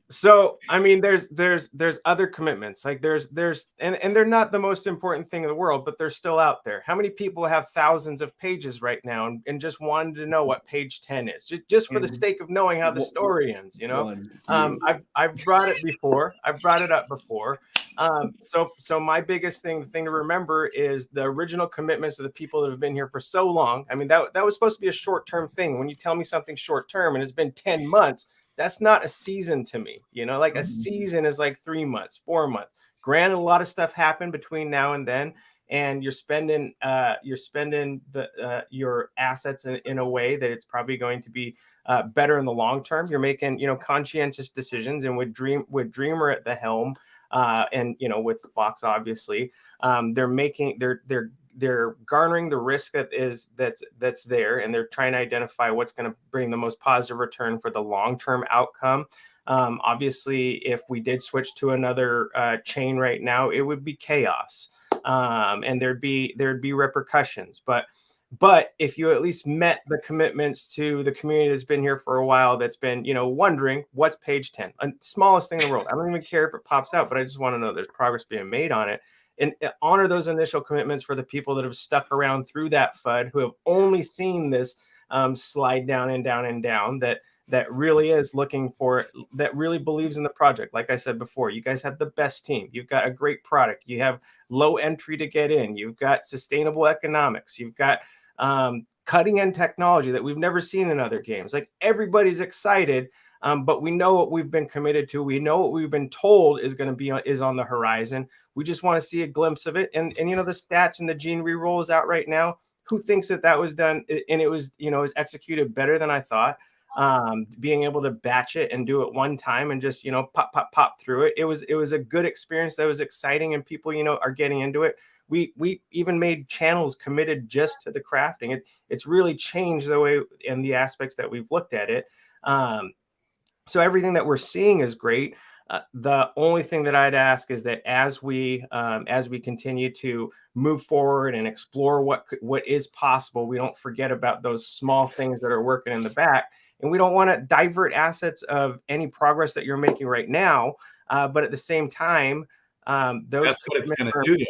A: So I mean, there's other commitments. Like there's and they're not the most important thing in the world, but they're still out there. How many people have thousands of pages right now and just wanted to know what page 10 is, just for the sake of knowing how the story ends? You know, I've brought it before. I've brought it up before. So my biggest thing to remember is the original commitments of the people that have been here for so long. I mean, that was supposed to be a short-term thing. When you tell me something short-term and it's been 10 months, that's not a season to me. You know, like a season is like 3 months, 4 months. Granted, a lot of stuff happened between now and then, and you're spending your assets in a way that it's probably going to be better in the long term. You're making, conscientious decisions, and with Dreamer at the helm, and with Fox, obviously, they're garnering the risk that's there, and they're trying to identify what's going to bring the most positive return for the long-term outcome. Obviously, if we did switch to another chain right now, it would be chaos, and there'd be repercussions. But if you at least met the commitments to the community that's been here for a while, that's been, wondering what's page 10, smallest thing in the world. I don't even care if it pops out, but I just want to know there's progress being made on it. And honor those initial commitments for the people that have stuck around through that FUD, who have only seen this slide down and down and down, that really is looking for, that really believes in the project. Like I said before, you guys have the best team. You've got a great product. You have low entry to get in. You've got sustainable economics. You've got cutting edge technology that we've never seen in other games. Like, everybody's excited. But we know what we've been committed to. We know what we've been told is on the horizon. We just want to see a glimpse of it. And the stats and the gene reroll is out right now. Who thinks that was done and it was is executed better than I thought? Being able to batch it and do it one time and just pop through it. It was a good experience. That was exciting, and people are getting into it. We even made channels committed just to the crafting. It's really changed the way and the aspects that we've looked at it. So everything that we're seeing is great. The only thing that I'd ask is that as we continue to move forward and explore what is possible, we don't forget about those small things that are working in the back, and we don't want to divert assets of any progress that you're making right now. But at the same time, that's what it's going to do.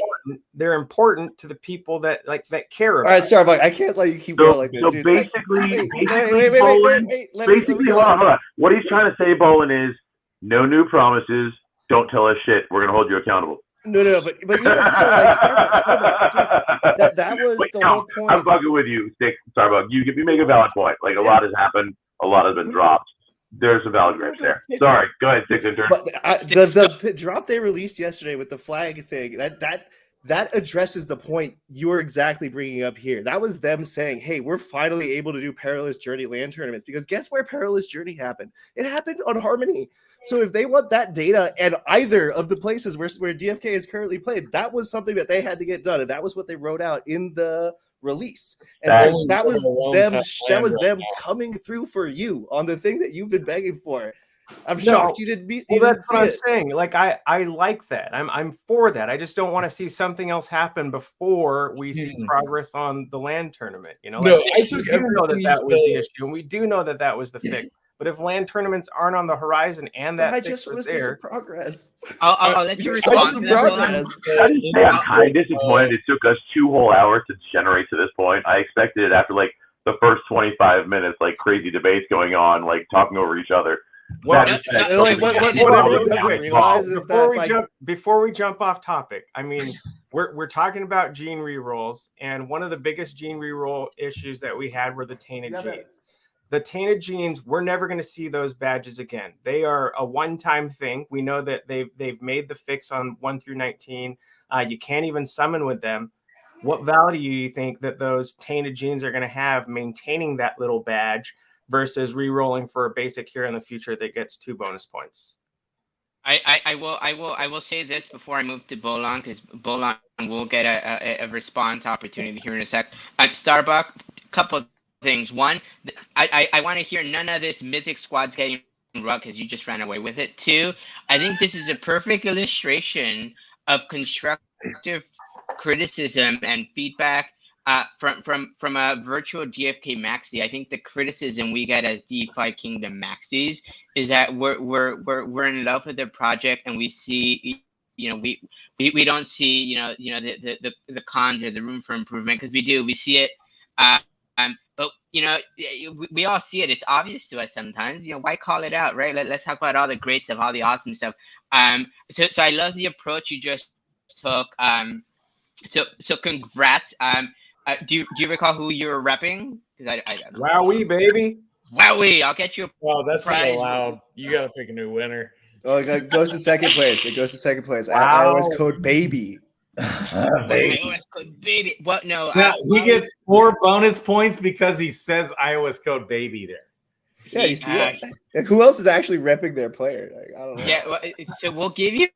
A: They're important to the people that care about.
D: All right, sorry, I can't let you keep going like this,
H: so
D: dude.
H: Basically,
D: Basically,
H: hold on. What he's trying to say, Bolin, is no new promises. Don't tell us shit. We're going to hold you accountable.
D: No, but even so, Starbucks, dude, that was the whole point.
H: I'm fucking with you, Starbucks. You make a valid point. Like, a lot has happened. A lot has been dropped. There's a valid grapes there. Sorry, go ahead, Six Intern.
D: But the drop they released yesterday with the flag thing, that addresses the point you're exactly bringing up here. That was them saying, hey, we're finally able to do Perilous Journey LAN tournaments, because guess where Perilous Journey happened? It happened on Harmony. So if they want that data and either of the places where DFK is currently played, that was something that they had to get done, and that was what they wrote out in the release. And so that was them coming through for you on the thing that you've been begging for. I'm shocked you didn't beat.
A: Well, that's what I'm saying. Like, I like that. I'm for that. I just don't want to see something else happen before we see progress on the LAN tournament.
E: No, I took
A: we do know that was the issue, and we do know that was the fix. But if LAN tournaments aren't on the horizon and that
D: I just want to see some progress.
B: I'll let you respond to that.
H: I'm kind of disappointed. It took us 2 whole hours to generate to this point. I expected it after like the first 25 minutes, like crazy debates going on, like talking over each other.
A: Well,
D: before
A: before we jump off topic, I mean, we're talking about gene rerolls, and one of the biggest gene reroll issues that we had were the tainted genes. The tainted genes, we're never going to see those badges again. They are a one-time thing. We know that they've made the fix on 1 through 19. You can't even summon with them. What value do you think that those tainted genes are going to have maintaining that little badge versus re-rolling for a basic hero in the future that gets 2 bonus points?
B: I will say this before I move to Bolan, because Bolan will get a response opportunity here in a sec. Starbuck, couple of things. One, I want to hear none of this Mythic Squad's getting rug because you just ran away with it. 2, I think this is a perfect illustration of constructive criticism and feedback from a virtual GFK maxi, I think the criticism we get as DeFi Kingdom maxis is that we're in love with the project, and we see, we don't see, the cons or the room for improvement, because we see it, but we all see it. It's obvious to us sometimes. Why call it out, right? Let's talk about all the great stuff, all the awesome stuff. So I love the approach you just took. So congrats. Do you recall who you were repping? Because I don't know.
A: Wowee, baby.
B: Wowee! I'll get you a
E: Oh, that's not
B: prize.
E: allowed. You got to pick a new winner.
D: Oh, it goes to second place. It goes to second place.
G: Wow.
D: iOS code baby.
B: iOS code baby. What? No.
G: Now, he gets 4 bonus points because he says iOS code baby there.
D: Yeah, you see it. Like, who else is actually repping their player? Like, I don't know.
B: Yeah. Well, so we'll give you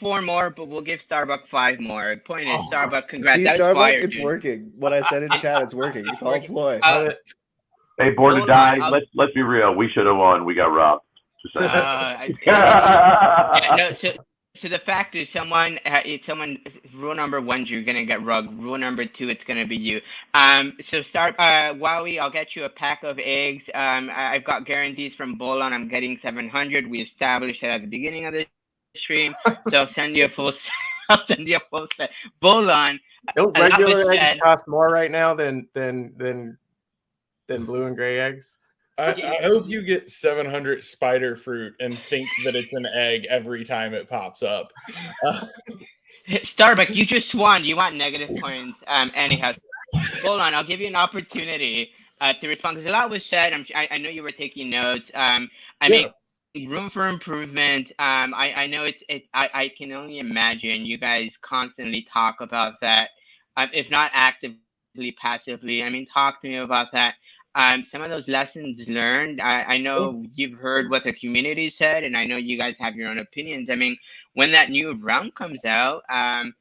B: 4 more, but we'll give Starbuck 5 more. Point is, Starbuck, congrats.
D: See,
B: That was
D: Starbuck,
B: fire,
D: it's
B: dude.
D: working. What I said in chat, it's working. It's all ploy.
H: Hey, Born to
B: Hold
H: Die.
B: on,
H: Let's be real. We should have won. We got robbed. Just saying.
B: No, so the fact is, someone rule number 1, you're gonna get rugged. Rule number 2, it's gonna be you. So Wowie, I'll get you a pack of eggs. I've got guarantees from Bolon. I'm getting 700. We established it at the beginning of the stream, so I'll send you a full set. I'll send you a full set. Bolon.
A: Don't regular eggs cost more right now than blue and gray eggs?
E: I hope you get 700 spider fruit and think that it's an egg every time it pops up.
B: Starbuck, you just won. You want negative points. Anyhow, hold on. I'll give you an opportunity to respond, because a lot was said. I know you were taking notes. I mean, room for improvement. I know I can only imagine you guys constantly talk about that, if not actively, passively. I mean, talk to me about that. Some of those lessons learned. I know you've heard what the community said, and I know you guys have your own opinions. I mean, when that new round comes out, God,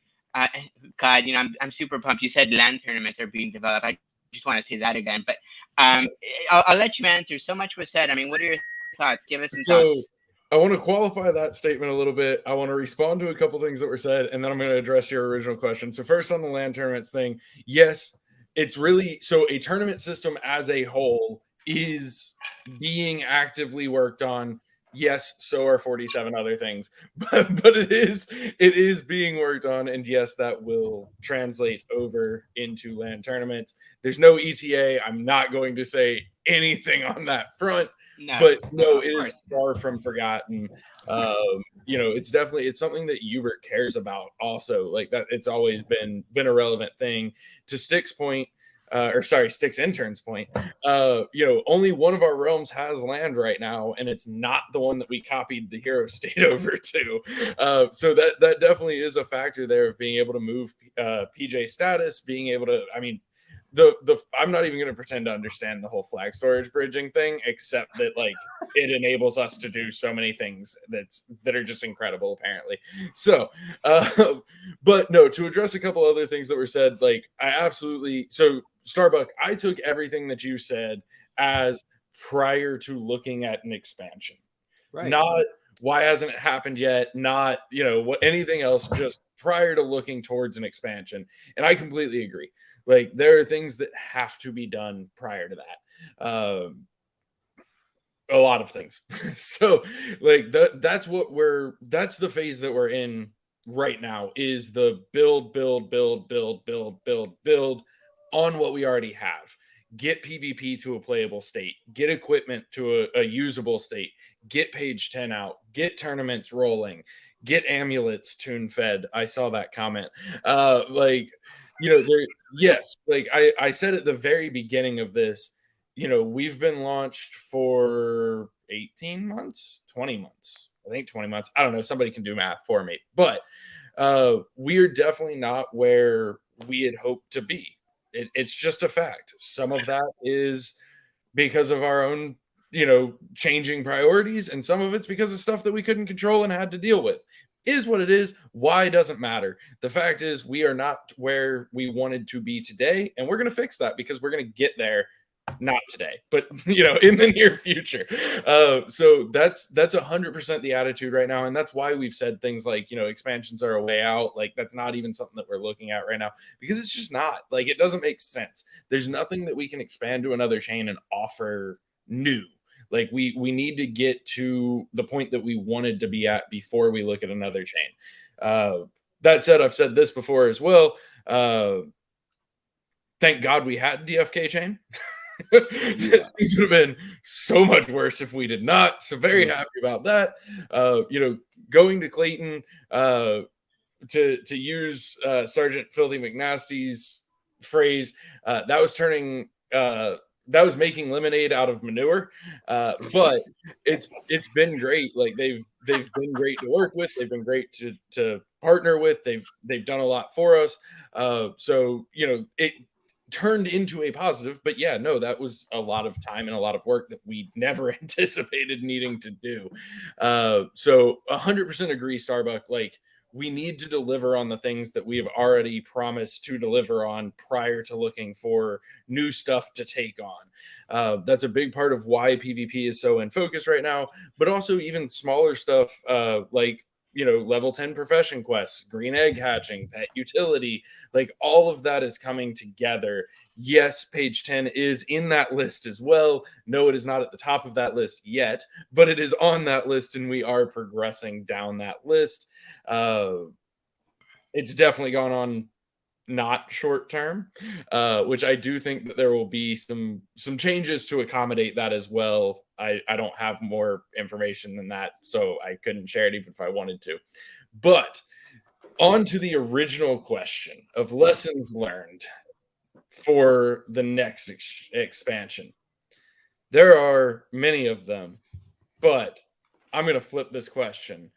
B: I'm super pumped. You said land tournaments are being developed. I just want to say that again, but I'll let you answer. So much was said. I mean, what are your thoughts? Give us some thoughts.
E: I want to qualify that statement a little bit. I want to respond to a couple things that were said, and then I'm going to address your original question. So first, on the land tournaments thing, yes. It's really, so a tournament system as a whole is being actively worked on. Yes, so are 47 other things, but it is being worked on, and yes, that will translate over into land tournaments. There's no ETA. I'm not going to say anything on that front.
B: No,
E: but no, it is far from forgotten. It's something that Hubert cares about also. Like that, it's always been a relevant thing. To Stick's point, Stick's intern's point, only one of our realms has land right now, and it's not the one that we copied the hero state over to. So that definitely is a factor there of being able to move PJ status, being able to, I mean, I'm not even going to pretend to understand the whole flag storage bridging thing, except that like it enables us to do so many things that are just incredible, apparently. So, but no, to address a couple other things that were said, like so Starbuck, I took everything that you said as prior to looking at an expansion, right? Not why hasn't it happened yet? Not what anything else, just prior to looking towards an expansion, and I completely agree. Like there are things that have to be done prior to that. A lot of things. So like that's the phase that we're in right now, is the build on what we already have. Get PvP to a playable state, get equipment to a usable state, get page 10 out, get tournaments rolling, get amulets tune fed. I saw that comment. Yes, like I said at the very beginning of this, we've been launched for 18 months, 20 months. I think 20 months. I don't know. Somebody can do math for me. But we're definitely not where we had hoped to be. It's just a fact. Some of that is because of our own, changing priorities, and some of it's because of stuff that we couldn't control and had to deal with. Is what it is. Why doesn't matter. The fact is we are not where we wanted to be today, and we're going to fix that because we're going to get there not today, but in the near future. So that's 100% the attitude right now, and that's why we've said things like expansions are a way out. Like that's not even something that we're looking at right now, because it's just not, like, it doesn't make sense. There's nothing that we can expand to another chain and offer new. Like we need to get to the point that we wanted to be at before we look at another chain. That said, I've said this before as well. Thank God we had DFK chain. Things would have been so much worse if we did not. So very happy about that. Going to Clayton to use SgtFilthyMcNasty's phrase, that was making lemonade out of manure. But it's been great. Like they've been great to work with. They've been great to partner with. They've done a lot for us. So it turned into a positive, but that was a lot of time and a lot of work that we never anticipated needing to do. So 100% agree, Starbuck. Like we need to deliver on the things that we have already promised to deliver on prior to looking for new stuff to take on. That's a big part of why PvP is so in focus right now, but also even smaller stuff like level 10 profession quests, green egg hatching, pet utility, like all of that is coming together. Yes, page 10 is in that list as well. No, it is not at the top of that list yet, but it is on that list and we are progressing down that list. It's definitely gone on not short term, which I do think that there will be some changes to accommodate that as well. I don't have more information than that, so I couldn't share it even if I wanted to. But on to the original question of lessons learned for the next expansion. There are many of them, but I'm going to flip this question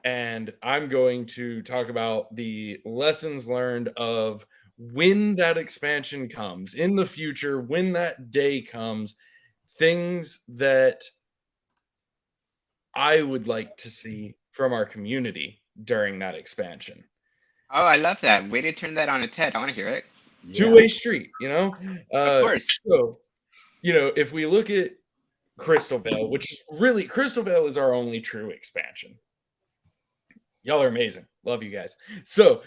E: and I'm going to talk about the lessons learned of when that expansion comes in the future, when that day comes, things that I would like to see from our community during that expansion.
B: Oh, I love that. Way to turn that on its head. I want to hear it.
E: Two-way street,
B: Of course.
E: So, if we look at Crystal Vale, which is really, Crystal Vale is our only true expansion. Y'all are amazing. Love you guys. So,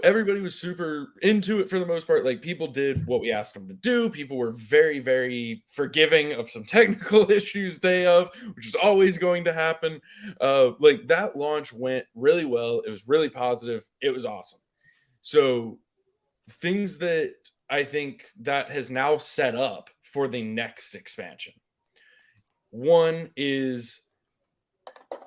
E: everybody was super into it for the most part. Like, people did what we asked them to do. People were very, very forgiving of some technical issues day of, which is always going to happen. Like, that launch went really well. It was really positive. It was awesome. So, things that I think that has now set up for the next expansion. One is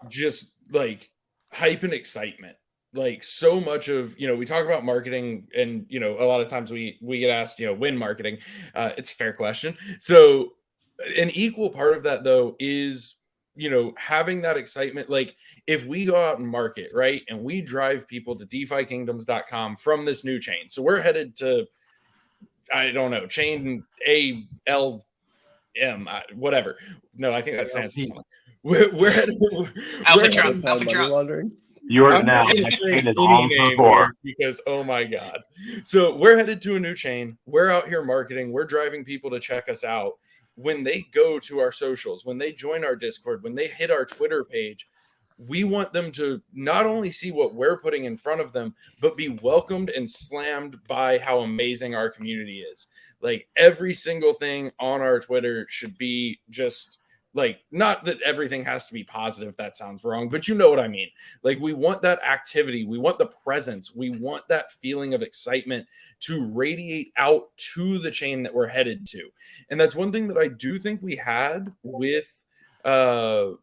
E: just, like, hype and excitement. Like so much of we talk about marketing and a lot of times we get asked when marketing. It's a fair question. So an equal part of that though is having that excitement. Like if we go out and market, right, and we drive people to DefiKingdoms.com from this new chain, so we're headed to, I don't know, chain ALM, whatever. No, I think that stands for something. We're headed
B: Alpha Trump.
H: You're now
E: because oh my god. So we're headed to a new chain. We're out here marketing. We're driving people to check us out. When they go to our socials, when they join our Discord, when they hit our Twitter page, we want them to not only see what we're putting in front of them, but be welcomed and slammed by how amazing our community is. Like every single thing on our Twitter should be just like, not that everything has to be positive. That sounds wrong, but you know what I mean? Like we want that activity. We want the presence. We want that feeling of excitement to radiate out to the chain that we're headed to. And that's one thing that I do think we had with the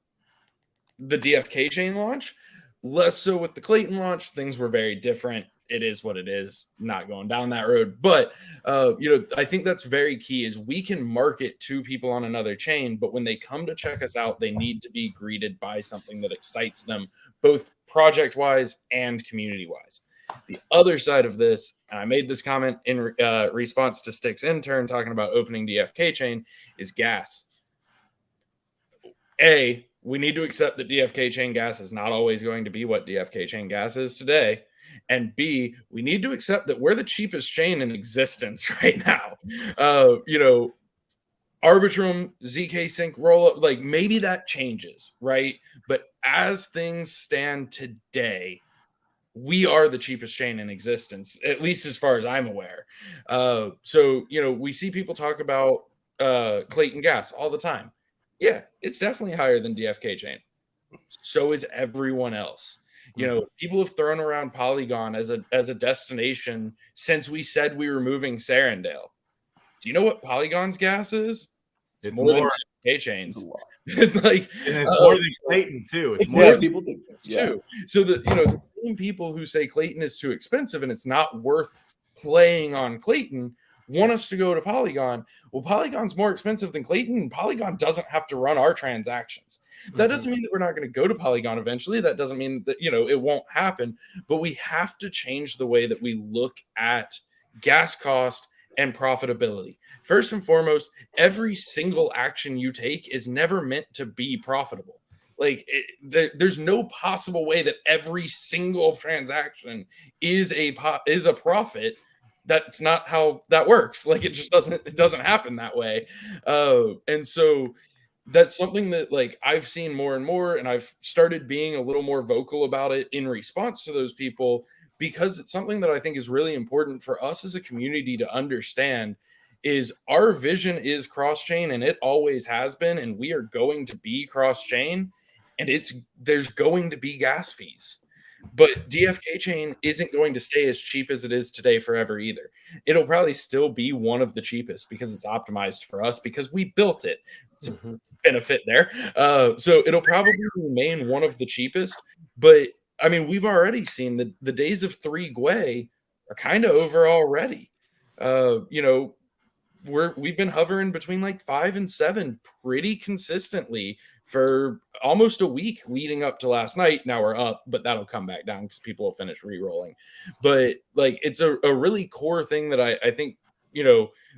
E: DFK chain launch. Less so with the Clayton launch. Things were very different. It is what it is. Not going down that road. But, I think that's very key is we can market to people on another chain, but when they come to check us out, they need to be greeted by something that excites them, both project-wise and community-wise. The other side of this, and I made this comment in response to Stick's intern talking about opening DFK chain, is gas. We need to accept that DFK chain gas is not always going to be what DFK chain gas is today. And B, we need to accept that we're the cheapest chain in existence right now. Arbitrum, ZK Sync rollup, like maybe that changes, right? But as things stand today, we are the cheapest chain in existence, at least as far as I'm aware. So, we see people talk about Clayton gas all the time. Yeah, it's definitely higher than DFK chain. So is everyone else. People have thrown around Polygon as a destination since we said we were moving Sarandale. Do you know what Polygon's gas is? It's more than DFK chains.
G: Like, and it's more than Clayton too. It's more
D: Yeah,
G: than
D: people think
E: too. So the same people who say Clayton is too expensive and it's not worth playing on Clayton want us to go to Polygon. Well, Polygon's more expensive than Clayton, and Polygon doesn't have to run our transactions. That doesn't mean that we're not going to go to Polygon eventually. That doesn't mean that it won't happen. But we have to change the way that we look at gas cost and profitability. First and foremost, every single action you take is never meant to be profitable. Like there's no possible way that every single transaction is a profit. That's not how that works. Like it doesn't happen that way. And so that's something that like I've seen more and more, and I've started being a little more vocal about it in response to those people, because it's something that I think is really important for us as a community to understand. Is our vision is cross-chain, and it always has been, and we are going to be cross-chain, and there's going to be gas fees. But DFK chain isn't going to stay as cheap as it is today forever either. It'll probably still be one of the cheapest because it's optimized for us, because we built it. It's a benefit there. So it'll probably remain one of the cheapest. But I mean, we've already seen the days of 3 Gwei are kind of over already. We've been hovering between like 5 and 7 pretty consistently for almost a week leading up to last night. Now we're up, but that'll come back down because people will finish re-rolling. But like it's a really core thing that I think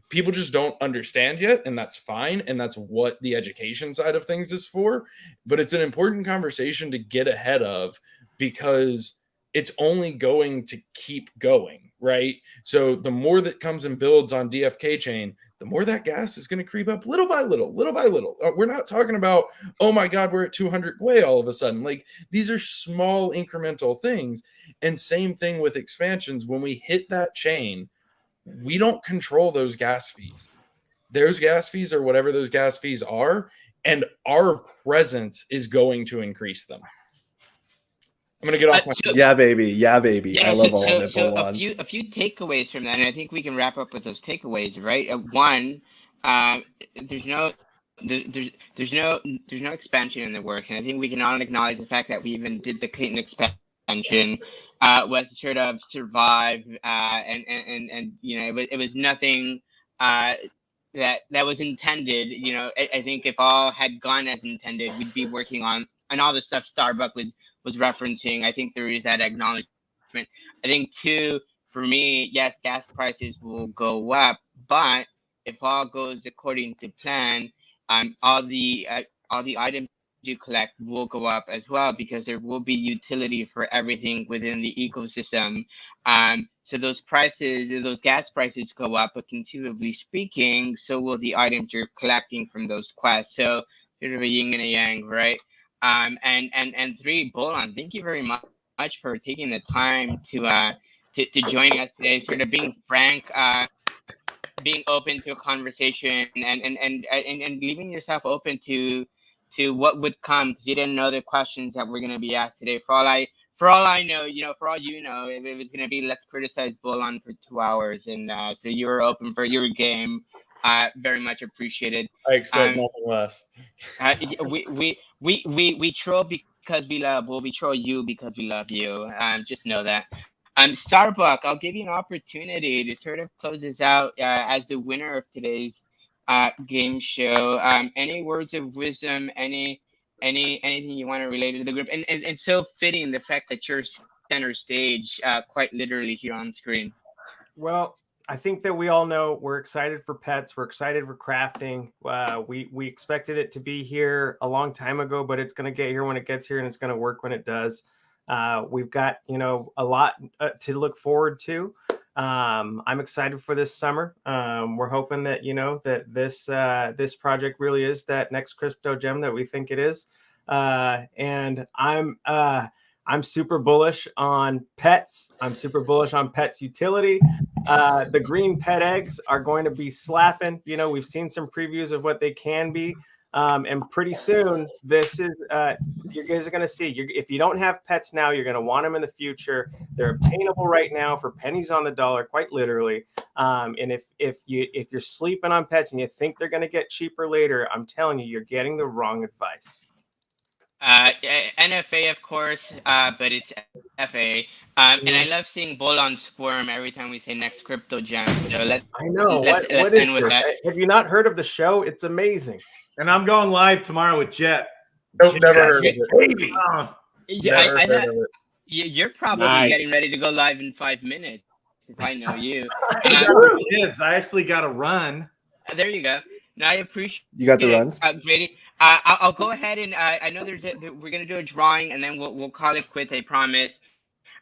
E: people just don't understand yet, and that's fine, and that's what the education side of things is for. But it's an important conversation to get ahead of, because it's only going to keep going, right? So the more that comes and builds on DFK chain, the more that gas is going to creep up little by little. We're not talking about, oh my God, we're at 200 Gwei all of a sudden. Like these are small incremental things. And same thing with expansions. When we hit that chain, we don't control those gas fees. Those gas fees are whatever those gas fees are, and our presence is going to increase them. I'm gonna get off my.
D: Yeah, baby. Yeah, I love all of it.
B: A few takeaways from that, and I think we can wrap up with those takeaways, right? One, there's no expansion in the works, and I think we can all acknowledge the fact that we even did the Clayton expansion was to sort of survive, and it was nothing that was intended. I think if all had gone as intended, we'd be working on all the stuff Starbuck was referencing. I think there is that acknowledgement. I think two, for me, yes, gas prices will go up, but if all goes according to plan, all the items you collect will go up as well, because there will be utility for everything within the ecosystem. So those gas prices go up, but conceivably speaking, so will the items you're collecting from those quests. So sort of a yin and a yang, right? And three, Bolon, thank you very much for taking the time to join us today, sort of being frank, being open to a conversation, and leaving yourself open to what would come, because you didn't know the questions that were going to be asked today. For all I know, for all you know, it was going to be let's criticize Bolon for 2 hours, and so you were open for your game. Very much appreciated.
E: I expect nothing less.
B: We troll because we love. Well, we troll you because we love you. Just know that. Starbuck, I'll give you an opportunity to sort of close this out as the winner of today's game show. Any words of wisdom? Anything you want to relate to the group? And so fitting the fact that you're center stage, quite literally here on screen.
A: Well, I think that we all know we're excited for pets. We're excited for crafting. We expected it to be here a long time ago, but it's going to get here when it gets here, and it's going to work when it does. We've got, a lot to look forward to. I'm excited for this summer. We're hoping that, that this project really is that next crypto gem that we think it is. And I'm super bullish on pets. I'm super bullish on pets utility. The green pet eggs are going to be slapping. We've seen some previews of what they can be. And pretty soon, this is you guys are going to see. If you don't have pets now, you're going to want them in the future. They're obtainable right now for pennies on the dollar, quite literally. And if you're sleeping on pets and you think they're going to get cheaper later, I'm telling you, you're getting the wrong advice.
B: NFA, of course, but it's FA. And I love seeing Bull on Squirm every time we say next crypto gem. So let's end with that.
A: Have you not heard of the show? It's amazing.
G: And I'm going live tomorrow with Jet.
E: Nope, never heard of it.
A: Baby.
B: You're probably getting ready to go live in 5 minutes, if I know you.
G: Kids, I actually got to run.
B: There you go. No, I appreciate
D: You got the runs?
B: Grady. I'll go ahead and I know we're gonna do a drawing and then we'll call it quits. I promise.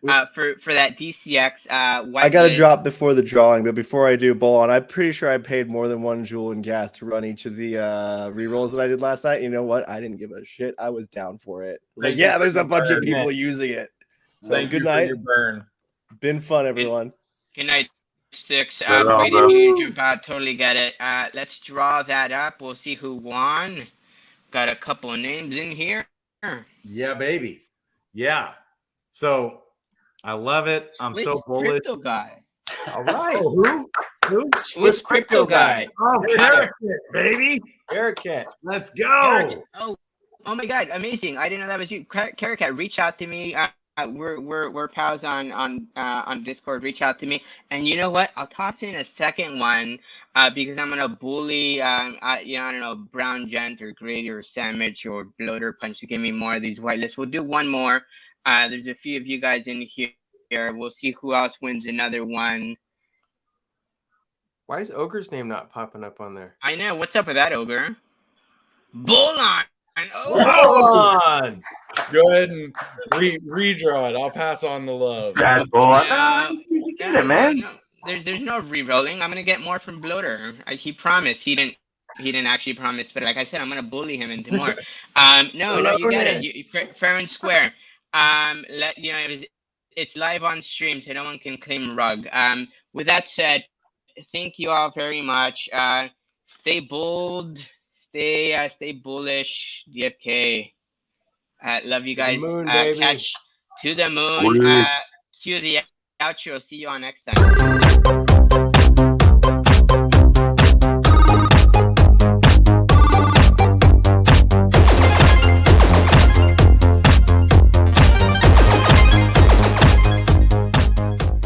B: For that DCX.
D: I got to drop before the drawing, but before I do, Bull, and I'm pretty sure I paid more than 1 joule in gas to run each of the re-rolls that I did last night. You know what? I didn't give a shit. I was down for it. Like, yeah, there's a bunch of people using it. So good night.
E: Your burn.
D: Been fun, everyone.
B: Good night, Sticks. Brady, totally get it. Let's draw that up. We'll see who won. Got a couple of names in here.
G: Yeah, baby. Yeah. So I love it. I'm
B: Swiss
G: so bullish.
B: Crypto Guy.
A: All right.
G: Who?
B: Swiss Crypto Guy.
G: Oh, Parakeet, baby.
A: Parakeet.
G: Let's go.
B: Oh my God, amazing! I didn't know that was you. Parakeet, reach out to me. We're pals on Discord. Reach out to me, and you know what? I'll toss in a second one because I'm gonna bully I don't know, Brown Gent or Grady or Sandwich or Bloater Punch to give me more of these whitelists. We'll do one more. There's a few of you guys in here. We'll see who else wins another one.
A: Why is Ogre's name not popping up on there?
B: I know. What's up with that, Ogre? Bull on.
E: Go ahead and redraw it. I'll pass on the love.
H: Bad boy. You get it, man.
B: No. There's no re-rolling. I'm gonna get more from Bloater. He promised. He didn't actually promise, but like I said, I'm gonna bully him into more. No, you get it. Fair and square. It's live on stream, so no one can claim rug. With that said, thank you all very much. Stay bold. Stay bullish, DFK. Love you guys.
A: Moon, baby.
B: Catch to the moon. Cue the outro. See you all next time.